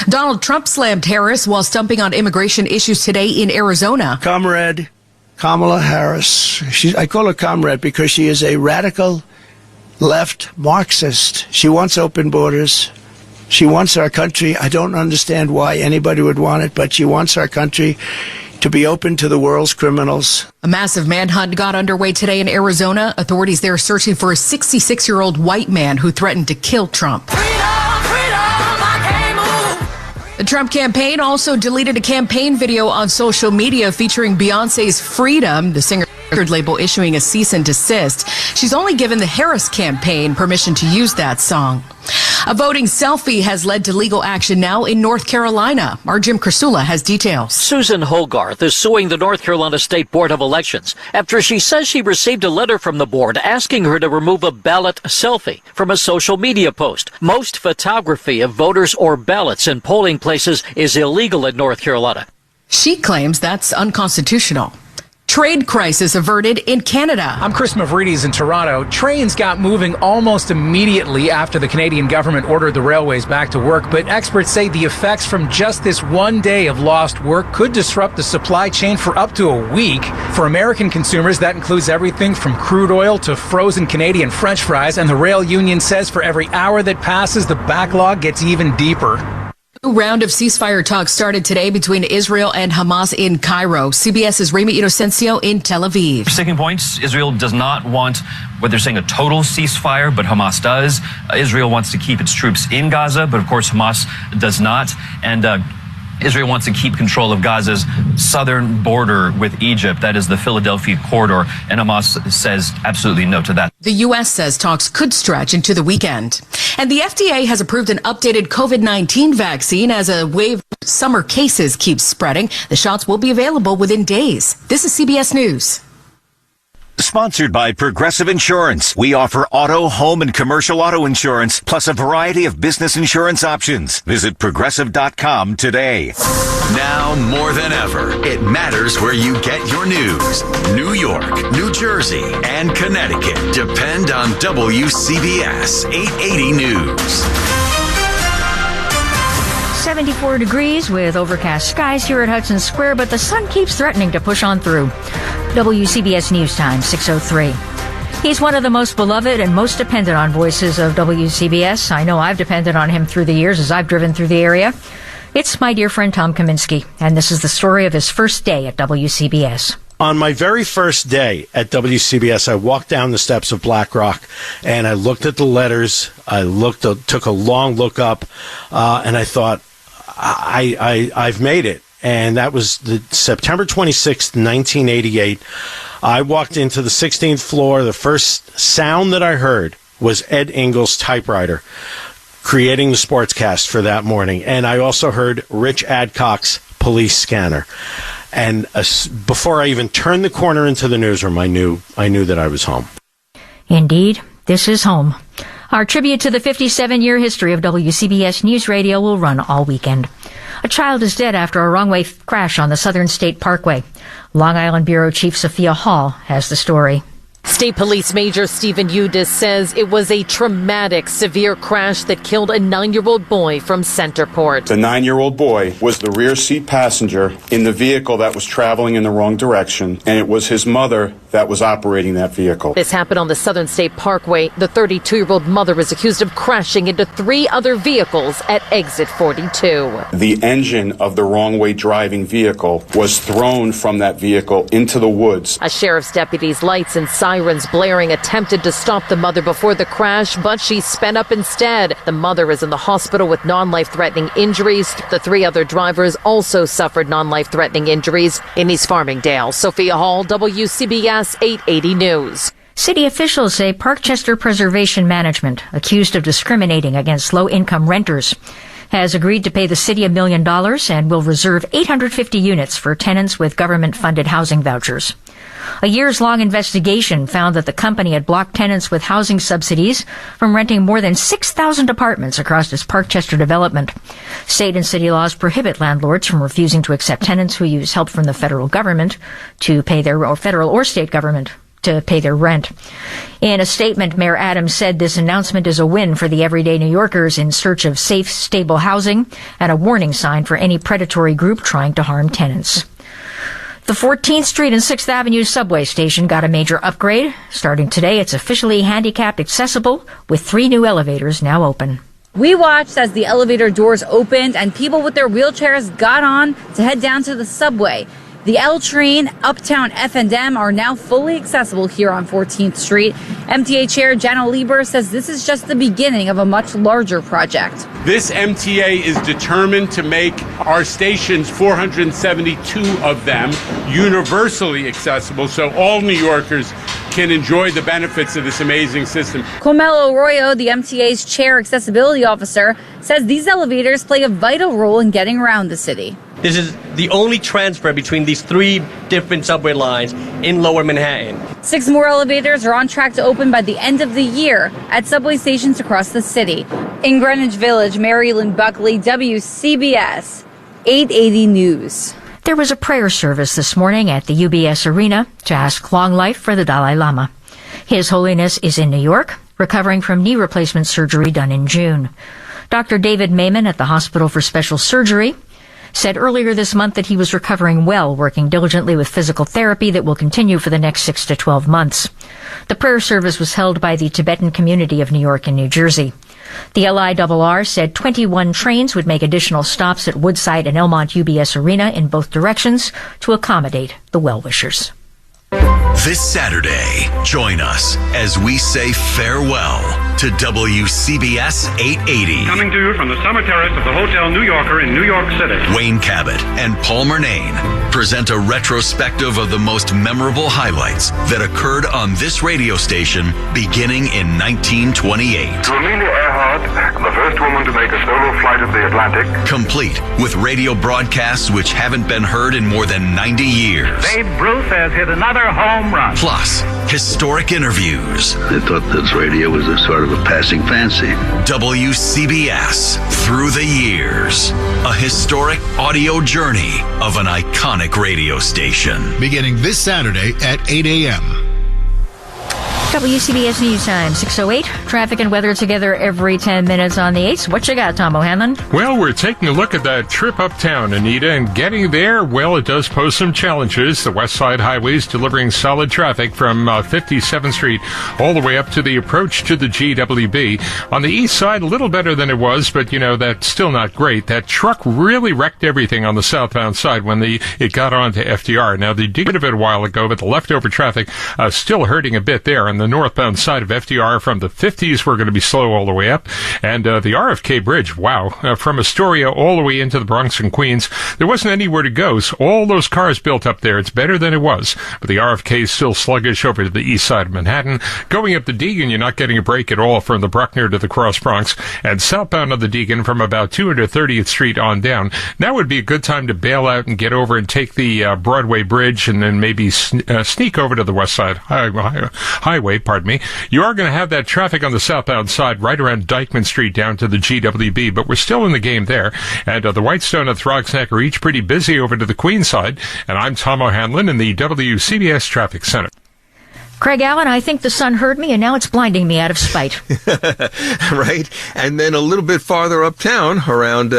Donald Trump slammed Harris while stumping on immigration issues today in Arizona. Comrade Kamala Harris. I call her comrade because she is a radical left Marxist. She wants open borders. She wants our country. I don't understand why anybody would want it, but she wants our country to be open to the world's criminals. A massive manhunt got underway today in Arizona. Authorities there are searching for a 66-year-old white man who threatened to kill Trump. The Trump campaign also deleted a campaign video on social media featuring Beyonce's Freedom, the singer record label issuing a cease and desist. She's only given the Harris campaign permission to use that song. A voting selfie has led to legal action now in North Carolina. Our Jim Krasula has details. Susan Hogarth is suing the North Carolina State Board of Elections after she says she received a letter from the board asking her to remove a ballot selfie from a social media post. Most photography of voters or ballots in polling places is illegal in North Carolina. She claims that's unconstitutional. Trade crisis averted in Canada. I'm Chris Mavridis in Toronto. Trains got moving almost immediately after the Canadian government ordered the railways back to work, but experts say the effects from just this one day of lost work could disrupt the supply chain for up to a week. For American consumers, that includes everything from crude oil to frozen Canadian French fries, and the rail union says for every hour that passes, the backlog gets even deeper. A round of ceasefire talks started today between Israel and Hamas in Cairo. CBS's Remy Inocencio in Tel Aviv. Sticking points, Israel does not want what they're saying a total ceasefire, but Hamas does. Israel wants to keep its troops in Gaza, but of course Hamas does not. And Israel wants to keep control of Gaza's southern border with Egypt. That is the Philadelphia corridor. And Hamas says absolutely no to that. The U.S. says talks could stretch into the weekend. And the FDA has approved an updated COVID-19 vaccine as a wave of summer cases keeps spreading. The shots will be available within days. This is CBS News. Sponsored by Progressive Insurance. We offer auto, home, and commercial auto insurance, plus a variety of business insurance options. Visit Progressive.com today. Now more than ever, it matters where you get your news. New York, New Jersey, and Connecticut depend on WCBS 880 News. 74 degrees with overcast skies here at Hudson Square, but the sun keeps threatening to push on through. WCBS News Time, 6:03. He's one of the most beloved and most dependent on voices of WCBS. I know I've depended on him through the years as I've driven through the area. It's my dear friend Tom Kaminsky, and this is the story of his first day at WCBS. On my very first day at WCBS, I walked down the steps of Black Rock, and I looked at the letters. I took a long look up, and I thought, I've made it. And that was the September 26th, 1988. I walked into the 16th floor. The first sound that I heard was Ed Engel's typewriter creating the sportscast for that morning. And I also heard Rich Adcock's police scanner. And before I even turned the corner into the newsroom, I knew that I was home. Indeed, this is home. Our tribute to the 57-year history of WCBS News Radio will run all weekend. A child is dead after a wrong-way crash on the Southern State Parkway. Long Island Bureau Chief Sophia Hall has the story. State Police Major Stephen Udis says it was a traumatic, severe crash that killed a 9-year-old boy from Centerport. The 9-year-old boy was the rear seat passenger in the vehicle that was traveling in the wrong direction, and it was his mother that was operating that vehicle. This happened on the Southern State Parkway. The 32-year-old mother is accused of crashing into 3 other vehicles at exit 42. The engine of the wrong-way driving vehicle was thrown from that vehicle into the woods. A sheriff's deputy's lights and sirens blaring attempted to stop the mother before the crash, but she sped up instead. The mother is in the hospital with non-life-threatening injuries. The 3 other drivers also suffered non-life-threatening injuries in East Farmingdale. Sophia Hall, WCBS 880 News. City officials say Parkchester Preservation Management, accused of discriminating against low-income renters, has agreed to pay the city $1 million and will reserve 850 units for tenants with government-funded housing vouchers. A years-long investigation found that the company had blocked tenants with housing subsidies from renting more than 6,000 apartments across its Parkchester development. State and city laws prohibit landlords from refusing to accept tenants who use help from the federal government to pay or federal or state government to pay their rent. In a statement, Mayor Adams said this announcement is a win for the everyday New Yorkers in search of safe, stable housing and a warning sign for any predatory group trying to harm tenants. The 14th Street and 6th Avenue subway station got a major upgrade. Starting today, it's officially handicapped accessible with 3 new elevators now open. We watched as the elevator doors opened and people with their wheelchairs got on to head down to the subway. The L train, Uptown F&M are now fully accessible here on 14th Street. MTA Chair Janno Lieber says this is just the beginning of a much larger project. This MTA is determined to make our stations, 472 of them, universally accessible so all New Yorkers can enjoy the benefits of this amazing system. Carmelo Arroyo, the MTA's chair accessibility officer, says these elevators play a vital role in getting around the city. This is the only transfer between these 3 different subway lines in Lower Manhattan. 6 more elevators are on track to open by the end of the year at subway stations across the city. In Greenwich Village, Marilyn Buckley, WCBS 880 News. There was a prayer service this morning at the UBS Arena to ask long life for the Dalai Lama. His Holiness is in New York, recovering from knee replacement surgery done in June. Dr. David Maiman at the Hospital for Special Surgery said earlier this month that he was recovering well, working diligently with physical therapy that will continue for the next 6 to 12 months. The prayer service was held by the Tibetan community of New York and New Jersey. The LIRR said 21 trains would make additional stops at Woodside and Elmont UBS Arena in both directions to accommodate the well-wishers. This Saturday, join us as we say farewell to WCBS 880. Coming to you from the summer terrace of the Hotel New Yorker in New York City. Wayne Cabot and Paul Murnane present a retrospective of the most memorable highlights that occurred on this radio station beginning in 1928. To Amelia Earhart, the first woman to make a solo flight of the Atlantic. Complete with radio broadcasts which haven't been heard in more than 90 years. Babe Ruth has hit another home run. Plus, historic interviews. They thought this radio was a sort of a passing fancy. WCBS Through the Years. A historic audio journey of an iconic radio station. Beginning this Saturday at 8 a.m. WCBS News Time, 6:08. Traffic and weather together every 10 minutes on the 8s. What you got, Tom O'Hanlon? Well, we're taking a look at that trip uptown, Anita, and getting there, well, it does pose some challenges. The West Side highways delivering solid traffic from 57th Street all the way up to the approach to the GWB. On the east side, a little better than it was, but, you know, that's still not great. That truck really wrecked everything on the southbound side when it got onto FDR. Now, they did it a while ago, but the leftover traffic still hurting a bit there. And the northbound side of FDR from the 50s, we're going to be slow all the way up. And the RFK Bridge, wow, from Astoria all the way into the Bronx and Queens, there wasn't anywhere to go. So all those cars built up there, it's better than it was. But the RFK is still sluggish over to the east side of Manhattan. Going up the Deegan, you're not getting a break at all from the Bruckner to the Cross Bronx. And southbound of the Deegan from about 230th Street on down. That would be a good time to bail out and get over and take the Broadway Bridge and then maybe sneak over to the West Side Highway. You are going to have that traffic on the southbound side right around Dyckman Street down to the GWB, but we're still in the game there. And the Whitestone and Throgs Neck are each pretty busy over to the Queens side. And I'm Tom O'Hanlon in the WCBS Traffic Center. Craig Allen, I think the sun heard me, and now it's blinding me out of spite. Right? And then a little bit farther uptown, around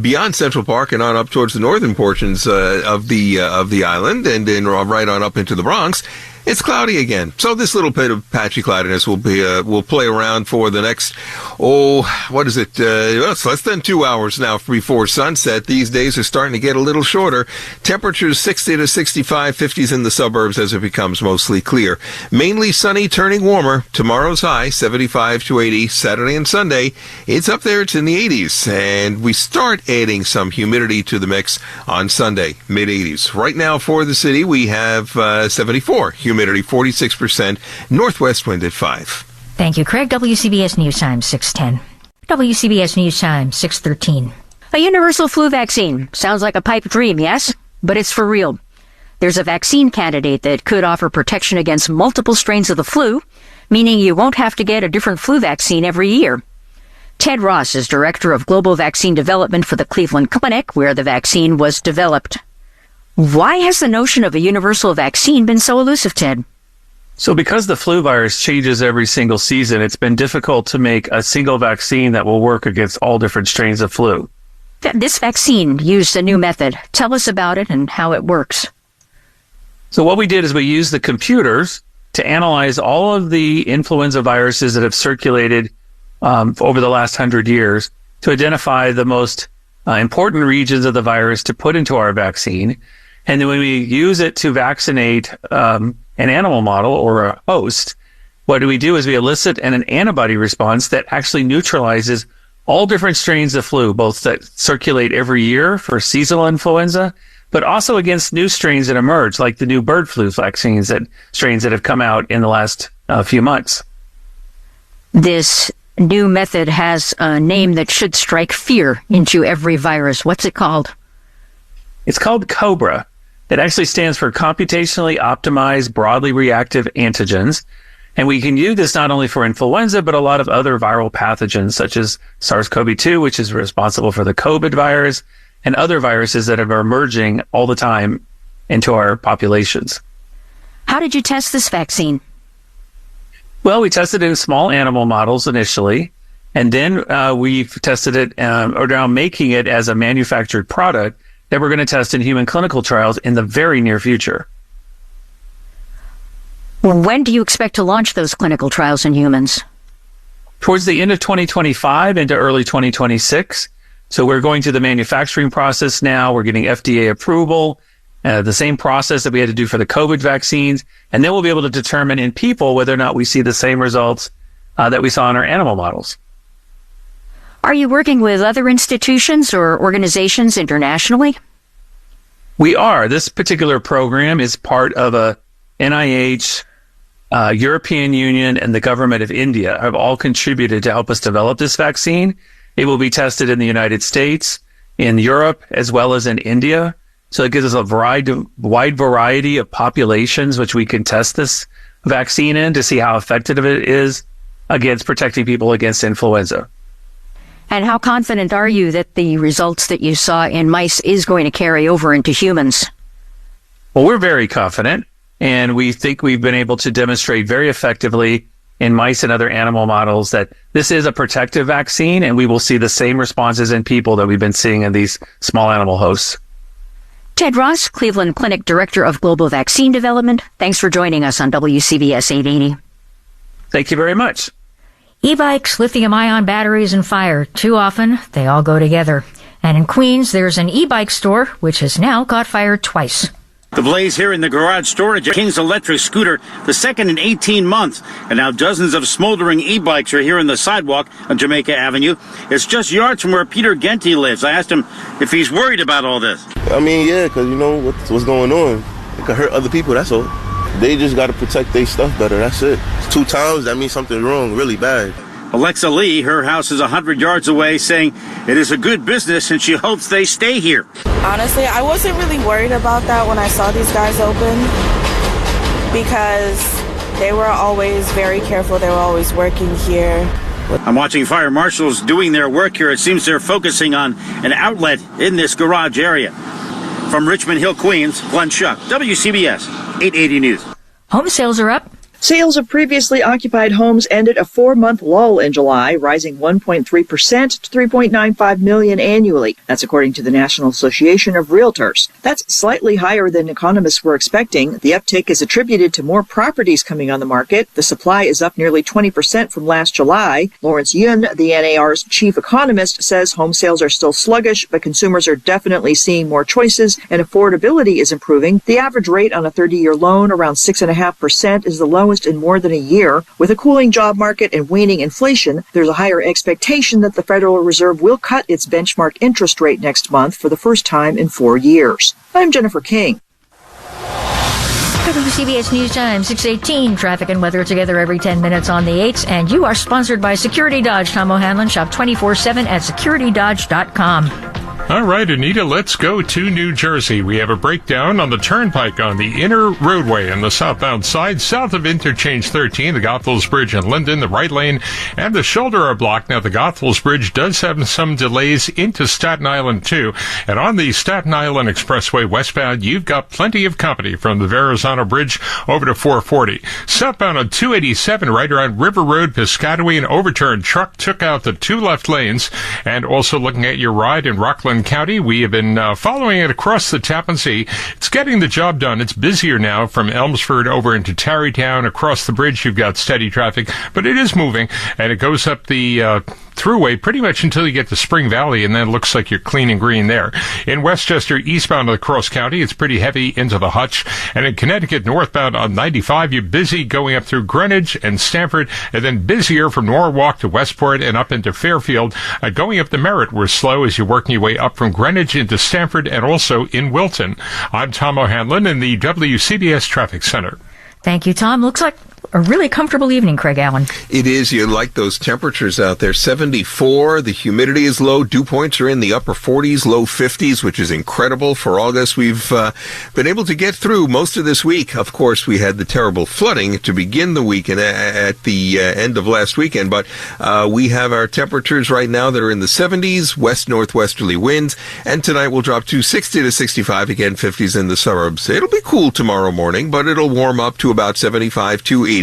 beyond Central Park and on up towards the northern portions of the island, and then right on up into the Bronx, it's cloudy again. So this little bit of patchy cloudiness will play around for the next, what is it? It's less than 2 hours now before sunset. These days are starting to get a little shorter. Temperatures 60 to 65, 50s in the suburbs as it becomes mostly clear. Mainly sunny, turning warmer. Tomorrow's high, 75 to 80. Saturday and Sunday, it's up there. It's in the 80s. And we start adding some humidity to the mix on Sunday, mid-80s. Right now for the city, we have 74. Humidity 46%, northwest wind at 5. Thank you, Craig. WCBS News Time 6:10. WCBS News Time 6:13. A universal flu vaccine. Sounds like a pipe dream, yes? But it's for real. There's a vaccine candidate that could offer protection against multiple strains of the flu, meaning you won't have to get a different flu vaccine every year. Ted Ross is Director of Global Vaccine Development for the Cleveland Clinic, where the vaccine was developed. Why has the notion of a universal vaccine been so elusive, Ted? So because the flu virus changes every single season, it's been difficult to make a single vaccine that will work against all different strains of flu. This vaccine used a new method. Tell us about it and how it works. So what we did is we used the computers to analyze all of the influenza viruses that have circulated over the last 100 years to identify the most important regions of the virus to put into our vaccine. And then when we use it to vaccinate an animal model or a host, what we do is we elicit an antibody response that actually neutralizes all different strains of flu, both that circulate every year for seasonal influenza, but also against new strains that emerge, like the new bird flu vaccines, strains that have come out in the last few months. This new method has a name that should strike fear into every virus. What's it called? It's called COBRA. It actually stands for Computationally Optimized Broadly Reactive Antigens. And we can use this not only for influenza, but a lot of other viral pathogens, such as SARS-CoV-2, which is responsible for the COVID virus, and other viruses that are emerging all the time into our populations. How did you test this vaccine? Well, we tested it in small animal models initially, and then we've tested it, or now making it as a manufactured product that we're going to test in human clinical trials in the very near future. When do you expect to launch those clinical trials in humans? Towards the end of 2025 into early 2026. So we're going through the manufacturing process now. We're getting FDA approval, the same process that we had to do for the COVID vaccines. And then we'll be able to determine in people whether or not we see the same results that we saw in our animal models. Are you working with other institutions or organizations internationally? We are. This particular program is part of a NIH, European Union, and the government of India have all contributed to help us develop this vaccine. It will be tested in the United States, in Europe, as well as in India. So it gives us a wide variety of populations which we can test this vaccine in to see how effective it is against protecting people against influenza. And how confident are you that the results that you saw in mice is going to carry over into humans? Well, we're very confident, and we think we've been able to demonstrate very effectively in mice and other animal models that this is a protective vaccine, and we will see the same responses in people that we've been seeing in these small animal hosts. Ted Ross, Cleveland Clinic Director of Global Vaccine Development, thanks for joining us on WCBS 880. Thank you very much. E-bikes, lithium-ion batteries, and fire. Too often, they all go together. And in Queens, there's an e-bike store which has now caught fire twice. The blaze here in the garage storage of King's electric scooter, the second in 18 months. And now dozens of smoldering e-bikes are here on the sidewalk on Jamaica Avenue. It's just yards from where Peter Genty lives. I asked him if he's worried about all this. I mean, yeah, because you know what's going on. It could hurt other people, that's all. They just got to protect their stuff better, that's it. 2 times, that means something wrong, really bad. Alexa Lee, her house is 100 yards away, saying it is a good business and she hopes they stay here. Honestly, I wasn't really worried about that when I saw these guys open because they were always very careful. They were always working here. I'm watching fire marshals doing their work here. It seems they're focusing on an outlet in this garage area. From Richmond Hill, Queens, Glenn Schuck, WCBS 880 News. Home sales are up. Sales of previously occupied homes ended a 4-month lull in July, rising 1.3% to $3.95 million annually. That's according to the National Association of Realtors. That's slightly higher than economists were expecting. The uptick is attributed to more properties coming on the market. The supply is up nearly 20% from last July. Lawrence Yun, the NAR's chief economist, says home sales are still sluggish, but consumers are definitely seeing more choices and affordability is improving. The average rate on a 30-year loan, around 6.5%, is the lowest in more than a year. With a cooling job market and waning inflation, there's a higher expectation that the Federal Reserve will cut its benchmark interest rate next month for the first time in 4 years. I'm Jennifer King. WCBS News Time, 6:18. Traffic and weather together every 10 minutes on the 8s. And you are sponsored by Security Dodge. Tom O'Hanlon. Shop 24/7 at securitydodge.com. All right, Anita, let's go to New Jersey. We have a breakdown on the turnpike on the inner roadway on the southbound side, south of Interchange 13, the Goethals Bridge in Linden, the right lane, and the shoulder are blocked. Now, the Goethals Bridge does have some delays into Staten Island, too. And on the Staten Island Expressway westbound, you've got plenty of company from the Verrazano Bridge over to 440. Southbound on 287, right around River Road, Piscataway, an overturned truck took out the 2 left lanes. And also looking at your ride in Rockland County, we have been following it across the Tappan Zee. It's getting the job done. It's busier now from Elmsford over into Tarrytown. Across the bridge, you've got steady traffic, but it is moving, and it goes up the thruway pretty much until you get to Spring Valley, and then it looks like you're clean and green there. In Westchester, eastbound of Cross County, it's pretty heavy into the Hutch, and in Connecticut, northbound on 95, you're busy going up through Greenwich and Stamford, and then busier from Norwalk to Westport and up into Fairfield. Going up the Merritt, we're slow as you're working your way up from Greenwich into Stamford and also in Wilton. I'm Tom O'Hanlon in the WCBS Traffic Center. Thank you, Tom. Looks like a really comfortable evening, Craig Allen. It is. You like those temperatures out there. 74. The humidity is low. Dew points are in the upper 40s, low 50s, which is incredible for August. We've been able to get through most of this week. Of course, we had the terrible flooding to begin the week and at the end of last weekend, but we have our temperatures right now that are in the 70s, west-northwesterly winds, and tonight we'll drop to 60 to 65, again, 50s in the suburbs. It'll be cool tomorrow morning, but it'll warm up to about 75 to 80.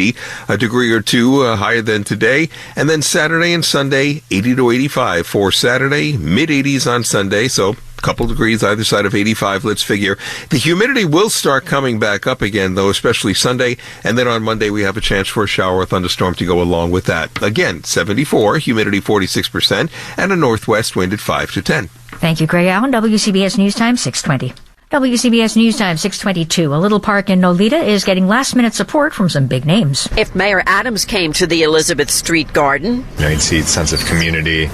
A degree or two higher than today. And then Saturday and Sunday, 80 to 85 for Saturday, mid-80s on Sunday, so a couple degrees either side of 85, let's figure. The humidity will start coming back up again, though, especially Sunday. And then on Monday, we have a chance for a shower or thunderstorm to go along with that. Again, 74, humidity 46%, and a northwest wind at 5 to 10. Thank you, Craig Allen. WCBS News Time, 6:20. WCBS News Time, 6:22. A little park in Nolita is getting last-minute support from some big names. If Mayor Adams came to the Elizabeth Street Garden, you'd see a sense of community,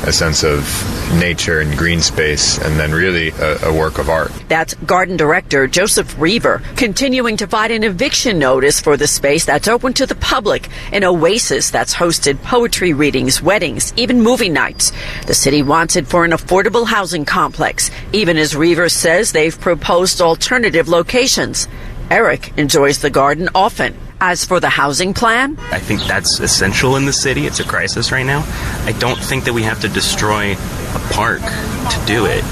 a sense of nature and green space, and then really a work of art. That's Garden Director Joseph Reaver, continuing to fight an eviction notice for the space that's open to the public, an oasis that's hosted poetry readings, weddings, even movie nights. The city wants it for an affordable housing complex, even as Reaver says they've proposed alternative locations. Eric enjoys the garden often. As for the housing plan, I think that's essential in the city. It's a crisis right now. I don't think that we have to destroy a park to do it.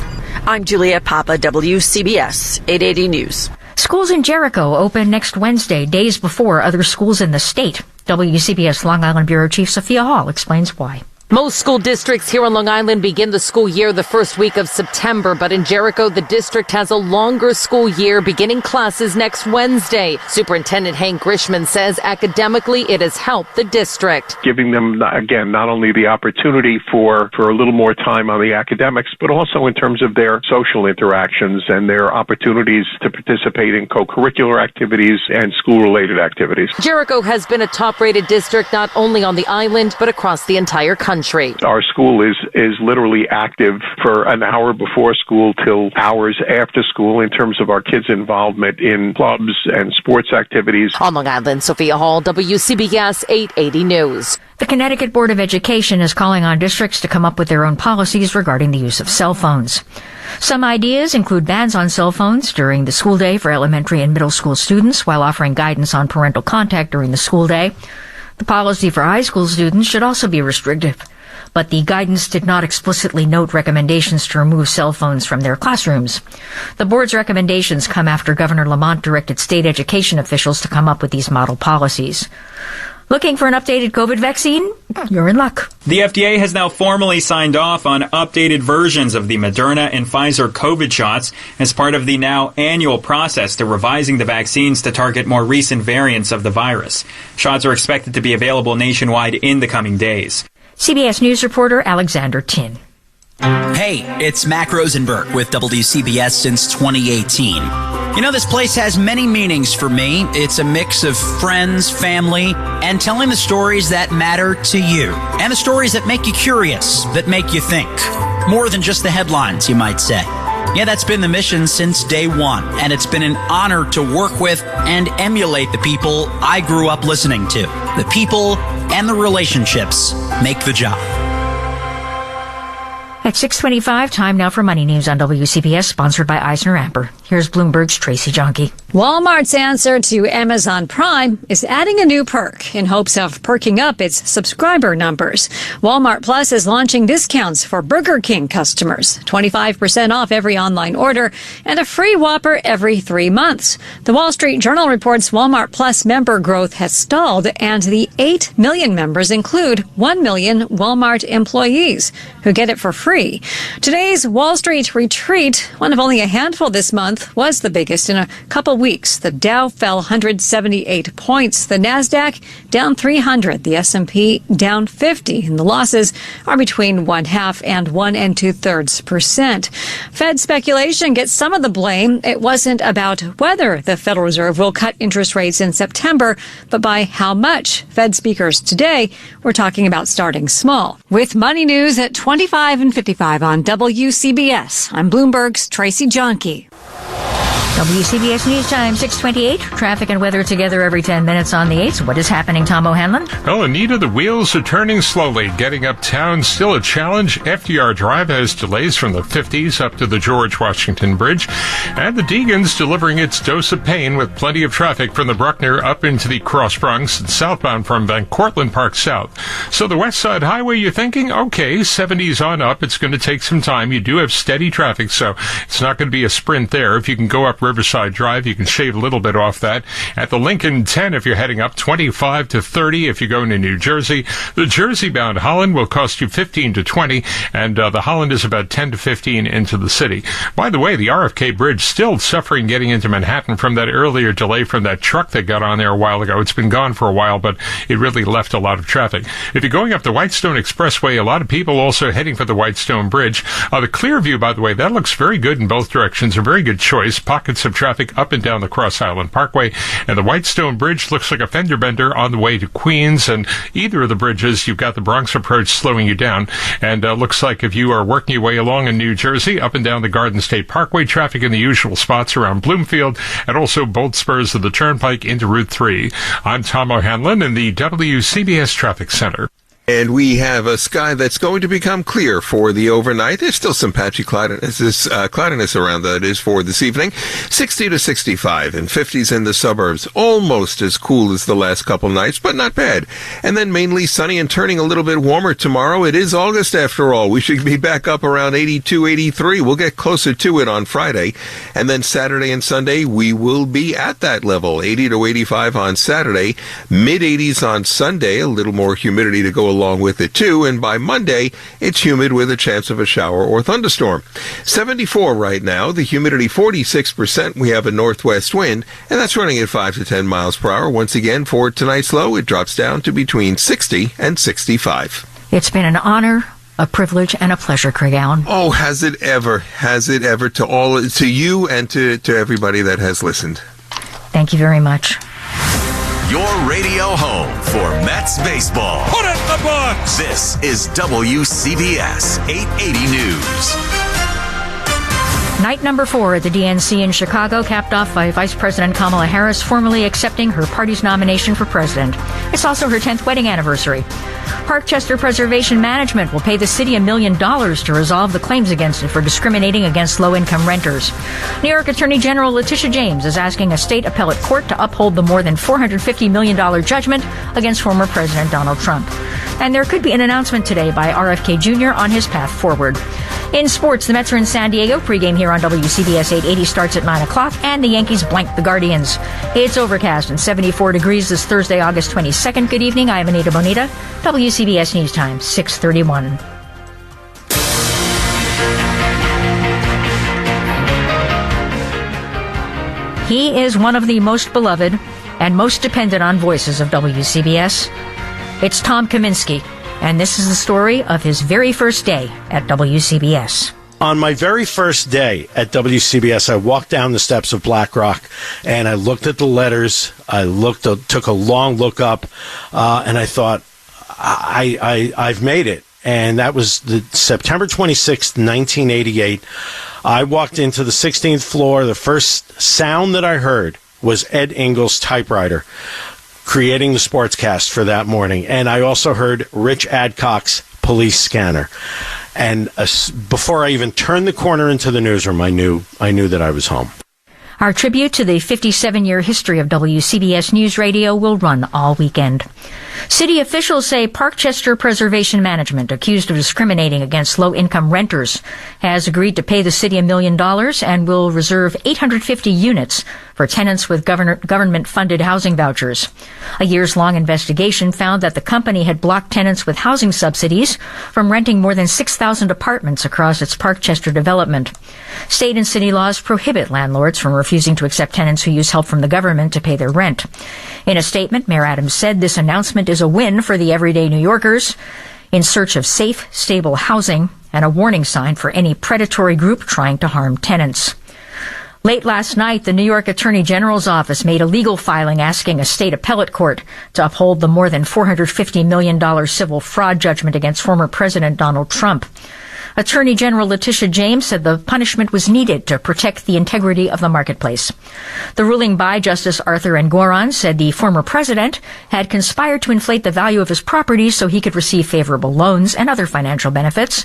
I'm Julia Papa, WCBS 880 News. Schools in Jericho open next Wednesday, days before other schools in the state. WCBS Long Island Bureau Chief Sophia Hall explains why. Most school districts here on Long Island begin the school year the first week of September, but in Jericho, the district has a longer school year beginning classes next Wednesday. Superintendent Hank Grishman says academically it has helped the district. Giving them, again, not only the opportunity for a little more time on the academics, but also in terms of their social interactions and their opportunities to participate in co-curricular activities and school-related activities. Jericho has been a top-rated district not only on the island, but across the entire country. Our school is literally active for an hour before school till hours after school in terms of our kids' involvement in clubs and sports activities. On Long Island, Sophia Hall, WCBS 880 News. The Connecticut Board of Education is calling on districts to come up with their own policies regarding the use of cell phones. Some ideas include bans on cell phones during the school day for elementary and middle school students, while offering guidance on parental contact during the school day. The policy for high school students should also be restrictive. but the guidance did not explicitly note recommendations to remove cell phones from their classrooms. The board's recommendations come after Governor Lamont directed state education officials to come up with these model policies. Looking for an updated COVID vaccine? You're in luck. The FDA has now formally signed off on updated versions of the Moderna and Pfizer COVID shots as part of the now annual process to revising the vaccines to target more recent variants of the virus. Shots are expected to be available nationwide in the coming days. CBS News reporter Alexander Tin. Hey, it's Mac Rosenberg with WCBS since 2018. You know, this place has many meanings for me. It's a mix of friends, family, and telling the stories that matter to you. And the stories that make you curious, that make you think. More than just the headlines, you might say. Yeah, that's been the mission since day one, and it's been an honor to work with and emulate the people I grew up listening to. The people and the relationships make the job. At 6:25, time now for Money News on WCBS, sponsored by Eisner-Amper. Here's Bloomberg's Tracy Jonke. Walmart's answer to Amazon Prime is adding a new perk in hopes of perking up its subscriber numbers. Walmart Plus is launching discounts for Burger King customers, 25% off every online order, and a free Whopper every 3 months. The Wall Street Journal reports Walmart Plus member growth has stalled, and the 8 million members include 1 million Walmart employees who get it for free. Today's Wall Street retreat, one of only a handful this month, was the biggest in a couple weeks. The Dow fell 178 points. The Nasdaq down 300. The S&P down 50. And the losses are between 0.5% and 1 2/3%. Fed speculation gets some of the blame. It wasn't about whether the Federal Reserve will cut interest rates in September, but by how much. Fed speakers today were talking about starting small. With Money News at 25 and 55 on WCBS, I'm Bloomberg's Tracy Jonke. WCBS News Time, 6:28. Traffic and weather together every 10 minutes on the 8th. What is happening, Tom O'Hanlon? Well, Anita, the wheels are turning slowly. Getting uptown, still a challenge. FDR Drive has delays from the 50s up to the George Washington Bridge. And the Deegan's delivering its dose of pain with plenty of traffic from the Bruckner up into the Cross Bronx and southbound from Van Cortlandt Park South. So the West Side Highway, you're thinking, okay, 70s on up. It's going to take some time. You do have steady traffic, so it's not going to be a sprint there. If you can go up Riverside Drive, you can shave a little bit off that. At the Lincoln 10, if you're heading up, 25 to 30 if you're going to New Jersey. The Jersey-bound Holland will cost you 15 to 20, and the Holland is about 10 to 15 into the city. By the way, the RFK Bridge still suffering getting into Manhattan from that earlier delay from that truck that got on there a while ago. It's been gone for a while, but it really left a lot of traffic. If you're going up the Whitestone Expressway, a lot of people also heading for the Whitestone Bridge. The Clearview, by the way, that looks very good in both directions. A very good choice. Pockets of traffic up and down the Cross Island Parkway, and the Whitestone Bridge looks like a fender bender on the way to Queens, and either of the bridges, you've got the Bronx approach slowing you down, and looks like if you are working your way along in New Jersey, up and down the Garden State Parkway, traffic in the usual spots around Bloomfield, and also both spurs of the Turnpike into Route 3. I'm Tom O'Hanlon in the WCBS Traffic Center. And we have a sky that's going to become clear for the overnight. There's still some patchy cloudiness around that is for this evening. 60 to 65 and 50s in the suburbs. Almost as cool as the last couple nights, but not bad. And then mainly sunny and turning a little bit warmer tomorrow. It is August after all. We should be back up around 82, 83. We'll get closer to it on Friday. And then Saturday and Sunday, we will be at that level. 80 to 85 on Saturday. Mid-80s on Sunday. A little more humidity to go along with it too, and by Monday it's humid with a chance of a shower or thunderstorm. 74 right now, the humidity 46%. We have a northwest wind, and that's running at 5 to 10 miles per hour. Once again, for tonight's low, it drops down to between 60 and 65. It's been an honor, a privilege, and a pleasure, Craig Allen. Oh, has it ever to you and to everybody that has listened. Thank you very much. Your radio home for Mets baseball. Put it in the books! This is WCBS 880 News. Night number 4 at the DNC in Chicago, capped off by Vice President Kamala Harris formally accepting her party's nomination for president. It's also her 10th wedding anniversary. Parkchester Preservation Management will pay the city $1 million to resolve the claims against it for discriminating against low-income renters. New York Attorney General Letitia James is asking a state appellate court to uphold the more than $450 million judgment against former President Donald Trump. And there could be an announcement today by RFK Jr. on his path forward. In sports, the Mets are in San Diego. Pregame here on WCBS 880 starts at 9 o'clock, and the Yankees blank the Guardians. It's overcast and 74 degrees this Thursday, August 22nd. Good evening. I'm Anita Bonita. WCBS News Time, 6:31. He is one of the most beloved and most dependent on voices of WCBS. It's Tom Kaminsky. And this is the story of his very first day at WCBS. On my very first day at WCBS, I walked down the steps of Black Rock, and I looked at the letters. Took a long look up, and I thought, I've made it. And that was the September 26th, 1988. I walked into the 16th floor. The first sound that I heard was Ed Engel's typewriter, creating the sportscast for that morning. And I also heard Rich Adcock's police scanner. And before I even turned the corner into the newsroom, I knew that I was home. Our tribute to the 57-year history of WCBS News Radio will run all weekend. City officials say Parkchester Preservation Management, accused of discriminating against low-income renters, has agreed to pay the city $1 million and will reserve 850 units for tenants with government-funded housing vouchers. A years-long investigation found that the company had blocked tenants with housing subsidies from renting more than 6,000 apartments across its Parkchester development. State and city laws prohibit landlords from refusing to accept tenants who use help from the government to pay their rent. In a statement, Mayor Adams said this announcement is a win for the everyday New Yorkers in search of safe, stable housing and a warning sign for any predatory group trying to harm tenants. Late last night, the New York Attorney General's office made a legal filing asking a state appellate court to uphold the more than $450 million civil fraud judgment against former President Donald Trump. Attorney General Letitia James said the punishment was needed to protect the integrity of the marketplace. The ruling by Justice Arthur Engoron said the former president had conspired to inflate the value of his properties so he could receive favorable loans and other financial benefits.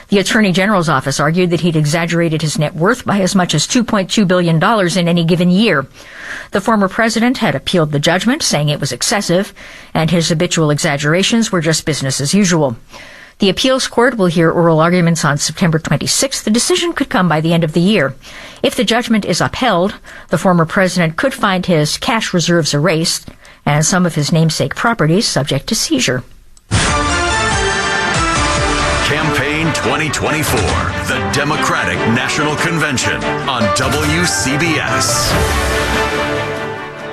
The Attorney General's office argued that he'd exaggerated his net worth by as much as $2.2 billion in any given year. The former president had appealed the judgment, saying it was excessive, and his habitual exaggerations were just business as usual. The appeals court will hear oral arguments on September 26th. The decision could come by the end of the year. If the judgment is upheld, the former president could find his cash reserves erased and some of his namesake properties subject to seizure. Campaign 2024, the Democratic National Convention on WCBS.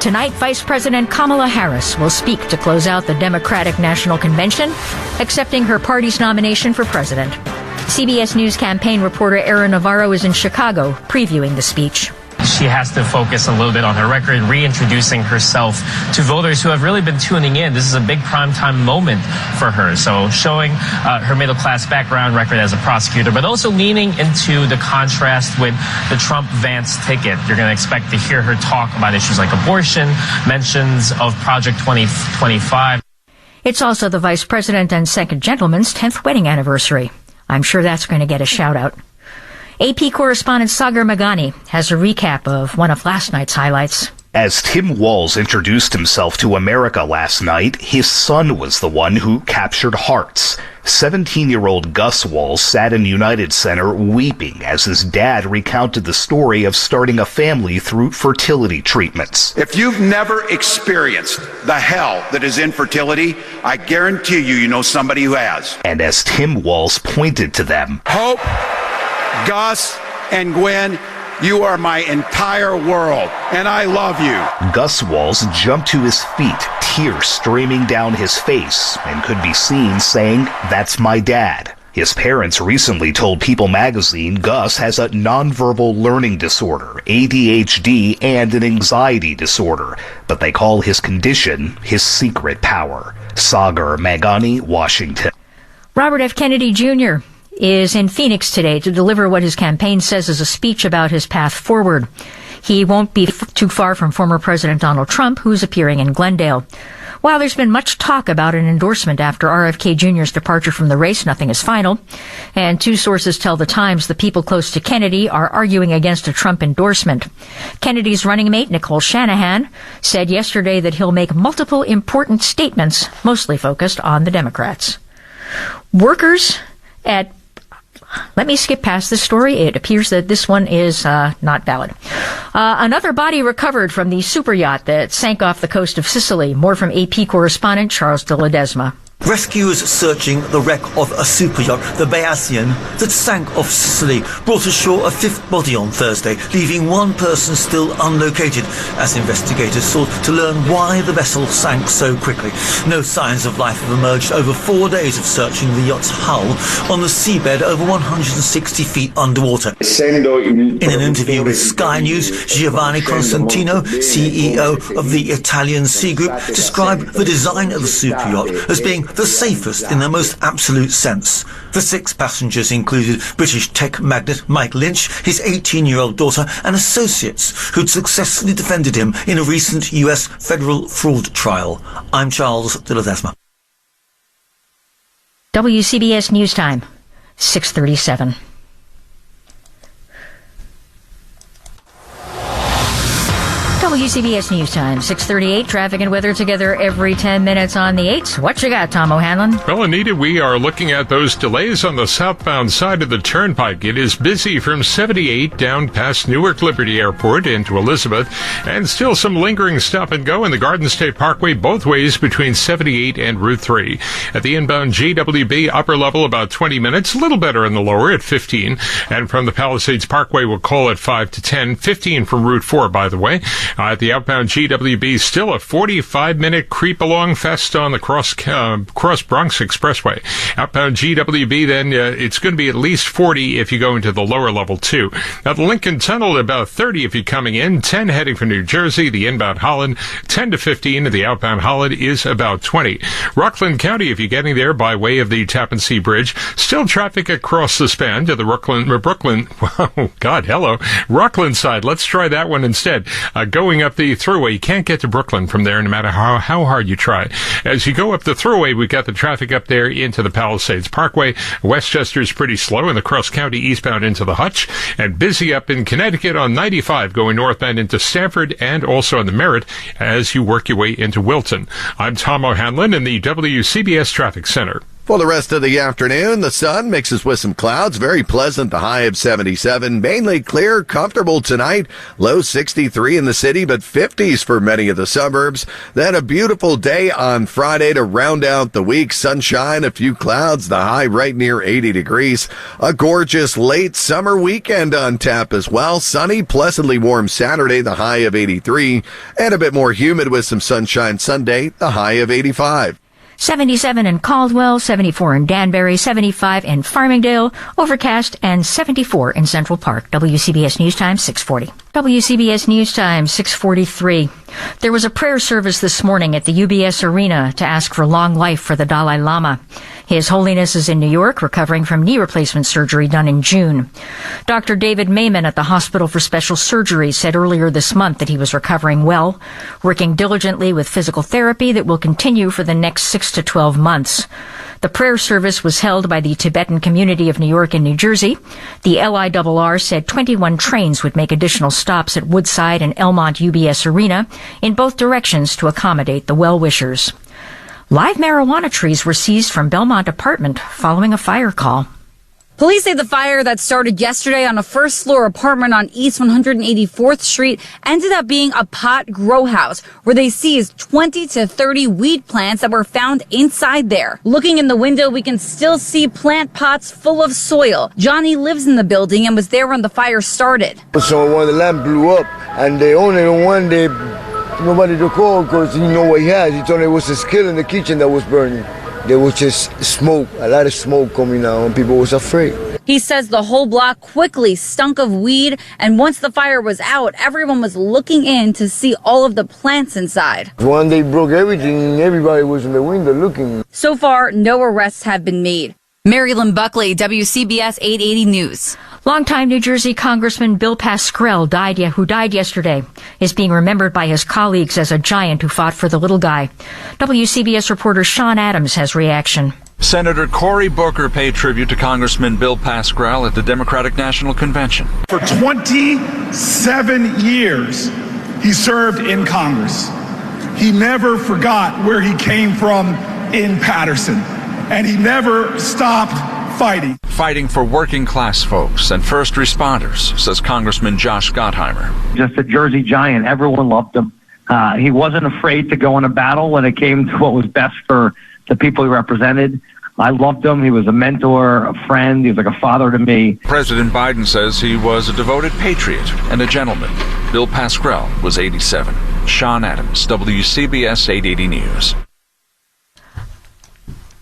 Tonight, Vice President Kamala Harris will speak to close out the Democratic National Convention, accepting her party's nomination for president. CBS News campaign reporter Aaron Navarro is in Chicago previewing the speech. She has to focus a little bit on her record, reintroducing herself to voters who have really been tuning in. This is a big primetime moment for her. So showing her middle-class background record as a prosecutor, but also leaning into the contrast with the Trump-Vance ticket. You're going to expect to hear her talk about issues like abortion, mentions of Project 2025. It's also the Vice President and Second Gentleman's 10th wedding anniversary. I'm sure that's going to get a shout-out. AP correspondent Sagar Magani has a recap of one of last night's highlights. As Tim Walz introduced himself to America last night, his son was the one who captured hearts. 17-year-old Gus Walz sat in United Center weeping as his dad recounted the story of starting a family through fertility treatments. If you've never experienced the hell that is infertility, I guarantee you know somebody who has. And as Tim Walz pointed to them, Hope, Gus, and Gwen, you are my entire world, and I love you. Gus Walz jumped to his feet, tears streaming down his face, and could be seen saying, "That's my dad." His parents recently told People magazine Gus has a nonverbal learning disorder, ADHD, and an anxiety disorder, but they call his condition his secret power. Sagar Magani, Washington. Robert F. Kennedy Jr. is in Phoenix today to deliver what his campaign says is a speech about his path forward. He won't be too far from former President Donald Trump, who's appearing in Glendale. While there's been much talk about an endorsement after RFK Jr.'s departure from the race, nothing is final. And two sources tell the Times the people close to Kennedy are arguing against a Trump endorsement. Kennedy's running mate, Nicole Shanahan, said yesterday that he'll make multiple important statements, mostly focused on the Democrats. Workers at... Let me skip past this story. It appears that this one is not valid. Another body recovered from the super yacht that sank off the coast of Sicily. More from AP correspondent Charles de Ledesma. Rescuers searching the wreck of a super yacht, the Beacian, that sank off Sicily, brought ashore a fifth body on Thursday, leaving one person still unlocated, as investigators sought to learn why the vessel sank so quickly. No signs of life have emerged over 4 days of searching the yacht's hull on the seabed over 160 feet underwater. In an interview with Sky News, Giovanni Constantino, CEO of the Italian Sea Group, described the design of the super yacht as being the safest in the most absolute sense. The 6 passengers included British tech magnate Mike Lynch, his 18-year-old daughter, and associates who'd successfully defended him in a recent US federal fraud trial. I'm Charles de Ledesma. WCBS News Time, 6:37. WCBS News Time, 6:38. Traffic and weather together every 10 minutes on the 8s. What you got, Tom O'Hanlon? Well, Anita, we are looking at those delays on the southbound side of the turnpike. It is busy from 78 down past Newark Liberty Airport into Elizabeth, and still some lingering stop and go in the Garden State Parkway both ways between 78 and Route 3. At the inbound GWB upper level, about 20 minutes, a little better in the lower at 15. And from the Palisades Parkway, we'll call it 5 to 10. 15 from Route 4, by the way. At the outbound GWB, still a 45-minute creep-along fest on the Cross Bronx Expressway. Outbound GWB, then, it's going to be at least 40 if you go into the lower level, too. Now, the Lincoln Tunnel, about 30 if you're coming in, 10 heading for New Jersey. The inbound Holland, 10 to 15. The outbound Holland is about 20. Rockland County, if you're getting there by way of the Tappan Zee Bridge, still traffic across the span to the Rockland side. Let's try that one instead. Going up the thruway, you can't get to Brooklyn from there no matter how hard you try. As you go up the thruway, we've got the traffic up there into the Palisades Parkway. Westchester's pretty slow in the Cross County eastbound into the Hutch, and busy up in Connecticut on 95 going northbound into Stamford and also on the Merritt as you work your way into Wilton. I'm Tom O'Hanlon in the WCBS Traffic Center. For the rest of the afternoon, the sun mixes with some clouds. Very pleasant, the high of 77. Mainly clear, comfortable tonight. Low 63 in the city, but 50s for many of the suburbs. Then a beautiful day on Friday to round out the week. Sunshine, a few clouds, the high right near 80 degrees. A gorgeous late summer weekend on tap as well. Sunny, pleasantly warm Saturday, the high of 83. And a bit more humid with some sunshine Sunday, the high of 85. 77 in Caldwell, 74 in Danbury, 75 in Farmingdale, overcast, and 74 in Central Park. WCBS News Time, 6:40. WCBS News Time, 6:43. There was a prayer service this morning at the UBS Arena to ask for long life for the Dalai Lama. His Holiness is in New York, recovering from knee replacement surgery done in June. Dr. David Mayman at the Hospital for Special Surgery said earlier this month that he was recovering well, working diligently with physical therapy that will continue for the next 6 to 12 months. The prayer service was held by the Tibetan community of New York and New Jersey. The LIRR said 21 trains would make additional stops at Woodside and Elmont UBS Arena in both directions to accommodate the well-wishers. Live marijuana trees were seized from Belmont apartment following a fire call. Police say the fire that started yesterday on a first-floor apartment on East 184th Street ended up being a pot grow house where they seized 20 to 30 weed plants that were found inside there. Looking in the window, we can still see plant pots full of soil. Johnny lives in the building and was there when the fire started. So when the lamp blew up, and the owner one day, nobody to call because he know what he has. He told me it was a skillet in the kitchen that was burning. There was just smoke, a lot of smoke coming out, and people was afraid. He says the whole block quickly stunk of weed, and once the fire was out, everyone was looking in to see all of the plants inside. When they broke everything, everybody was in the window looking. So far, no arrests have been made. Mary Lynn Buckley, WCBS 880 News. Longtime New Jersey Congressman Bill Pascrell, who died yesterday, is being remembered by his colleagues as a giant who fought for the little guy. WCBS reporter Sean Adams has reaction. Senator Cory Booker paid tribute to Congressman Bill Pascrell at the Democratic National Convention. For 27 years, he served in Congress. He never forgot where he came from in Paterson, and he never stopped fighting. Fighting for working class folks and first responders, says Congressman Josh Gottheimer. Just a Jersey giant. Everyone loved him. He wasn't afraid to go into battle when it came to what was best for the people he represented. I loved him. He was a mentor, a friend. He was like a father to me. President Biden says he was a devoted patriot and a gentleman. Bill Pascrell was 87. Sean Adams, WCBS 880 News.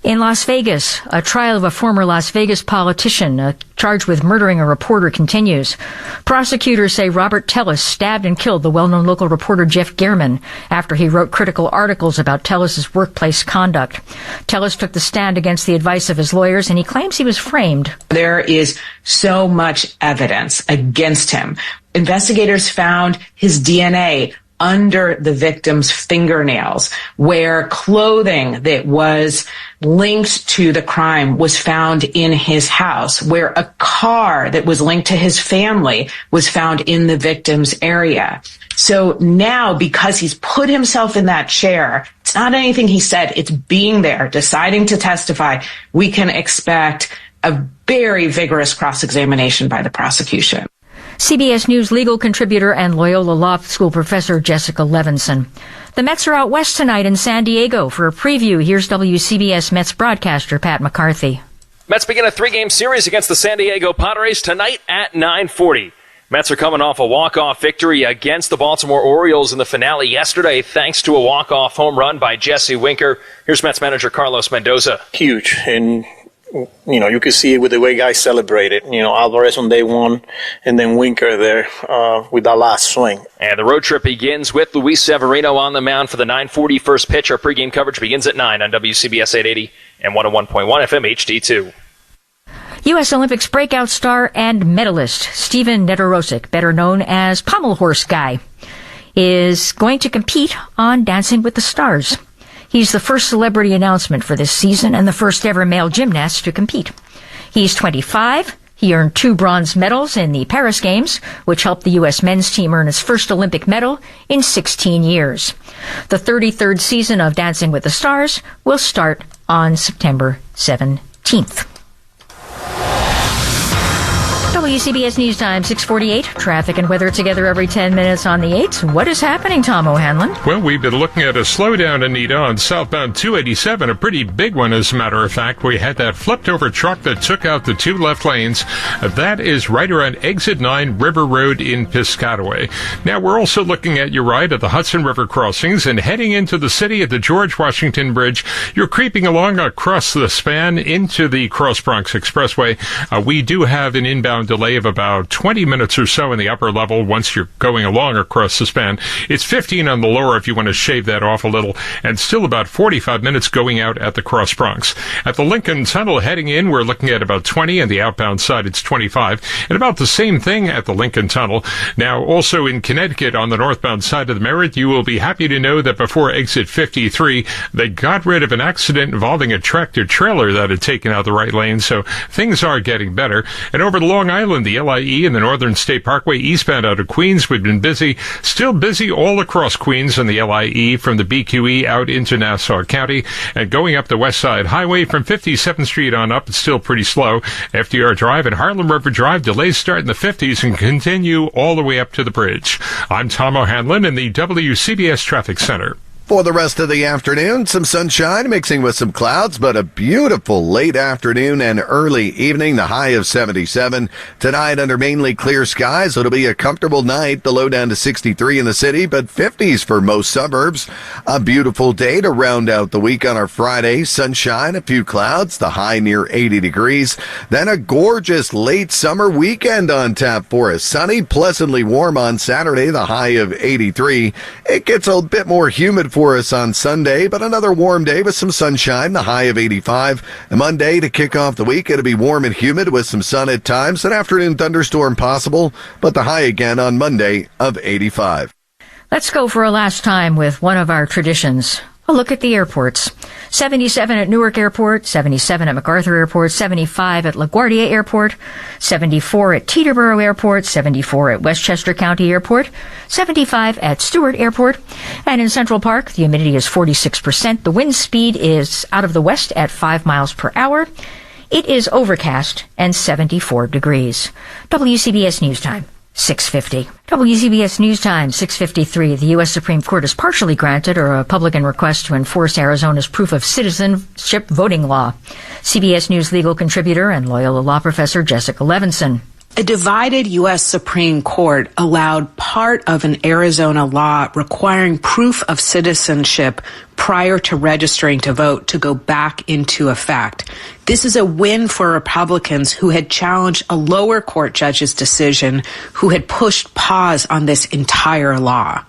In Las Vegas, a trial of a former Las Vegas politician charged with murdering a reporter continues. Prosecutors say Robert Tellis stabbed and killed the well-known local reporter Jeff Gehrman after he wrote critical articles about Tellis's workplace conduct. Tellis took the stand against the advice of his lawyers, and he claims he was framed. There is so much evidence against him. Investigators found his DNA under the victim's fingernails, where clothing that was linked to the crime was found in his house, where a car that was linked to his family was found in the victim's area. So now, because he's put himself in that chair, it's not anything he said, it's being there, deciding to testify, we can expect a very vigorous cross-examination by the prosecution. CBS News legal contributor and Loyola Law School professor Jessica Levinson. The Mets are out west tonight in San Diego. For a preview, here's WCBS Mets broadcaster Pat McCarthy. Mets begin a 3-game series against the San Diego Padres tonight at 9:40. Mets are coming off a walk-off victory against the Baltimore Orioles in the finale yesterday, thanks to a walk-off home run by Jesse Winker. Here's Mets manager Carlos Mendoza. Huge, and you could see it with the way guys celebrated. Alvarez on day one, and then Winker there with that last swing. And the road trip begins with Luis Severino on the mound for the 9:40 first pitch. Our pregame coverage begins at 9 on WCBS 880 and 101.1 FM HD2. U.S. Olympics breakout star and medalist Steven Nedorosik, better known as Pommel Horse Guy, is going to compete on Dancing with the Stars. He's the first celebrity announcement for this season and the first ever male gymnast to compete. He's 25. He earned 2 bronze medals in the Paris Games, which helped the U.S. men's team earn its first Olympic medal in 16 years. The 33rd season of Dancing with the Stars will start on September 17th. WCBS News Time, 6:48. Traffic and weather together every 10 minutes on the 8s. What is happening, Tom O'Hanlon? Well, we've been looking at a slowdown, Anita, on southbound 287, a pretty big one, as a matter of fact. We had that flipped-over truck that took out the 2 left lanes. That is right around Exit 9 River Road in Piscataway. Now, we're also looking at, you're right, at the Hudson River crossings and heading into the city at the George Washington Bridge. You're creeping along across the span into the Cross Bronx Expressway. We do have an inbound delay of about 20 minutes or so in the upper level once you're going along across the span. It's 15 on the lower if you want to shave that off a little, and still about 45 minutes going out at the Cross Bronx. At the Lincoln Tunnel heading in, we're looking at about 20, and the outbound side it's 25, and about the same thing at the Lincoln Tunnel. Now, also in Connecticut on the northbound side of the Merritt, you will be happy to know that before exit 53, they got rid of an accident involving a tractor trailer that had taken out the right lane, so things are getting better. And over the Long Island, the LIE and the Northern State Parkway eastbound out of Queens, we've been busy, still busy all across Queens on the LIE from the BQE out into Nassau County, and going up the West Side Highway from 57th Street on up, it's still pretty slow. FDR Drive and Harlem River Drive, delays start in the 50s and continue all the way up to the bridge. I'm Tom O'Hanlon in the WCBS Traffic Center. For the rest of the afternoon, some sunshine mixing with some clouds, but a beautiful late afternoon and early evening, the high of 77. Tonight, under mainly clear skies, it'll be a comfortable night, the low down to 63 in the city, but 50s for most suburbs. A beautiful day to round out the week on our Friday. Sunshine, a few clouds, the high near 80 degrees. Then a gorgeous late summer weekend on tap for us. Sunny, pleasantly warm on Saturday, the high of 83. It gets a bit more humid for for us on Sunday, but another warm day with some sunshine, the high of 85. And Monday to kick off the week, it'll be warm and humid with some sun at times, an afternoon thunderstorm possible, but the high again on Monday of 85. Let's go for a last time with one of our traditions. A look at the airports. 77 at Newark Airport, 77 at MacArthur Airport, 75 at LaGuardia Airport, 74 at Teterboro Airport, 74 at Westchester County Airport, 75 at Stewart Airport. And in Central Park, the humidity is 46%. The wind speed is out of the west at 5 miles per hour. It is overcast and 74 degrees. WCBS News Time. 6:50. WCBS News Time, 6:53. The U.S. Supreme Court has partially granted a Republican request to enforce Arizona's proof of citizenship voting law. CBS News legal contributor and Loyola law professor Jessica Levinson. A divided U.S. Supreme Court allowed part of an Arizona law requiring proof of citizenship prior to registering to vote to go back into effect. This is a win for Republicans who had challenged a lower court judge's decision, who had pushed pause on this entire law.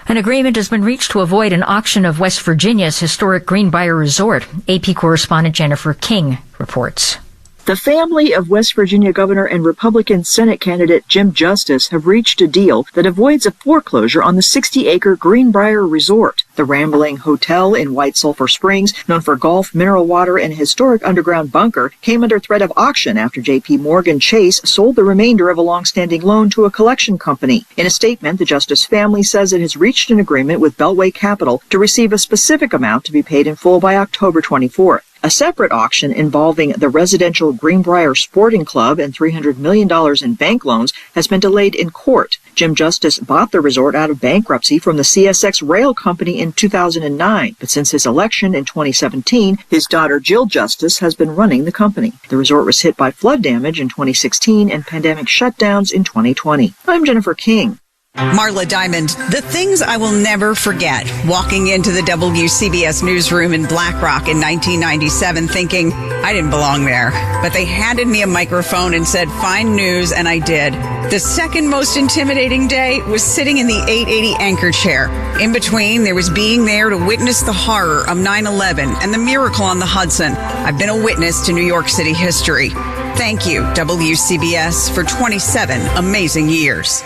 An agreement has been reached to avoid an auction of West Virginia's historic Greenbrier Resort. AP correspondent Jennifer King reports. The family of West Virginia Governor and Republican Senate candidate Jim Justice have reached a deal that avoids a foreclosure on the 60-acre Greenbrier Resort. The rambling hotel in White Sulphur Springs, known for golf, mineral water, and a historic underground bunker, came under threat of auction after J.P. Morgan Chase sold the remainder of a long-standing loan to a collection company. In a statement, the Justice family says it has reached an agreement with Beltway Capital to receive a specific amount to be paid in full by October 24th. A separate auction involving the residential Greenbrier Sporting Club and $300 million in bank loans has been delayed in court. Jim Justice bought the resort out of bankruptcy from the CSX Rail Company in 2009, but since his election in 2017, his daughter Jill Justice has been running the company. The resort was hit by flood damage in 2016 and pandemic shutdowns in 2020. I'm Jennifer King. Marla Diamond, the things I will never forget. Walking into the WCBS newsroom in Black Rock in 1997 thinking I didn't belong there. But they handed me a microphone and said, find news, and I did. The second most intimidating day was sitting in the 880 anchor chair. In between, there was being there to witness the horror of 9/11 and the miracle on the Hudson. I've been a witness to New York City history. Thank you, WCBS, for 27 amazing years.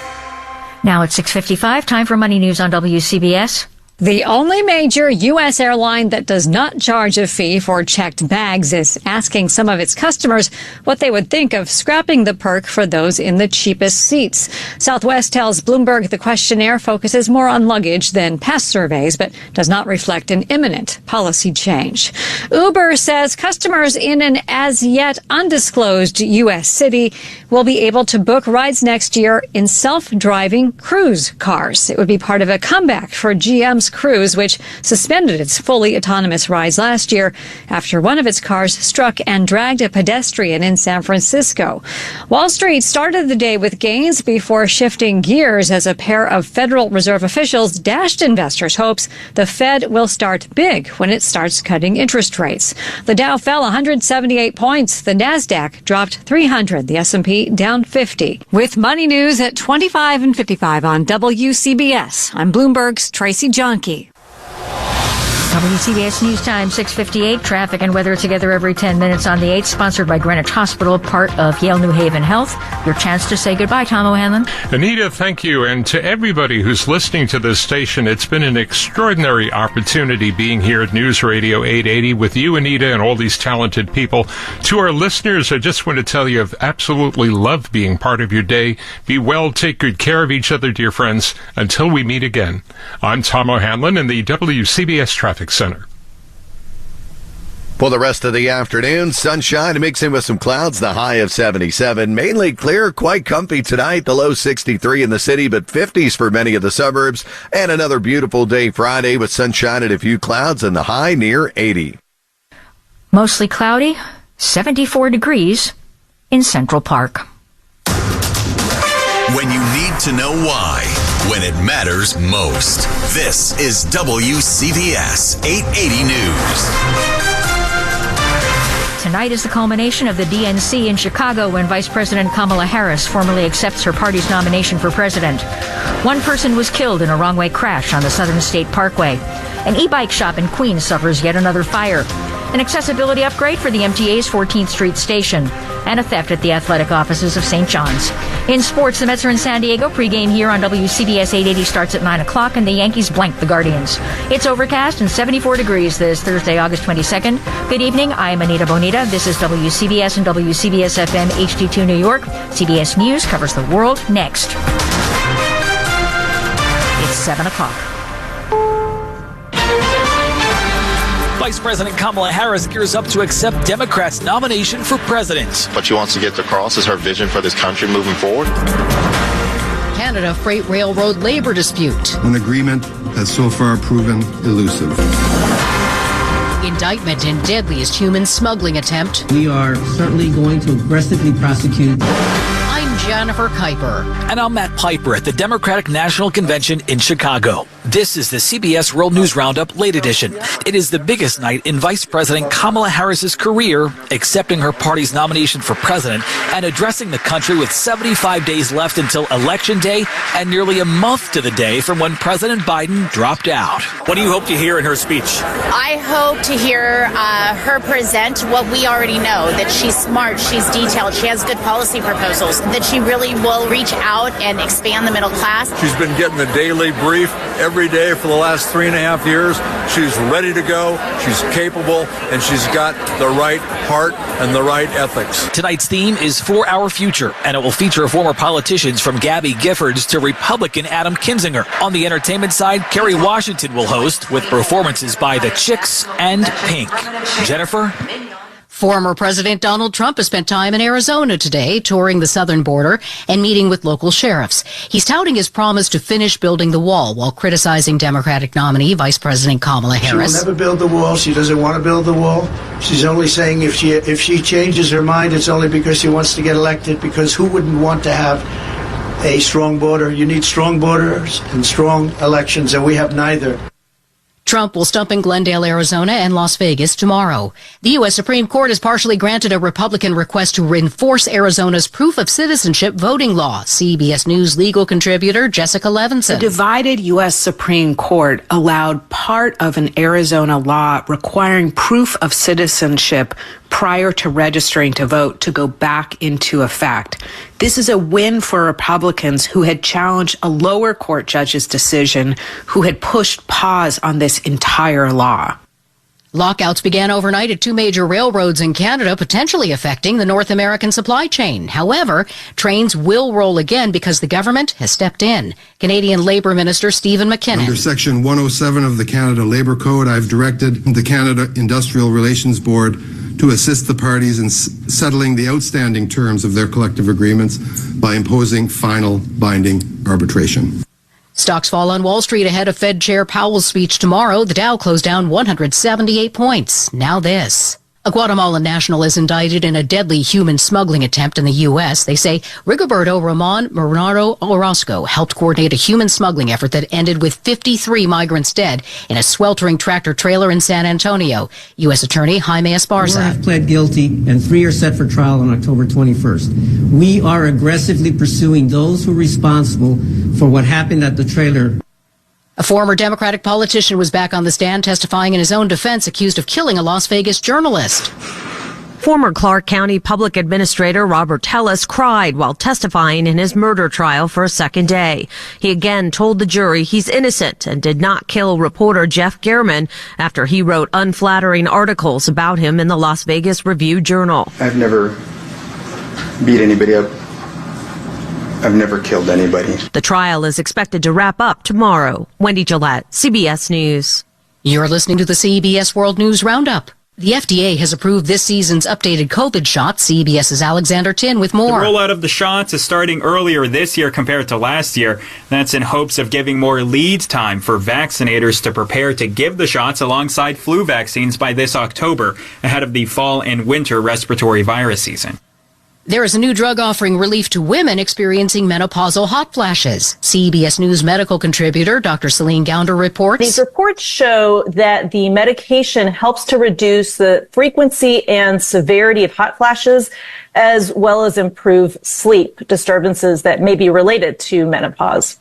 Now at 6:55, time for Money News on WCBS. The only major U.S. airline that does not charge a fee for checked bags is asking some of its customers what they would think of scrapping the perk for those in the cheapest seats. Southwest tells Bloomberg the questionnaire focuses more on luggage than past surveys, but does not reflect an imminent policy change. Uber says customers in an as-yet undisclosed U.S. city will be able to book rides next year in self-driving cruise cars. It would be part of a comeback for GM's Cruise, which suspended its fully autonomous rides last year after one of its cars struck and dragged a pedestrian in San Francisco. Wall Street started the day with gains before shifting gears as a pair of Federal Reserve officials dashed investors' hopes the Fed will start big when it starts cutting interest rates. The Dow fell 178 points. The Nasdaq dropped 300. The S&P down 50. With Money News at 25 and 55 on WCBS, I'm Bloomberg's Tracy John. WCBS News Time, 6:58. Traffic and weather together every 10 minutes on the 8th. Sponsored by Greenwich Hospital, part of Yale New Haven Health. Your chance to say goodbye, Tom O'Hanlon. Anita, thank you. And to everybody who's listening to this station, it's been an extraordinary opportunity being here at News Radio 880 with you, Anita, and all these talented people. To our listeners, I just want to tell you I've absolutely loved being part of your day. Be well, take good care of each other, dear friends. Until we meet again. I'm Tom O'Hanlon in the WCBS Traffic Center. For the rest of the afternoon, sunshine mixing with some clouds, the high of 77. Mainly clear, quite comfy tonight, the low 63 in the city, but 50s for many of the suburbs. And another beautiful day Friday with sunshine and a few clouds and the high near 80. Mostly cloudy, 74 degrees in Central Park. When you need to know why, when it matters most. This is WCBS 880 News. Tonight is the culmination of the DNC in Chicago when Vice President Kamala Harris formally accepts her party's nomination for president. One person was killed in a wrong-way crash on the Southern State Parkway. An e-bike shop in Queens suffers yet another fire. An accessibility upgrade for the MTA's 14th Street station. And a theft at the athletic offices of St. John's. In sports, the Mets are in San Diego. Pregame here on WCBS 880 starts at 9 o'clock, and the Yankees blank the Guardians. It's overcast and 74 degrees this Thursday, August 22nd. Good evening. I'm Anita Bonita. This is WCBS and WCBS FM HD2 New York. CBS News covers the world next. It's 7 o'clock. Vice President Kamala Harris gears up to accept Democrats' nomination for president. What she wants to get across is her vision for this country moving forward. Canada Freight Railroad labor dispute. An agreement has so far proven elusive. Indictment in deadliest human smuggling attempt. We are certainly going to aggressively prosecute. I'm Jennifer Kuiper. And I'm Matt Piper at the Democratic National Convention in Chicago. This is the CBS World News Roundup Late Edition. It is the biggest night in Vice President Kamala Harris's career, accepting her party's nomination for president and addressing the country with 75 days left until Election Day and nearly a month to the day from when President Biden dropped out. What do you hope to hear in her speech? I hope to hear her present what we already know, that she's smart, she's detailed, she has good policy proposals, that she really will reach out and expand the middle class. She's been getting the daily brief every day for the last 3.5 years. She's ready to go, she's capable, and she's got the right heart and the right ethics. Tonight's theme is For Our Future, and it will feature former politicians from Gabby Giffords to Republican Adam Kinzinger. On the entertainment side, Kerry Washington will host with performances by The Chicks and Pink. Jennifer? Former President Donald Trump has spent time in Arizona today, touring the southern border and meeting with local sheriffs. He's touting his promise to finish building the wall while criticizing Democratic nominee Vice President Kamala Harris. She will never build the wall. She doesn't want to build the wall. She's only saying if she changes her mind, it's only because she wants to get elected, because who wouldn't want to have a strong border? You need strong borders and strong elections, and we have neither. Trump will stump in Glendale, Arizona and Las Vegas tomorrow. The U.S. Supreme Court has partially granted a Republican request to enforce Arizona's proof of citizenship voting law. CBS News legal contributor Jessica Levinson. The divided U.S. Supreme Court allowed part of an Arizona law requiring proof of citizenship prior to registering to vote to go back into effect. This is a win for Republicans who had challenged a lower court judge's decision, who had pushed pause on this entire law. Lockouts began overnight at two major railroads in Canada, potentially affecting the North American supply chain. However, trains will roll again because the government has stepped in. Canadian Labour Minister Stephen McKinnon. Under Section 107 of the Canada Labour Code, I've directed the Canada Industrial Relations Board to assist the parties in settling the outstanding terms of their collective agreements by imposing final binding arbitration. Stocks fall on Wall Street ahead of Fed Chair Powell's speech tomorrow. The Dow closed down 178 points. Now this. A Guatemalan national is indicted in a deadly human smuggling attempt in the U.S. They say Rigoberto Ramon Bernardo Orozco helped coordinate a human smuggling effort that ended with 53 migrants dead in a sweltering tractor-trailer in San Antonio. U.S. Attorney Jaime Esparza. 4 have pled guilty and 3 are set for trial on October 21st. We are aggressively pursuing those who are responsible for what happened at the trailer. A former Democratic politician was back on the stand testifying in his own defense, accused of killing a Las Vegas journalist. Former Clark County Public Administrator Robert Tellis cried while testifying in his murder trial for a second day. He again told the jury he's innocent and did not kill reporter Jeff Gehrman after he wrote unflattering articles about him in the Las Vegas Review-Journal. I've never beat anybody up. I've never killed anybody. The trial is expected to wrap up tomorrow. Wendy Gillette, CBS News. You're listening to the CBS World News Roundup. The FDA has approved this season's updated COVID shots. CBS's Alexander Tin with more. The rollout of the shots is starting earlier this year compared to last year. That's in hopes of giving more lead time for vaccinators to prepare to give the shots alongside flu vaccines by this October, ahead of the fall and winter respiratory virus season. There is a new drug offering relief to women experiencing menopausal hot flashes. CBS News medical contributor Dr. Celine Gounder reports. These reports show that the medication helps to reduce the frequency and severity of hot flashes, as well as improve sleep disturbances that may be related to menopause.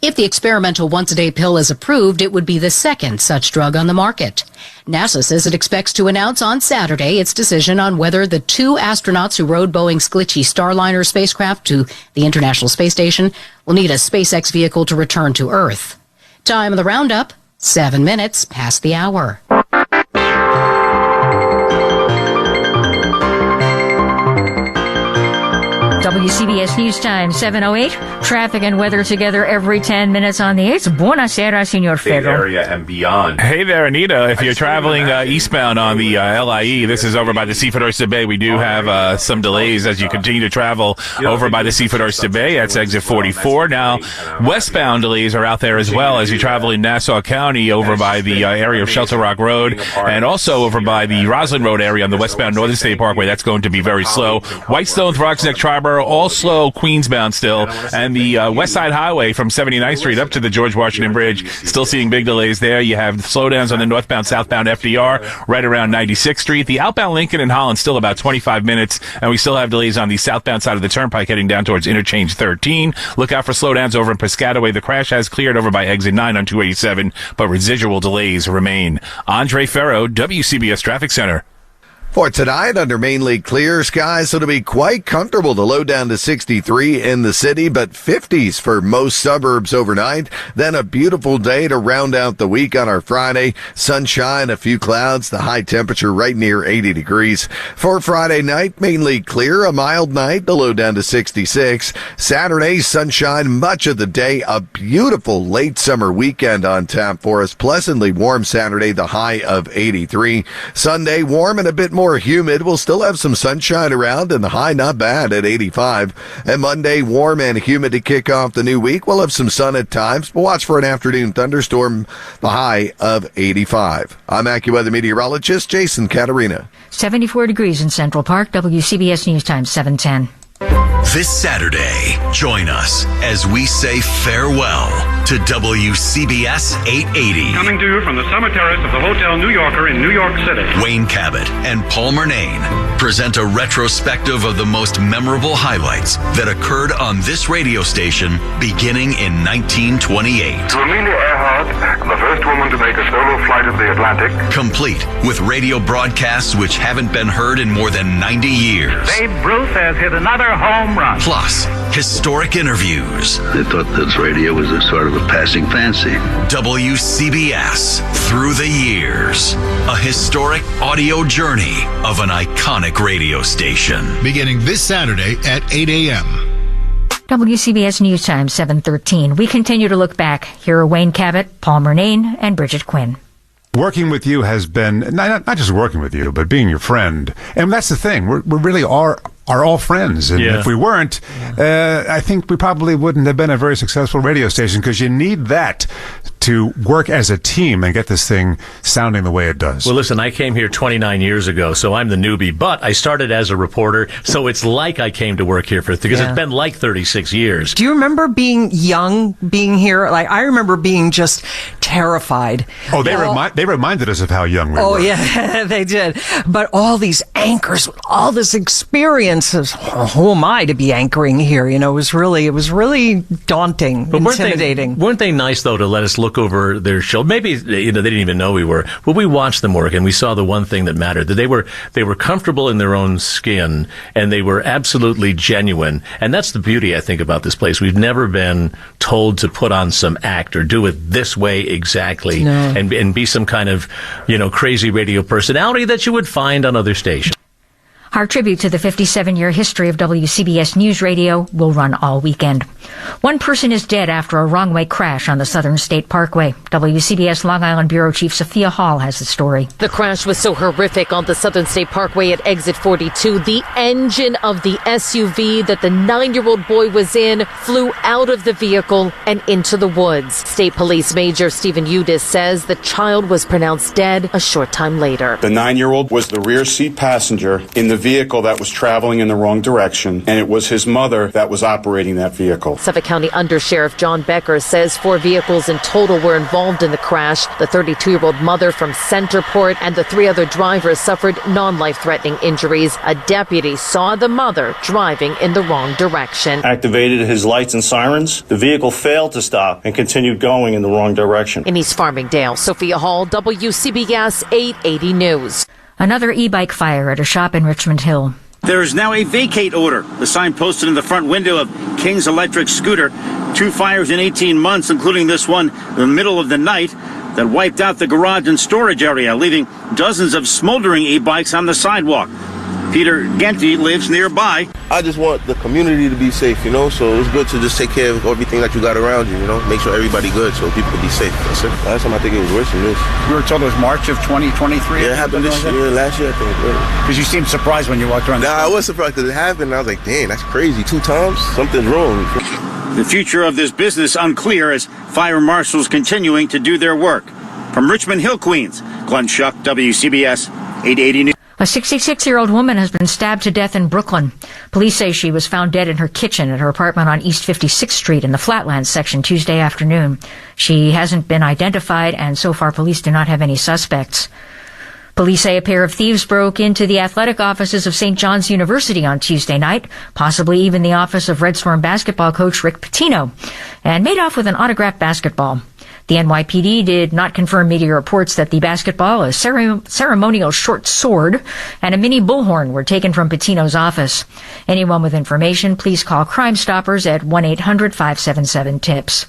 If the experimental once-a-day pill is approved, it would be the second such drug on the market. NASA says it expects to announce on Saturday its decision on whether the 2 astronauts who rode Boeing's glitchy Starliner spacecraft to the International Space Station will need a SpaceX vehicle to return to Earth. Time of the roundup, 7 minutes past the hour. WCBS News Time, 7:08. Traffic and weather together every 10 minutes on the 8th. Buonasera, Signor Ferro. Area and beyond. Hey there, Anita. If you're traveling eastbound on the LIE, this is over by the Seafood Oyster Bay. We do have some delays as you continue to travel over by the Seafood Oyster Bay. That's exit 44. Now, westbound delays are out there as well as you travel in Nassau County over by the area of Shelter Rock Road and also over by the Roslyn Road area on the westbound Northern State Parkway. That's going to be very slow. Whitestone, Throgs Neck, Triborough, all slow, Queensbound still. And the West Side Highway from 79th Street up to the George Washington Bridge, still seeing big delays there. You have slowdowns on the northbound, southbound FDR right around 96th Street. The outbound Lincoln and Holland still about 25 minutes. And we still have delays on the southbound side of the Turnpike heading down towards Interchange 13. Look out for slowdowns over in Piscataway. The crash has cleared over by exit 9 on 287, but residual delays remain. Andre Ferro, WCBS Traffic Center. For tonight, under mainly clear skies, so it'll be quite comfortable. The low down to 63 in the city, but 50s for most suburbs overnight. Then a beautiful day to round out the week on our Friday. Sunshine, a few clouds, the high temperature right near 80 degrees. For Friday night, mainly clear, a mild night, the low down to 66. Saturday, sunshine much of the day. A beautiful late summer weekend on tap for us. Pleasantly warm Saturday, the high of 83. Sunday, warm and a bit more humid. We'll still have some sunshine around and the high not bad at 85. And Monday, warm and humid to kick off the new week. We'll have some sun at times, but watch for an afternoon thunderstorm, the high of 85. I'm AccuWeather meteorologist Jason Caterina. 74 degrees in Central Park, WCBS News Time, 7:10. This Saturday, join us as we say farewell to WCBS 880. Coming to you from the summer terrace of the Hotel New Yorker in New York City. Wayne Cabot and Paul Murnane present a retrospective of the most memorable highlights that occurred on this radio station beginning in 1928. To Amelia Earhart, the first woman to make a solo flight of the Atlantic. Complete with radio broadcasts which haven't been heard in more than 90 years. Babe Ruth has hit another home run. Plus, historic interviews. They thought that radio was a sort of a passing fancy. WCBS Through the Years. A historic audio journey of an iconic radio station. Beginning this Saturday at 8 a.m. WCBS News Time, 7:13. We continue to look back. Here are Wayne Cabot, Paul Murnane, and Bridget Quinn. Working with you has been, not just working with you, but being your friend. And that's the thing. We really are all friends. And if we weren't, I think we probably wouldn't have been a very successful radio station, because you need that to work as a team and get this thing sounding the way it does. Well, listen, I came here 29 years ago, so I'm the newbie, but I started as a reporter, so it's like I came to work here because it's been like 36 years. Do you remember being young, being here? Like, I remember being just terrified. Oh, they reminded us of how young we were. Oh, yeah, they did. But all these anchors with all this experience, who am I to be anchoring here? You know, it was really daunting, but intimidating. Weren't they nice, though, to let us look over their show? Maybe, they didn't even know we were. But we watched them work, and we saw the one thing that mattered, that they were comfortable in their own skin, and they were absolutely genuine. And that's the beauty, I think, about this place. We've never been told to put on some act or do it this way exactly, and be some kind of, crazy radio personality that you would find on other stations. Our tribute to the 57-year history of WCBS News Radio will run all weekend. One person is dead after a wrong-way crash on the Southern State Parkway. WCBS Long Island Bureau Chief Sophia Hall has the story. The crash was so horrific on the Southern State Parkway at exit 42. The engine of the SUV that the 9-year-old boy was in flew out of the vehicle and into the woods. State Police Major Stephen Udis says the child was pronounced dead a short time later. The 9-year-old was the rear seat passenger in the vehicle that was traveling in the wrong direction, and it was his mother that was operating that vehicle. Suffolk County Undersheriff John Becker says 4 vehicles in total were involved in the crash. The 32-year-old mother from Centerport and the 3 other drivers suffered non-life-threatening injuries. A deputy saw the mother driving in the wrong direction. Activated his lights and sirens. The vehicle failed to stop and continued going in the wrong direction. In East Farmingdale, Sophia Hall, WCBS 880 News. Another e-bike fire at a shop in Richmond Hill. There is now a vacate order. The sign posted in the front window of King's Electric Scooter. 2 fires in 18 months, including this one in the middle of the night that wiped out the garage and storage area, leaving dozens of smoldering e-bikes on the sidewalk. Peter Genty lives nearby. I just want the community to be safe, so it's good to just take care of everything that you got around you, make sure everybody good so people can be safe. That's it. Last time I think it was worse than this. We were told it was March of 2023? Yeah, it happened this year, last year I think. Because you seemed surprised when you walked around. I was surprised because it happened and I was like, dang, that's crazy. 2 times? Something's wrong. The future of this business unclear as fire marshals continuing to do their work. From Richmond Hill, Queens, Glenn Schuck, WCBS 880 News. A 66-year-old woman has been stabbed to death in Brooklyn. Police say she was found dead in her kitchen at her apartment on East 56th Street in the Flatlands section Tuesday afternoon. She hasn't been identified, and so far police do not have any suspects. Police say a pair of thieves broke into the athletic offices of St. John's University on Tuesday night, possibly even the office of Red Storm basketball coach Rick Pitino, and made off with an autographed basketball. The NYPD did not confirm media reports that the basketball, a ceremonial short sword, and a mini bullhorn were taken from Pitino's office. Anyone with information, please call Crime Stoppers at 1-800-577-TIPS.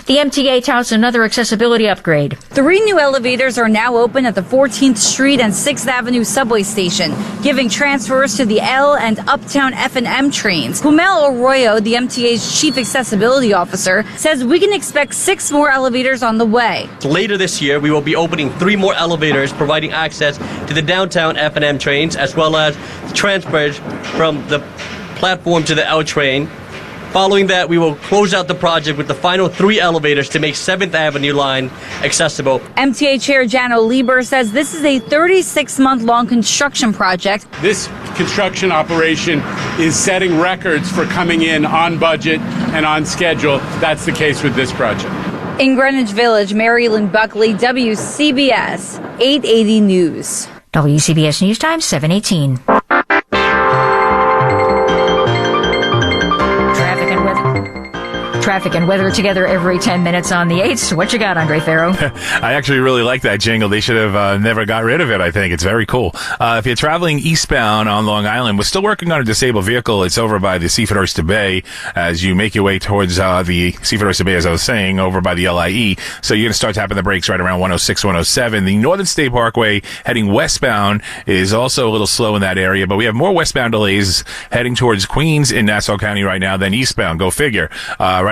The MTA touts another accessibility upgrade. 3 new elevators are now open at the 14th Street and 6th Avenue subway station, giving transfers to the L and Uptown F&M trains. Humel Arroyo, the MTA's chief accessibility officer, says we can expect 6 more elevators on the way. Later this year, we will be opening 3 more elevators, providing access to the downtown F&M trains, as well as transfers from the platform to the L train. Following that, we will close out the project with the final 3 elevators to make 7th Avenue line accessible. MTA Chair Jano Lieber says this is a 36-month-long construction project. This construction operation is setting records for coming in on budget and on schedule. That's the case with this project. In Greenwich Village, Mary Lynn Buckley, WCBS 880 News. WCBS News Time, 7:18. Traffic and weather together every 10 minutes on the 8s. What you got, Andre Farrow? I actually really like that jingle. They should have never got rid of it, I think. It's very cool. If you're traveling eastbound on Long Island, we're still working on a disabled vehicle. It's over by the Seaford Oyster Bay as you make your way towards the Seaford Oyster Bay, as I was saying, over by the LIE. So you're going to start tapping the brakes right around 106, 107. The Northern State Parkway heading westbound is also a little slow in that area, but we have more westbound delays heading towards Queens in Nassau County right now than eastbound. Go figure.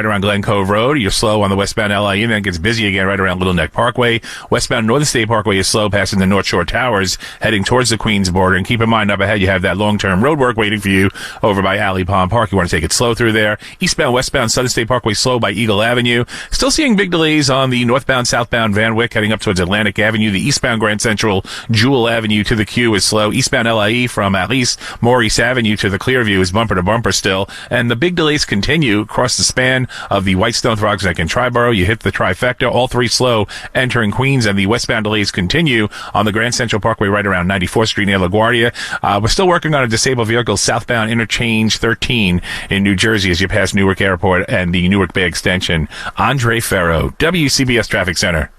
Right around Glen Cove Road, you're slow on the westbound LIE, and then it gets busy again right around Little Neck Parkway. Westbound Northern State Parkway is slow passing the North Shore Towers, heading towards the Queens border. And keep in mind, up ahead, you have that long-term road work waiting for you over by Alley Pond Park. You want to take it slow through there. Eastbound, westbound Southern State Parkway slow by Eagle Avenue. Still seeing big delays on the northbound, southbound Van Wyck heading up towards Atlantic Avenue. The eastbound Grand Central Jewel Avenue to the Q is slow. Eastbound LIE from at least Maurice Avenue to the Clearview is bumper to bumper still. And the big delays continue across the span of the Whitestone, Throgs Neck, and Triborough. You hit the trifecta, all 3 slow entering Queens, and the westbound delays continue on the Grand Central Parkway right around 94th Street near LaGuardia. We're still working on a disabled vehicle southbound Interchange 13 in New Jersey as you pass Newark Airport and the Newark Bay Extension. Andre Farrow, WCBS Traffic Center.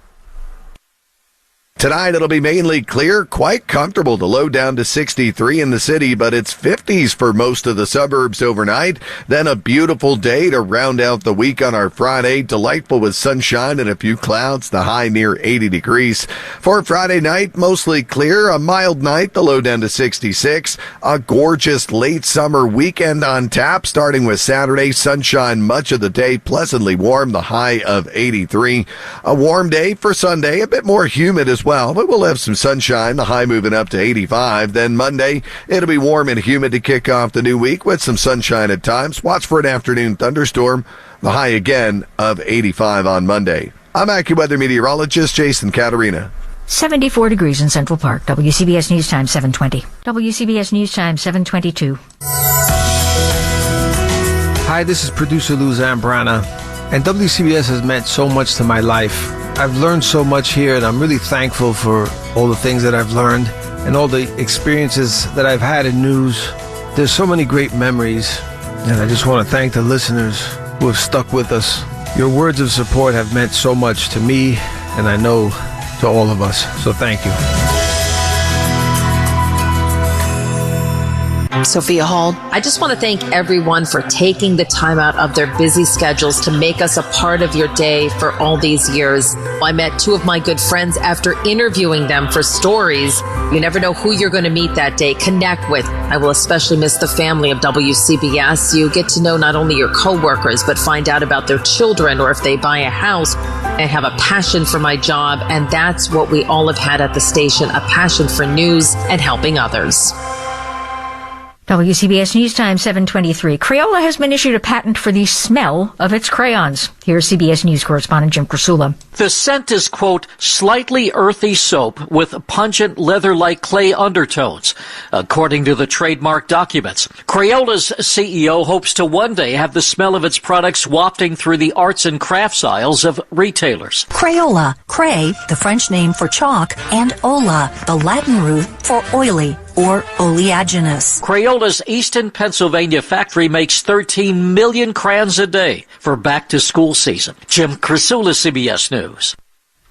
Tonight, it'll be mainly clear, quite comfortable. The low down to 63 in the city, but it's 50s for most of the suburbs overnight. Then a beautiful day to round out the week on our Friday. Delightful with sunshine and a few clouds, the high near 80 degrees. For Friday night, mostly clear, a mild night, the low down to 66. A gorgeous late summer weekend on tap, starting with Saturday. Sunshine much of the day, pleasantly warm, the high of 83. A warm day for Sunday, a bit more humid as well, but we'll have some sunshine, the high moving up to 85. Then Monday, it'll be warm and humid to kick off the new week with some sunshine at times. Watch for an afternoon thunderstorm, the high again of 85 on Monday. I'm AccuWeather meteorologist Jason Caterina. 74 degrees in Central Park. WCBS News Time 720. WCBS News Time 722. Hi, this is producer Lou Zambrana, and WCBS has meant so much to my life. I've learned so much here, and I'm really thankful for all the things that I've learned and all the experiences that I've had in news. There's so many great memories, and I just want to thank the listeners who have stuck with us. Your words of support have meant so much to me, and I know to all of us, so thank you. Sophia Hall. I just want to thank everyone for taking the time out of their busy schedules to make us a part of your day for all these years. I met two of my good friends after interviewing them for stories. You never know who you're going to meet that day, connect with. I will especially miss the family of WCBS. You get to know not only your coworkers, but find out about their children or if they buy a house. I have a passion for my job, and that's what we all have had at the station, a passion for news and helping others. WCBS News Time 723. Crayola has been issued a patent for the smell of its crayons. Here's CBS News correspondent Jim Krasula. The scent is, quote, slightly earthy soap with pungent leather-like clay undertones, according to the trademark documents. Crayola's CEO hopes to one day have the smell of its products wafting through the arts and crafts aisles of retailers. Crayola, cray, the French name for chalk, and ola, the Latin root for oily or oleaginous. Crayola's Easton, Pennsylvania factory makes 13 million crayons a day for back-to-school season. Jim Krasula, CBS News.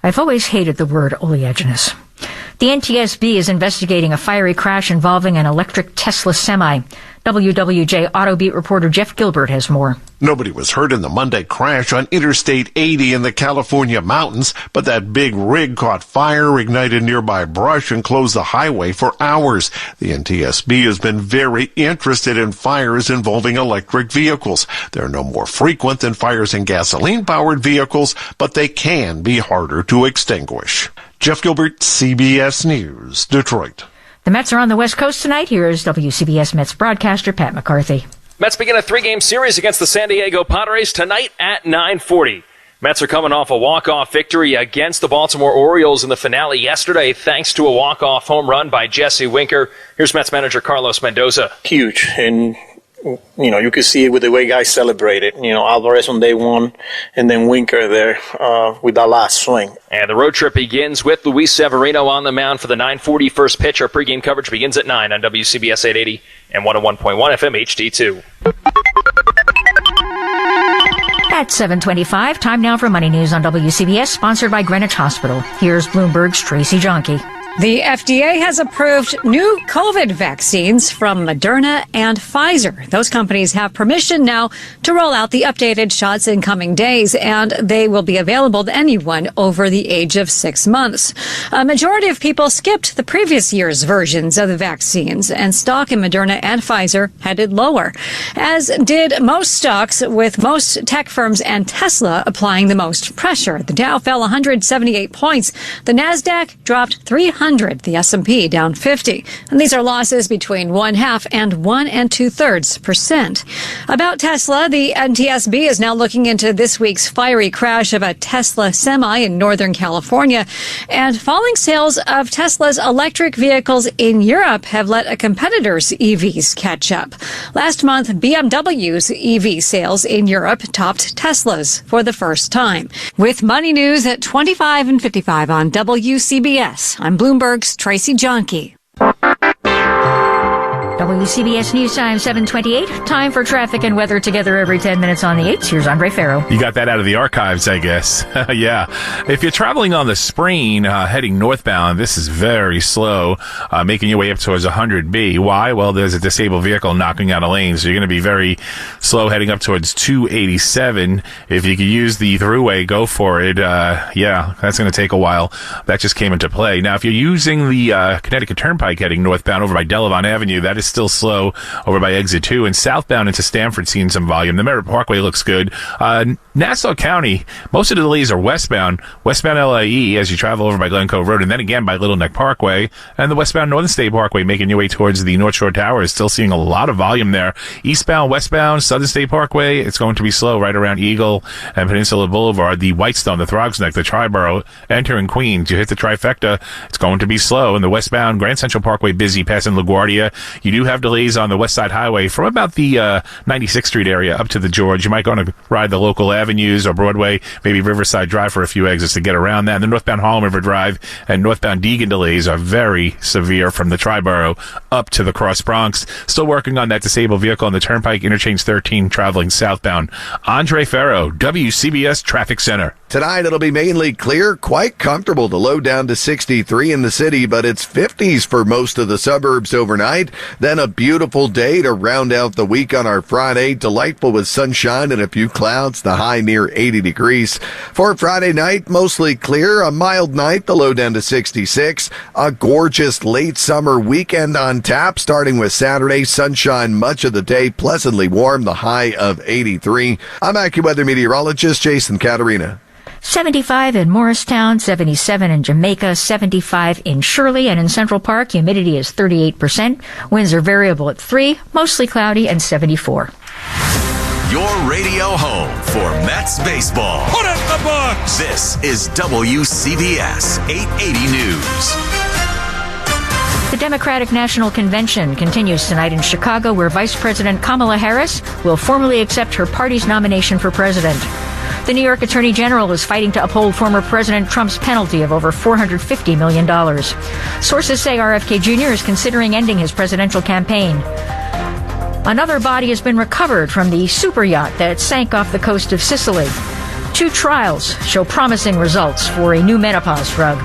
I've always hated the word oleaginous. The NTSB is investigating a fiery crash involving an electric Tesla semi. WWJ Auto Beat reporter Jeff Gilbert has more. Nobody was hurt in the Monday crash on Interstate 80 in the California mountains, but that big rig caught fire, ignited nearby brush, and closed the highway for hours. The NTSB has been very interested in fires involving electric vehicles. They're no more frequent than fires in gasoline-powered vehicles, but they can be harder to extinguish. Jeff Gilbert, CBS News, Detroit. The Mets are on the West Coast tonight. Here's WCBS Mets broadcaster Pat McCarthy. Mets begin a 3-game series against the San Diego Padres tonight at 9:40. Mets are coming off a walk-off victory against the Baltimore Orioles in the finale yesterday, thanks to a walk-off home run by Jesse Winker. Here's Mets manager Carlos Mendoza. Huge, and you could see it with the way guys celebrated. Alvarez on day one, and then Winker there with that last swing. And the road trip begins with Luis Severino on the mound for the 9:40 first pitch. Our pregame coverage begins at 9 on WCBS 880 and 101.1 FM HD2. At 7:25, time now for Money News on WCBS, sponsored by Greenwich Hospital. Here's Bloomberg's Tracy Jonke. The FDA has approved new COVID vaccines from Moderna and Pfizer. Those companies have permission now to roll out the updated shots in coming days, and they will be available to anyone over the age of 6 months. A majority of people skipped the previous year's versions of the vaccines, and stock in Moderna and Pfizer headed lower, as did most stocks, with most tech firms and Tesla applying the most pressure. The Dow fell 178 points. The Nasdaq dropped 300. The S&P down 50. And these are losses between 0.5% and 1 2/3%. About Tesla, the NTSB is now looking into this week's fiery crash of a Tesla semi in Northern California. And falling sales of Tesla's electric vehicles in Europe have let a competitor's EVs catch up. Last month, BMW's EV sales in Europe topped Tesla's for the first time. With Money News at 25 and 55 on WCBS, I'm Bloomberg's Tracy Jonke. WCBS News Time 7:28. Time for traffic and weather together every 10 minutes on the 8s. Here's Andre Farrow. You got that out of the archives, I guess. Yeah. If you're traveling on the Sprain, heading northbound, this is very slow, making your way up towards 100B. Why? Well, there's a disabled vehicle knocking out a lane, so you're going to be very slow heading up towards 287. If you could use the thruway, go for it. Yeah, that's going to take a while. That just came into play. Now, if you're using the Connecticut Turnpike heading northbound over by Delavon Avenue, that is is still slow over by exit 2, and southbound into Stamford seeing some volume. The Merritt Parkway looks good. Nassau County, most of the delays are westbound LIE as you travel over by Glen Cove Road, and then again by Little Neck Parkway, and the westbound Northern State Parkway making your way towards the North Shore Tower is still seeing a lot of volume there. Eastbound, westbound, Southern State Parkway, it's going to be slow right around Eagle and Peninsula Boulevard. The Whitestone, the Throgs Neck, the Triborough, entering Queens, you hit the trifecta, it's going to be slow. And the westbound Grand Central Parkway busy passing LaGuardia. You do have delays on the West Side Highway from about the 96th Street area up to the George. You might go to ride the local avenues or Broadway, maybe Riverside Drive for a few exits to get around that. And the northbound Harlem River Drive and northbound Deegan delays are very severe from the Triborough up to the Cross Bronx. Still working on that disabled vehicle on the Turnpike Interchange 13 traveling southbound. Andre Ferro, WCBS Traffic Center. Tonight it'll be mainly clear, quite comfortable. The low down to 63 in the city, but it's 50s for most of the suburbs overnight. Then a beautiful day to round out the week on our Friday. Delightful with sunshine and a few clouds, the high near 80 degrees. For Friday night, mostly clear, a mild night, the low down to 66. A gorgeous late summer weekend on tap, starting with Saturday. Sunshine much of the day, pleasantly warm, the high of 83. I'm AccuWeather meteorologist Jason Caterina. 75 in Morristown, 77 in Jamaica, 75 in Shirley, and in Central Park, humidity is 38%. Winds are variable at 3, mostly cloudy, and 74. Your radio home for Mets baseball. Put it in the books! This is WCBS 880 News. The Democratic National Convention continues tonight in Chicago, where Vice President Kamala Harris will formally accept her party's nomination for president. The New York Attorney General is fighting to uphold former President Trump's penalty of over $450 million. Sources say RFK Jr. is considering ending his presidential campaign. Another body has been recovered from the super yacht that sank off the coast of Sicily. 2 trials show promising results for a new menopause drug.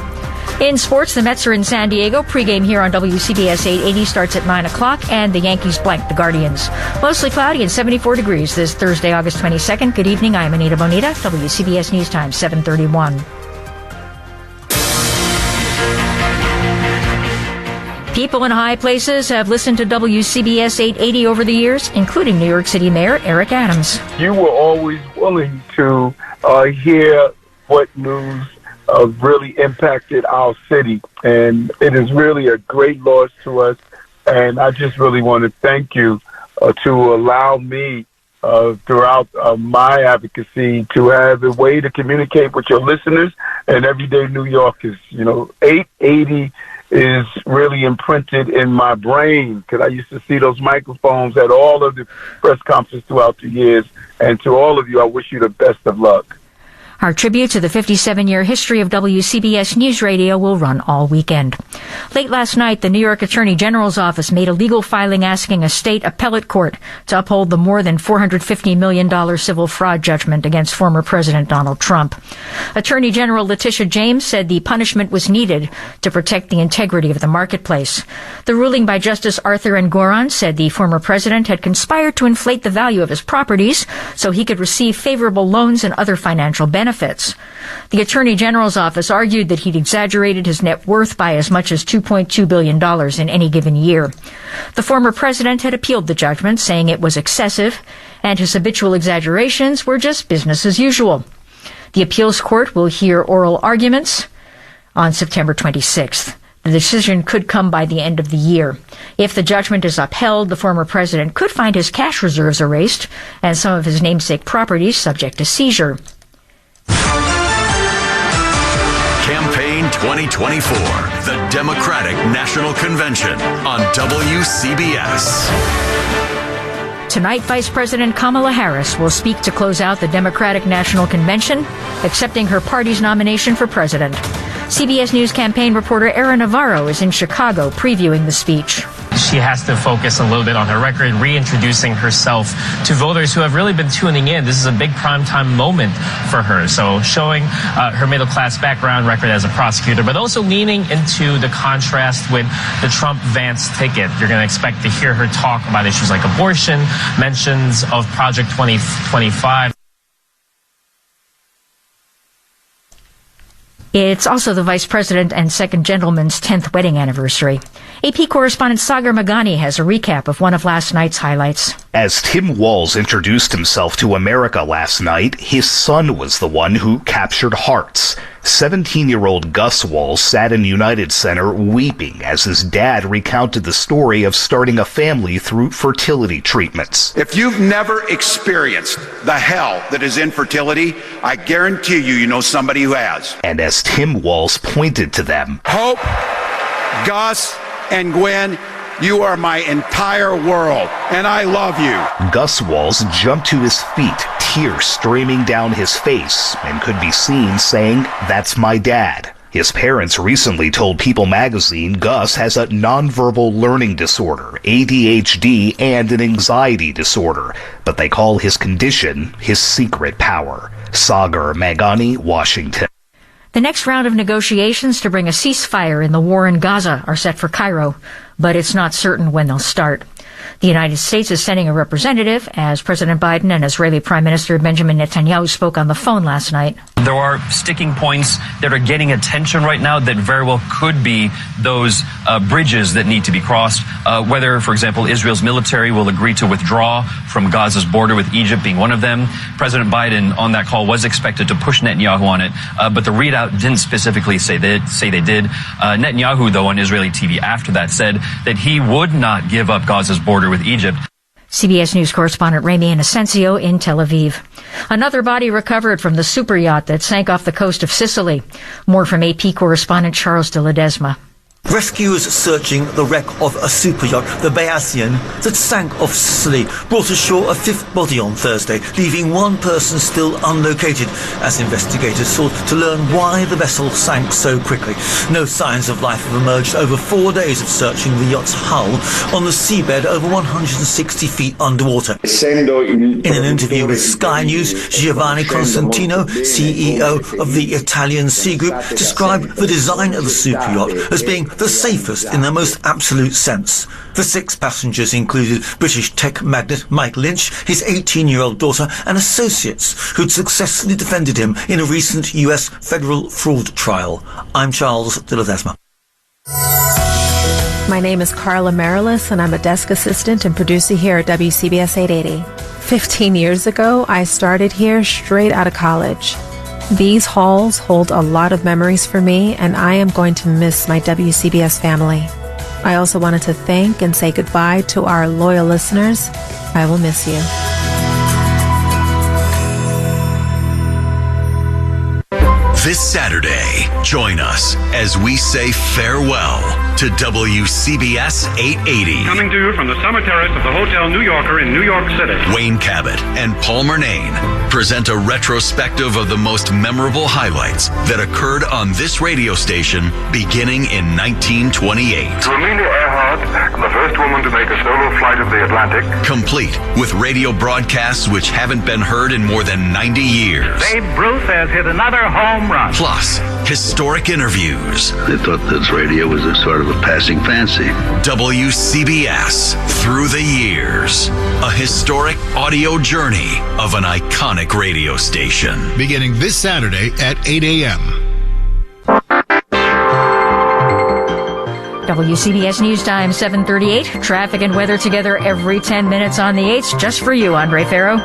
In sports, the Mets are in San Diego. Pregame here on WCBS 880 starts at 9 o'clock, and the Yankees blank the Guardians. Mostly cloudy and 74 degrees this Thursday, August 22nd. Good evening. I'm Anita Bonita, WCBS News Time, 7:31. People in high places have listened to WCBS 880 over the years, including New York City Mayor Eric Adams. You were always willing to hear what news really impacted our city, and it is really a great loss to us. And I just really want to thank you to allow me throughout my advocacy to have a way to communicate with your listeners and everyday New Yorkers. 880 is really imprinted in my brain because I used to see those microphones at all of the press conferences throughout the years. And to all of you, I wish you the best of luck. Our tribute to the 57-year history of WCBS News Radio will run all weekend. Late last night, the New York Attorney General's office made a legal filing asking a state appellate court to uphold the more than $450 million civil fraud judgment against former President Donald Trump. Attorney General Letitia James said the punishment was needed to protect the integrity of the marketplace. The ruling by Justice Arthur N. Goron said the former president had conspired to inflate the value of his properties so he could receive favorable loans and other financial benefits. The Attorney General's office argued that he'd exaggerated his net worth by as much as $2.2 billion in any given year. The former president had appealed the judgment, saying it was excessive, and his habitual exaggerations were just business as usual. The appeals court will hear oral arguments on September 26th. The decision could come by the end of the year. If the judgment is upheld, the former president could find his cash reserves erased and some of his namesake properties subject to seizure. Campaign 2024, the Democratic National Convention on WCBS. Tonight, Vice President Kamala Harris will speak to close out the Democratic National Convention, accepting her party's nomination for president. CBS News campaign reporter Erin Navarro is in Chicago previewing the speech. She has to focus a little bit on her record, reintroducing herself to voters who have really been tuning in. This is a big primetime moment for her. So showing her middle-class background, record as a prosecutor, but also leaning into the contrast with the Trump-Vance ticket. You're going to expect to hear her talk about issues like abortion, mentions of Project 2025. It's also the Vice President and Second Gentleman's 10th wedding anniversary. AP correspondent Sagar Magani has a recap of one of last night's highlights. As Tim Walz introduced himself to America last night, his son was the one who captured hearts. 17-year-old Gus Walz sat in United Center weeping as his dad recounted the story of starting a family through fertility treatments. If you've never experienced the hell that is infertility, I guarantee you know somebody who has. And as Tim Walz pointed to them, Hope, Gus, and Gwen, you are my entire world, and I love you. Gus Walz jumped to his feet, tears streaming down his face, and could be seen saying, "That's my dad." His parents recently told People magazine Gus has a nonverbal learning disorder, ADHD, and an anxiety disorder, but they call his condition his secret power. Sagar Magani, Washington. The next round of negotiations to bring a ceasefire in the war in Gaza are set for Cairo, but it's not certain when they'll start. The United States is sending a representative as President Biden and Israeli Prime Minister Benjamin Netanyahu spoke on the phone last night. There are sticking points that are getting attention right now that very well could be those bridges that need to be crossed, whether, for example, Israel's military will agree to withdraw from Gaza's border with Egypt being one of them. President Biden on that call was expected to push Netanyahu on it, but the readout didn't specifically say they did. Netanyahu, though, on Israeli TV after that said that he would not give up Gaza's border with Egypt. CBS News correspondent Ramy Inocencio in Tel Aviv. Another body recovered from the super yacht that sank off the coast of Sicily. More from AP correspondent Charles de Ledesma. Rescuers searching the wreck of a super yacht, the Beacian, that sank off Sicily, brought ashore a fifth body on Thursday, leaving one person still unlocated, as investigators sought to learn why the vessel sank so quickly. No signs of life have emerged over 4 days of searching the yacht's hull on the seabed over 160 feet underwater. In an interview with Sky News, Giovanni Constantino, CEO of the Italian Sea Group, described the design of the super yacht as being the safest in the most absolute sense. The 6 passengers included British tech magnate Mike Lynch, his 18-year-old daughter, and associates who'd successfully defended him in a recent US federal fraud trial. I'm Charles de Ledesma. My name is Carla Marilis, and I'm a desk assistant and producer here at WCBS 880. 15 years ago, I started here straight out of college. These halls hold a lot of memories for me, and I am going to miss my WCBS family. I also wanted to thank and say goodbye to our loyal listeners. I will miss you. This Saturday, join us as we say farewell to WCBS 880. Coming to you from the summer terrace of the Hotel New Yorker in New York City. Wayne Cabot and Paul Murnane present a retrospective of the most memorable highlights that occurred on this radio station beginning in 1928. Amelia Earhart, the first woman to make a solo flight of the Atlantic. Complete with radio broadcasts which haven't been heard in more than 90 years. Babe Ruth has hit another home run. Plus, historic interviews. They thought this radio was a sort of a passing fancy. WCBS Through the Years. A historic audio journey of an iconic radio station. Beginning this Saturday at 8 a.m. WCBS News Time, 7:38. Traffic and weather together every 10 minutes on the 8s, just for you, Andre Farrow.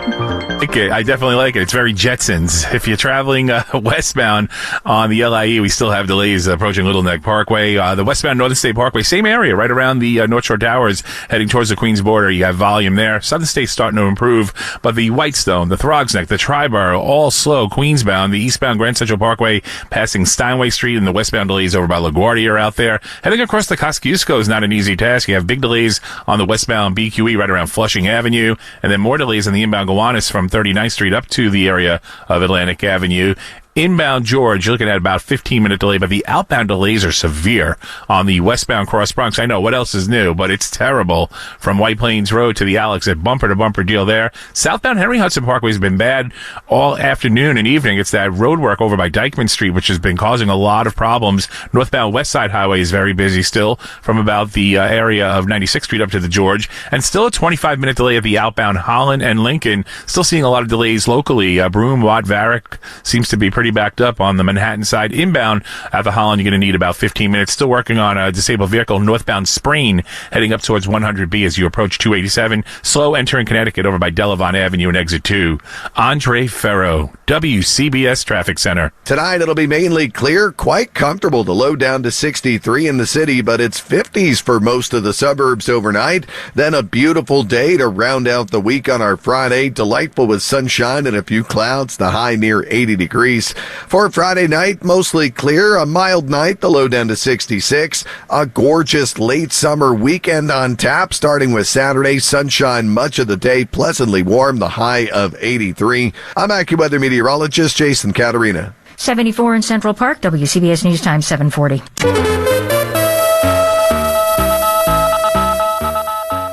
Okay, I definitely like it. It's very Jetsons. If you're traveling westbound on the LIE, we still have delays approaching Little Neck Parkway. The westbound Northern State Parkway, same area, right around the North Shore Towers, heading towards the Queens border. You have volume there. Southern State's starting to improve, but the Whitestone, the Throgs Neck, the Triborough, all slow. Queensbound, the eastbound Grand Central Parkway, passing Steinway Street, and the westbound delays over by LaGuardia are out there. Heading across the Kosciuszko is not an easy task. You have big delays on the westbound BQE right around Flushing Avenue, and then more delays on the inbound Gowanus from 39th Street up to the area of Atlantic Avenue. Inbound George, you're looking at about 15-minute delay, but the outbound delays are severe on the westbound Cross Bronx. I know, what else is new? But it's terrible from White Plains Road to the Alex at bumper-to-bumper deal there. Southbound Henry Hudson Parkway has been bad all afternoon and evening. It's that road work over by Dykeman Street, which has been causing a lot of problems. Northbound West Side Highway is very busy still from about the area of 96th Street up to the George. And still a 25-minute delay at the outbound Holland and Lincoln. Still seeing a lot of delays locally. Broome, Watt, Varick seems to be pretty pretty backed up on the Manhattan side. Inbound at the Holland, you're going to need about 15 minutes. Still working on a disabled vehicle, northbound Sprain, heading up towards 100B as you approach 287. Slow entering Connecticut over by Delavon Avenue and exit 2. Andre Ferro, WCBS Traffic Center. Tonight it'll be mainly clear, quite comfortable. The low down to 63 in the city, but it's 50s for most of the suburbs overnight. Then a beautiful day to round out the week on our Friday. Delightful with sunshine and a few clouds. The high near 80 degrees. For Friday night, mostly clear. A mild night. The low down to 66. A gorgeous late summer weekend on tap, starting with Saturday. Sunshine much of the day. Pleasantly warm. The high of 83. I'm AccuWeather meteorologist Jason Caterina. 74 in Central Park, WCBS News Time 740.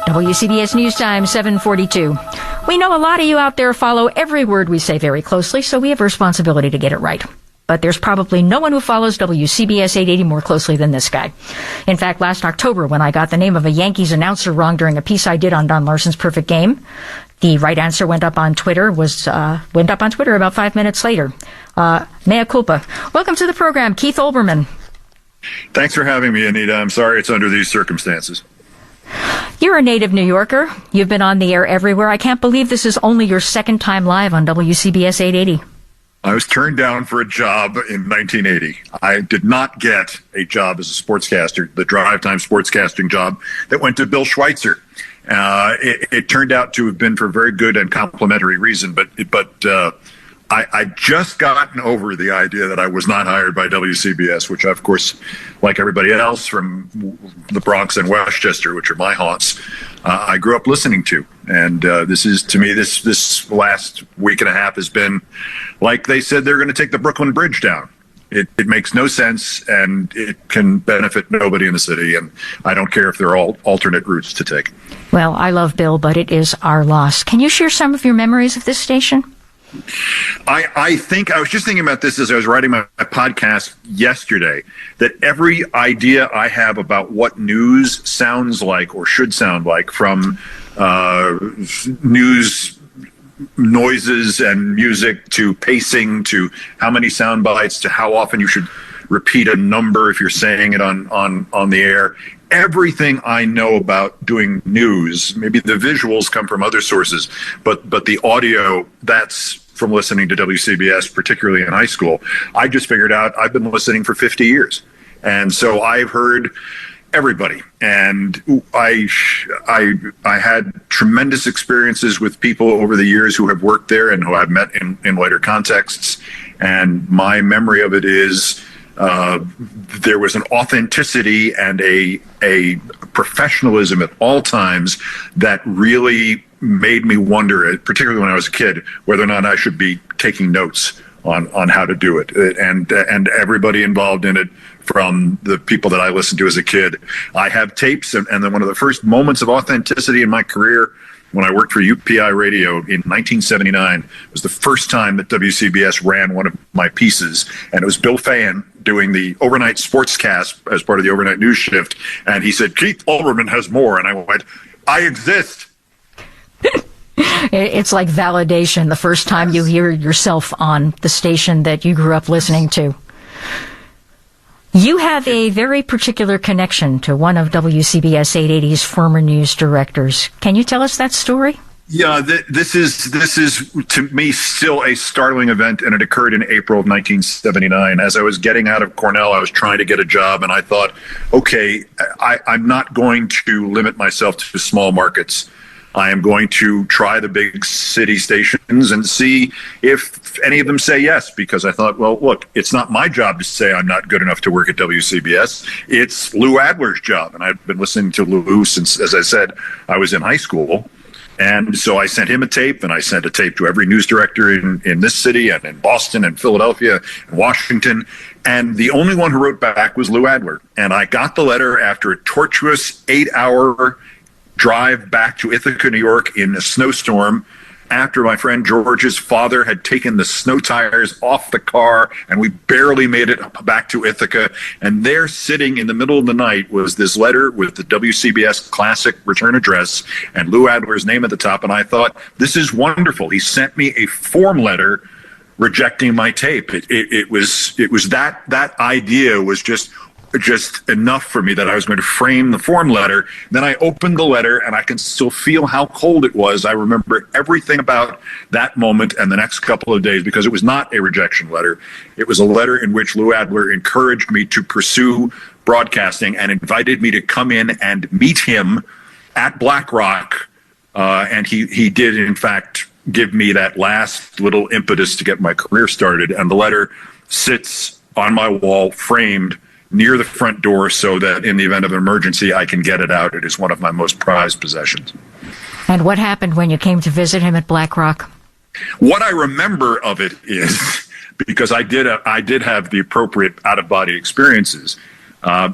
WCBS News Time 742. We know a lot of you out there follow every word we say very closely, so we have a responsibility to get it right. But there's probably no one who follows WCBS 880 more closely than this guy. In fact, last October, when I got the name of a Yankees announcer wrong during a piece I did on Don Larson's Perfect Game, the right answer went up on Twitter about 5 minutes later. Mea culpa. Welcome to the program, Keith Olbermann. Thanks for having me, Anita. I'm sorry it's under these circumstances. You're a native New Yorker. You've been on the air everywhere. I can't believe this is only your second time live on WCBS 880. I was turned down for a job in 1980. I did not get a job as a sportscaster, the drive time sportscasting job that went to Bill Schweitzer. It turned out to have been for a very good and complimentary reason, but I just gotten over the idea that I was not hired by WCBS, which, of course, like everybody else from the Bronx and Westchester, which are my haunts, I grew up listening to. And this is, to me, this last week and a half has been like they said they're going to take the Brooklyn Bridge down. It makes no sense, and it can benefit nobody in the city, and I don't care if they're all alternate routes to take. Well, I love Bill, but it is our loss. Can you share some of your memories of this station? I think I was just thinking about this as I was writing my podcast yesterday, that every idea I have about what news sounds like or should sound like, from news noises and music to pacing to how many sound bites to how often you should repeat a number if you're saying it on the air. Everything I know about doing news, maybe the visuals come from other sources, but the audio, that's from listening to WCBS, particularly in high school. I just figured out I've been listening for 50 years. And so I've heard everybody. And I had tremendous experiences with people over the years who have worked there and who I've met in later contexts. And my memory of it is there was an authenticity and a professionalism at all times that really made me wonder, particularly when I was a kid, whether or not I should be taking notes on how to do it. And everybody involved in it, from the people that I listened to as a kid. I have tapes, and then one of the first moments of authenticity in my career when I worked for UPI Radio in 1979 was the first time that WCBS ran one of my pieces, and it was Bill Fahan doing the overnight sportscast as part of the overnight news shift, and he said, "Keith Olbermann has more," and I went, "I exist." It's like validation the first time you hear yourself on the station that you grew up listening to. You have a very particular connection to one of WCBS 880's former news directors. Can you tell us that story? Yeah, this is to me still a startling event, and it occurred in April of 1979. As I was getting out of Cornell, I was trying to get a job, and I thought, okay, I'm not going to limit myself to small markets. I am going to try the big city stations and see if any of them say yes, because I thought, well, look, it's not my job to say I'm not good enough to work at WCBS. It's Lou Adler's job. And I've been listening to Lou since, as I said, I was in high school. And so I sent him a tape, and I sent a tape to every news director in this city and in Boston and Philadelphia and Washington. And the only one who wrote back was Lou Adler. And I got the letter after a tortuous 8-hour drive back to Ithaca, New York in a snowstorm, after my friend George's father had taken the snow tires off the car, and we barely made it back to Ithaca. And there, sitting in the middle of the night, was this letter with the WCBS Classic return address and Lou Adler's name at the top. And I thought, this is wonderful. He sent me a form letter rejecting my tape. It was that idea was just enough for me that I was going to frame the form letter. Then I opened the letter, and I can still feel how cold it was. I remember everything about that moment and the next couple of days, because it was not a rejection letter. It was a letter in which Lou Adler encouraged me to pursue broadcasting and invited me to come in and meet him at Black Rock. And he did, in fact, give me that last little impetus to get my career started. And the letter sits on my wall, framed near the front door, so that in the event of an emergency, I can get it out. It is one of my most prized possessions. And what happened when you came to visit him at Black Rock? What I remember of it is, because I did have the appropriate out-of-body experiences,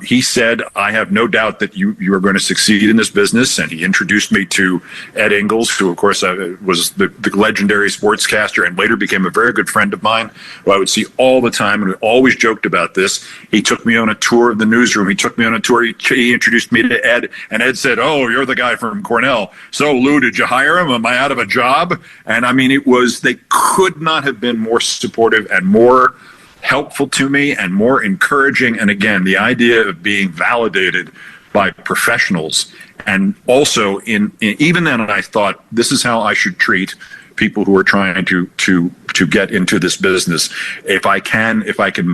he said, I have no doubt that you are going to succeed in this business. And he introduced me to Ed Ingles, who, of course, was the legendary sportscaster and later became a very good friend of mine, who I would see all the time. And we always joked about this. He took me on a tour of the newsroom. He took me on a tour. He introduced me to Ed. And Ed said, oh, you're the guy from Cornell. So, Lou, did you hire him? Am I out of a job? And I mean, they could not have been more supportive and more helpful to me and more encouraging. And again, the idea of being validated by professionals. And also even then, I thought, this is how I should treat people who are trying to get into this business. If I can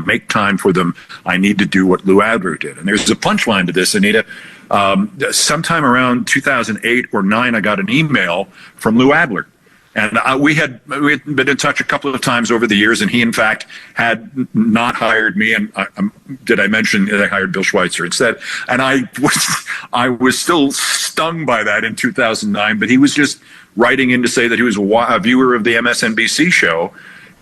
make time for them, I need to do what Lou Adler did. And there's a punchline to this, Anita. Sometime around 2008 or 9, I got an email from Lou Adler. And we had been in touch a couple of times over the years, and he, in fact, had not hired me. And did I mention that I hired Bill Schweitzer instead? And I was still stung by that in 2009. But he was just writing in to say that he was a viewer of the MSNBC show,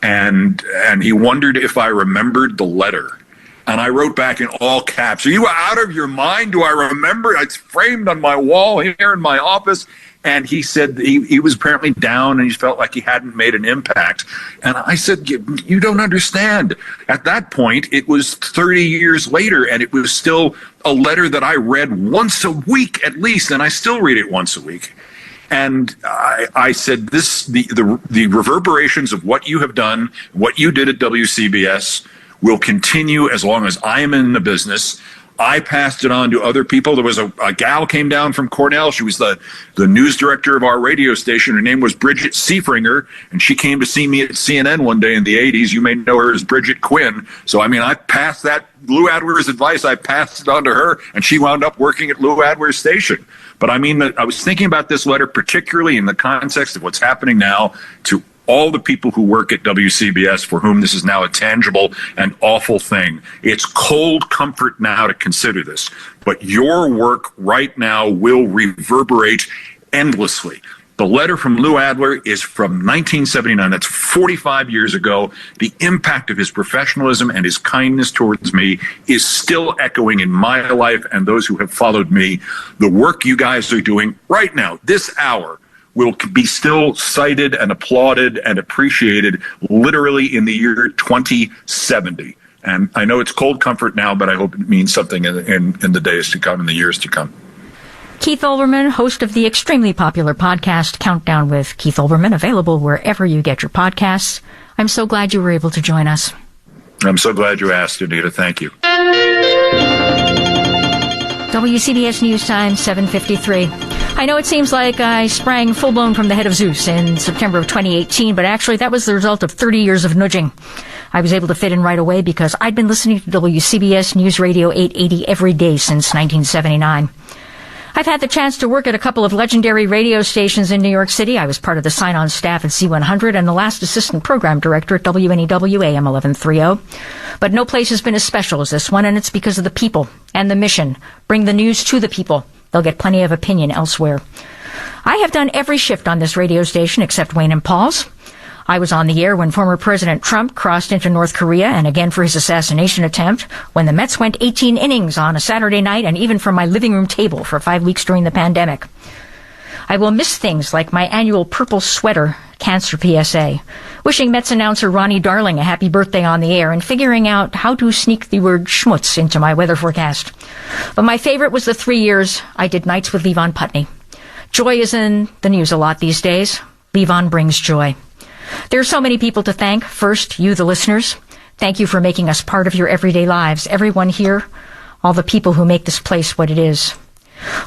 and he wondered if I remembered the letter. And I wrote back in all caps, "Are you out of your mind? Do I remember? It's framed on my wall here in my office." And he said he was apparently down and he felt like he hadn't made an impact. And I said, you don't understand. At that point, it was 30 years later, and it was still a letter that I read once a week at least, and I still read it once a week. And I said, the reverberations of what you have done, what you did at WCBS, will continue as long as I am in the business. I passed it on to other people. There was a gal came down from Cornell. She was the news director of our radio station. Her name was Bridget Seifringer, and she came to see me at CNN one day in the 80s. You may know her as Bridget Quinn. So, I mean, I passed that Lou Adler's advice. I passed it on to her, and she wound up working at Lou Adler's station. But I mean, I was thinking about this letter, particularly in the context of what's happening now to all the people who work at WCBS, for whom this is now a tangible and awful thing. It's cold comfort now to consider this, but your work right now will reverberate endlessly. The letter from Lou Adler is from 1979. That's 45 years ago. The impact of his professionalism and his kindness towards me is still echoing in my life and those who have followed me. The work you guys are doing right now, this hour, will be still cited and applauded and appreciated literally in the year 2070. And I know it's cold comfort now, but I hope it means something in the days to come, in the years to come. Keith Olbermann, host of the extremely popular podcast Countdown with Keith Olbermann, available wherever you get your podcasts. I'm so glad you were able to join us. I'm so glad you asked, Anita. Thank you. WCBS News Time, 7:53. I know it seems like I sprang full-blown from the head of Zeus in September of 2018, but actually that was the result of 30 years of nudging. I was able to fit in right away because I'd been listening to WCBS News Radio 880 every day since 1979. I've had the chance to work at a couple of legendary radio stations in New York City. I was part of the sign-on staff at C100 and the last assistant program director at WNEW AM 1130. But no place has been as special as this one, and it's because of the people and the mission. Bring the news to the people. They'll get plenty of opinion elsewhere. I have done every shift on this radio station except Wayne and Paul's. I was on the air when former President Trump crossed into North Korea and again for his assassination attempt, when the Mets went 18 innings on a Saturday night, and even from my living room table for 5 weeks during the pandemic. I will miss things like my annual purple sweater cancer PSA, wishing Mets announcer Ronnie Darling a happy birthday on the air, and figuring out how to sneak the word schmutz into my weather forecast. But my favorite was the 3 years I did nights with Levon Putney. Joy is in the news a lot these days. Levon brings joy. There are so many people to thank. First, you, the listeners. Thank you for making us part of your everyday lives. Everyone here, all the people who make this place what it is.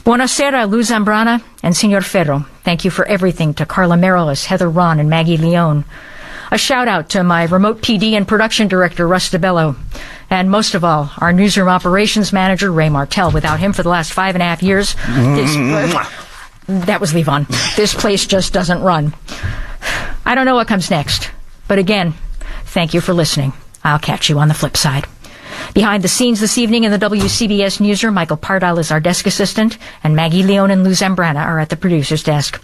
Buonasera, Luz Zambrana and Senor Ferro. Thank you for everything to Carla Marilis, Heather Ron, and Maggie Leone. A shout-out to my remote PD and production director, Russ DeBello. And most of all, our newsroom operations manager, Ray Martell. Without him for the last 5.5 years, that was Levon. This place just doesn't run. I don't know what comes next. But again, thank you for listening. I'll catch you on the flip side. Behind the scenes this evening in the WCBS newsroom, Michael Pardal is our desk assistant, and Maggie Leone and Lou Zambrana are at the producer's desk.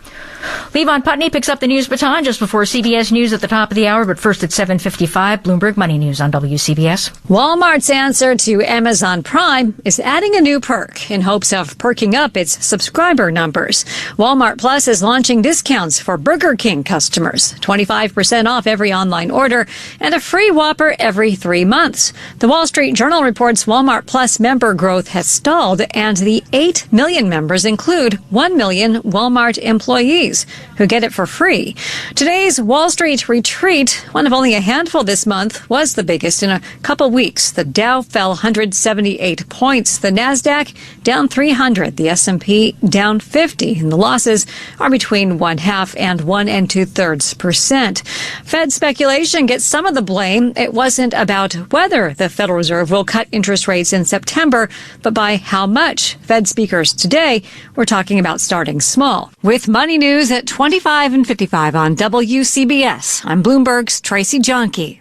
Levon Putney picks up the news baton just before CBS News at the top of the hour, but first at 7:55, Bloomberg Money News on WCBS. Walmart's answer to Amazon Prime is adding a new perk in hopes of perking up its subscriber numbers. Walmart Plus is launching discounts for Burger King customers, 25% off every online order, and a free Whopper every 3 months. The Wall Street Journal reports Walmart Plus member growth has stalled, and the 8 million members include 1 million Walmart employees who get it for free. Today's Wall Street retreat, one of only a handful this month, was the biggest in a couple weeks. The Dow fell 178 points. The Nasdaq down 300. The S&P down 50. And the losses are between 0.5 and 1 2/3%. Fed speculation gets some of the blame. It wasn't about whether the Federal Reserve will cut interest rates in September, but by how much. Fed speakers today were talking about starting small. With Money News at 25 and 55 on WCBS. I'm Bloomberg's Tracy Jonke.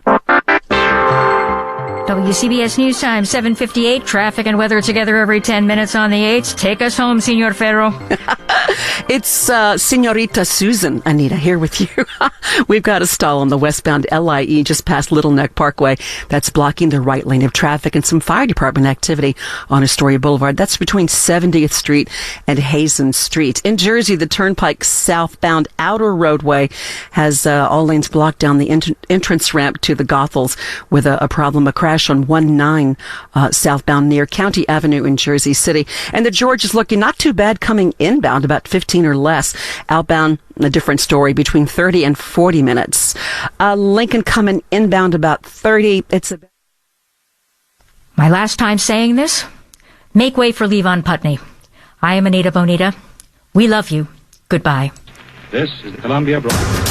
WCBS News Time, 7:58. Traffic and weather together every 10 minutes on the 8s. Take us home, Senor Ferro. It's Senorita Susan, Anita, here with you. We've got a stall on the westbound LIE just past Little Neck Parkway. That's blocking the right lane of traffic, and some fire department activity on Astoria Boulevard. That's between 70th Street and Hazen Street. In Jersey, the Turnpike southbound outer roadway has all lanes blocked down the entrance ramp to the Goethals with a problem, a crash on 19 southbound near County Avenue in Jersey City. And the George is looking not too bad coming inbound, about 15 or less. Outbound, a different story, between 30 and 40 minutes. Lincoln coming inbound about 30. My last time saying this, make way for Levon Putney. I am Anita Bonita. We love you. Goodbye. This is the Columbia Broadcasting.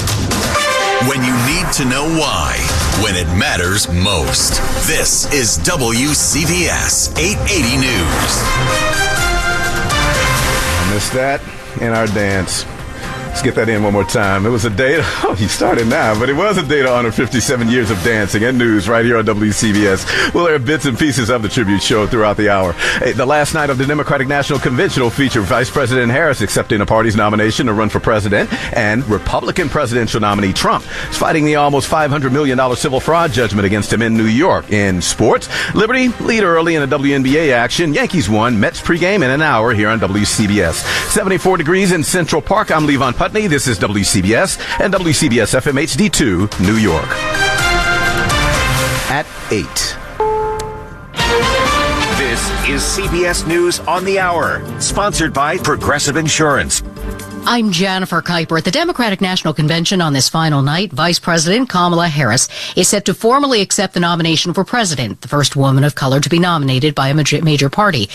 When you need to know why, when it matters most. This is WCBS 880 News. I missed that in our dance. Let's get that in one more time. It was a day, you started now, but it was a day to honor 57 years of dancing and news right here on WCBS. We'll air bits and pieces of the tribute show throughout the hour. The last night of the Democratic National Convention will feature Vice President Harris accepting the party's nomination to run for president, and Republican presidential nominee Trump is fighting the almost $500 million civil fraud judgment against him in New York. In sports, Liberty lead early in the WNBA action. Yankees won. Mets pregame in an hour here on WCBS. 74 degrees in Central Park. I'm Levon Putney. This is WCBS and WCBS FM HD2, New York. At 8. This is CBS News on the Hour, sponsored by Progressive Insurance. I'm Jennifer Kuiper. At the Democratic National Convention on this final night, Vice President Kamala Harris is set to formally accept the nomination for president, the first woman of color to be nominated by a major party.